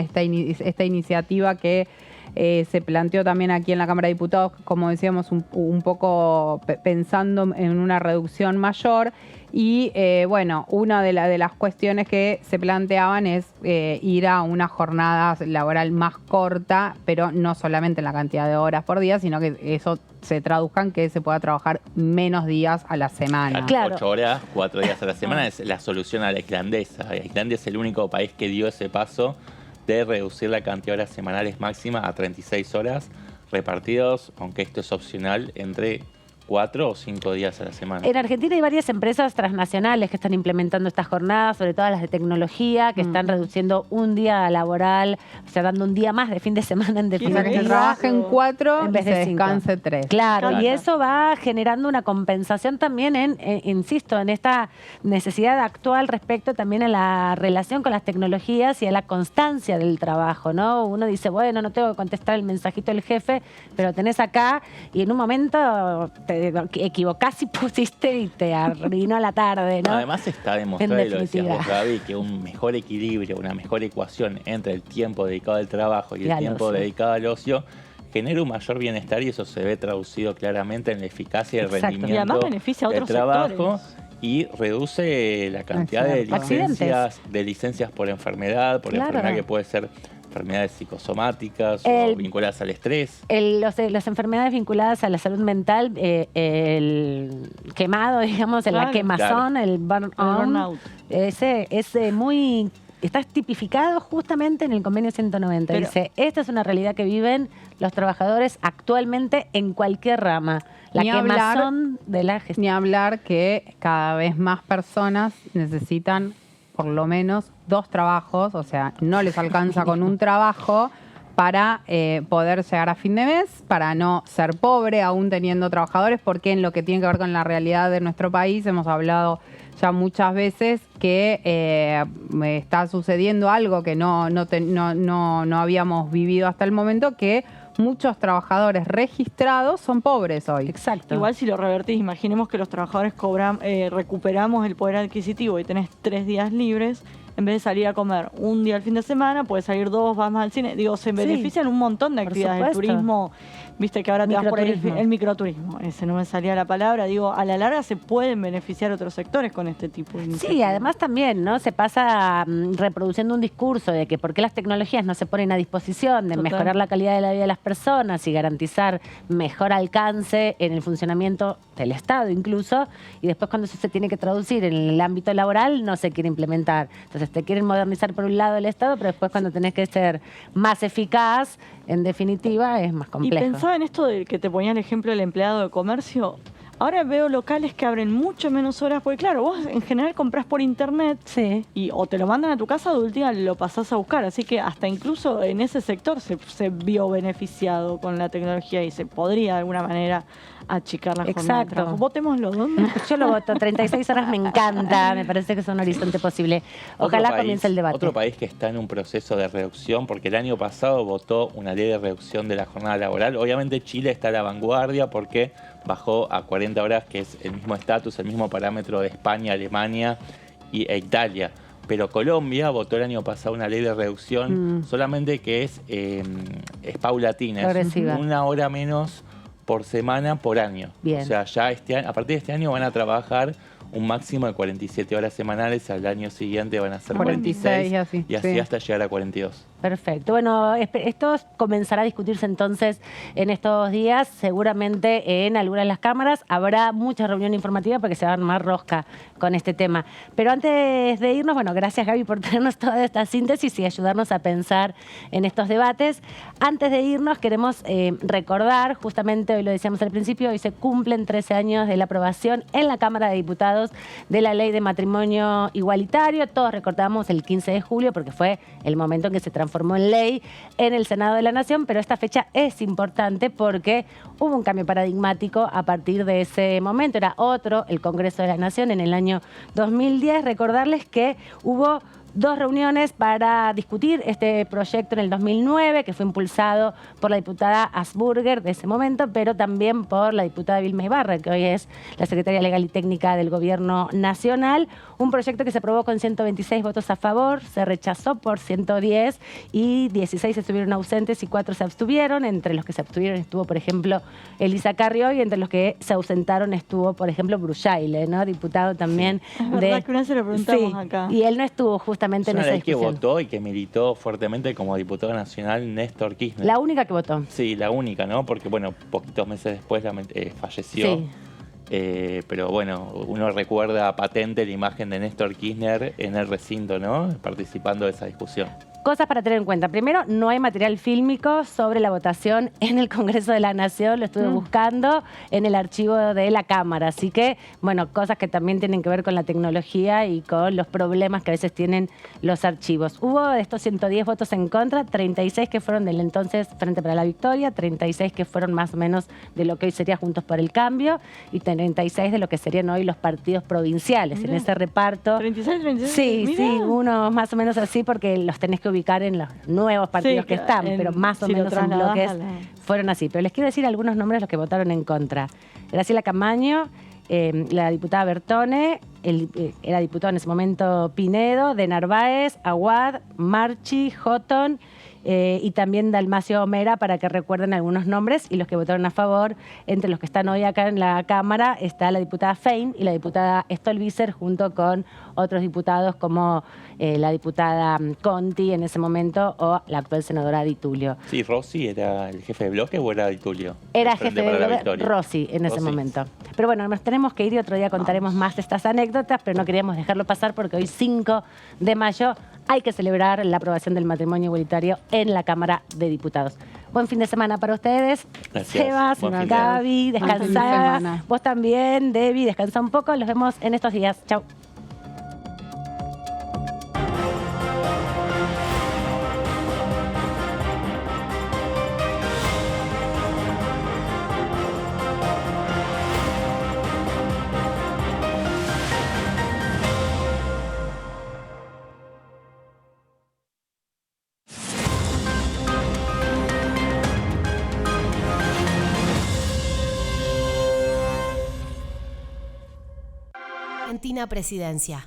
iniciativa que se planteó también aquí en la Cámara de Diputados, como decíamos, un poco pensando en una reducción mayor. Y bueno, una de las cuestiones que se planteaban es ir a una jornada laboral más corta, pero no solamente en la cantidad de horas por día, sino que eso se traduzca en que se pueda trabajar menos días a la semana. Claro. 8 horas, 4 días a la semana es la solución a la islandesa. Islandia es el único país que dio ese paso de reducir la cantidad de horas semanales máxima a 36 horas, repartidos, aunque esto es opcional, entre 4 o 5 días a la semana. En Argentina hay varias empresas transnacionales que están implementando estas jornadas, sobre todo las de tecnología, que están reduciendo un día laboral, o sea, dando un día más de fin de semana en definitiva. O sea, que se trabajen 4 en vez y de se 5. descanse 3. Claro, y eso va generando una compensación también insisto, en esta necesidad actual respecto también a la relación con las tecnologías y a la constancia del trabajo, ¿no? Uno dice, bueno, no tengo que contestar el mensajito del jefe, pero tenés acá y en un momento te equivocás y pusiste y te arruinó la tarde, ¿no? Además está demostrado, y lo decías definitiva. vos, Gaby, que un mejor equilibrio, una mejor ecuación entre el tiempo dedicado al trabajo y el al tiempo ocio. dedicado al ocio genera un mayor bienestar, y eso se ve traducido claramente en la eficacia y el Exacto. rendimiento Y además beneficia a del otros trabajo sectores. y reduce la cantidad de licencias por enfermedad, por Claro. enfermedad que puede ser enfermedades psicosomáticas o vinculadas al estrés. Las enfermedades vinculadas a la salud mental, el quemado, digamos, la quemazón, el burnout, ese es muy... Está tipificado justamente en el convenio 190. Pero, dice, esta es una realidad que viven los trabajadores actualmente en cualquier rama. La quemazón de la gestión. Ni hablar que cada vez más personas necesitan por lo menos 2 trabajos, o sea, no les alcanza con un trabajo para poder llegar a fin de mes, para no ser pobre aún teniendo trabajadores, porque en lo que tiene que ver con la realidad de nuestro país hemos hablado ya muchas veces que está sucediendo algo que no habíamos vivido hasta el momento, que muchos trabajadores registrados son pobres hoy. Exacto. Igual si lo revertís, imaginemos que los trabajadores recuperamos el poder adquisitivo y tenés 3 días libres. En vez de salir a comer un día al fin de semana, puedes salir 2, vas más al cine. Digo, se benefician un montón de actividades. El turismo, viste que ahora te vas por el microturismo. Ese no me salía la palabra. Digo, a la larga se pueden beneficiar otros sectores con este tipo de iniciativas. Sí, además también, ¿no? Se pasa reproduciendo un discurso de que por qué las tecnologías no se ponen a disposición de mejorar la calidad de la vida de las personas y garantizar mejor alcance en el funcionamiento del Estado incluso, y después cuando eso se tiene que traducir en el ámbito laboral no se quiere implementar. Entonces te quieren modernizar por un lado el Estado, pero después cuando tenés que ser más eficaz, en definitiva, es más complejo. Y pensaba en esto de que te ponía el ejemplo del empleado de comercio. Ahora veo locales que abren mucho menos horas, porque claro, vos en general comprás por internet y o te lo mandan a tu casa o de última lo pasás a buscar. Así que hasta incluso en ese sector se vio beneficiado con la tecnología y se podría de alguna manera achicar la jornada de trabajo. Votémoslo, ¿dónde? Yo lo voto, 36 horas me encanta, me parece que es un horizonte posible. Ojalá comience el debate. Otro país que está en un proceso de reducción, porque el año pasado votó una ley de reducción de la jornada laboral. Obviamente Chile está a la vanguardia porque bajó a 40 horas, que es el mismo estatus, el mismo parámetro de España, Alemania e Italia. Pero Colombia votó el año pasado una ley de reducción solamente que es paulatina, progresiva. Es 1 hora menos por semana por año. Bien. O sea, ya a partir de este año van a trabajar un máximo de 47 horas semanales, al año siguiente van a ser 46 y así sí. hasta llegar a 42. Perfecto. Bueno, esto comenzará a discutirse entonces en estos días. Seguramente en algunas de las cámaras habrá mucha reunión informativa porque se va a armar rosca con este tema. Pero antes de irnos, bueno, gracias Gaby por tenernos toda esta síntesis y ayudarnos a pensar en estos debates. Antes de irnos queremos recordar, justamente hoy lo decíamos al principio, hoy se cumplen 13 años de la aprobación en la Cámara de Diputados de la Ley de Matrimonio Igualitario. Todos recordamos el 15 de julio porque fue el momento en que se transformó en ley en el Senado de la Nación, pero esta fecha es importante porque hubo un cambio paradigmático a partir de ese momento. Era otro, el Congreso de la Nación, en el año 2010. Recordarles que hubo 2 reuniones para discutir este proyecto en el 2009, que fue impulsado por la diputada Asburger de ese momento, pero también por la diputada Vilma Ibarra, que hoy es la secretaria legal y técnica del Gobierno Nacional. Un proyecto que se aprobó con 126 votos a favor, se rechazó por 110 y 16 estuvieron ausentes y 4 se abstuvieron. Entre los que se abstuvieron estuvo, por ejemplo, Elisa Carrió, y entre los que se ausentaron estuvo, por ejemplo, Brujaile, ¿no? Diputado también es verdad que una vez se lo preguntamos acá. Y él no estuvo justamente en esa discusión. Que votó y que militó fuertemente como diputado nacional Néstor Kirchner. La única que votó. Sí, la única, ¿no? Porque, bueno, poquitos meses después falleció. Sí. Pero bueno, uno recuerda patente la imagen de Néstor Kirchner en el recinto, ¿no? Participando de esa discusión. Cosas para tener en cuenta. Primero, no hay material fílmico sobre la votación en el Congreso de la Nación. Lo estuve buscando en el archivo de la Cámara. Así que, bueno, cosas que también tienen que ver con la tecnología y con los problemas que a veces tienen los archivos. Hubo de estos 110 votos en contra, 36 que fueron del entonces Frente para la Victoria, 36 que fueron más o menos de lo que hoy sería Juntos por el Cambio y 36 de lo que serían hoy los partidos provinciales. Mirá. En ese reparto. 36. Sí, Mirá. sí, uno más o menos así porque los tenés que ubicar en los nuevos partidos que están, pero más o menos en bloques fueron así. Pero les quiero decir algunos nombres de los que votaron en contra. Graciela Camaño, la diputada Bertone, era diputado en ese momento Pinedo, de Narváez, Aguad, Marchi, Houghton y también Dalmacio Homera, para que recuerden algunos nombres. Y los que votaron a favor, entre los que están hoy acá en la Cámara, está la diputada Fein y la diputada Stolbizer, junto con otros diputados como la diputada Conti en ese momento o la actual senadora Di Tulio. Sí, ¿Rossi era el jefe de bloque o era Di Tulio? Era jefe de bloque Rossi en ese momento. Pero bueno, nos tenemos que ir y otro día contaremos más de estas anécdotas, pero no queríamos dejarlo pasar porque hoy 5 de mayo hay que celebrar la aprobación del matrimonio igualitario en la Cámara de Diputados. Buen fin de semana para ustedes. Gracias. Sebas, Gaby, descansada. Vos también, Debbie, descansa un poco. Los vemos en estos días. Chau. Argentina Presidencia.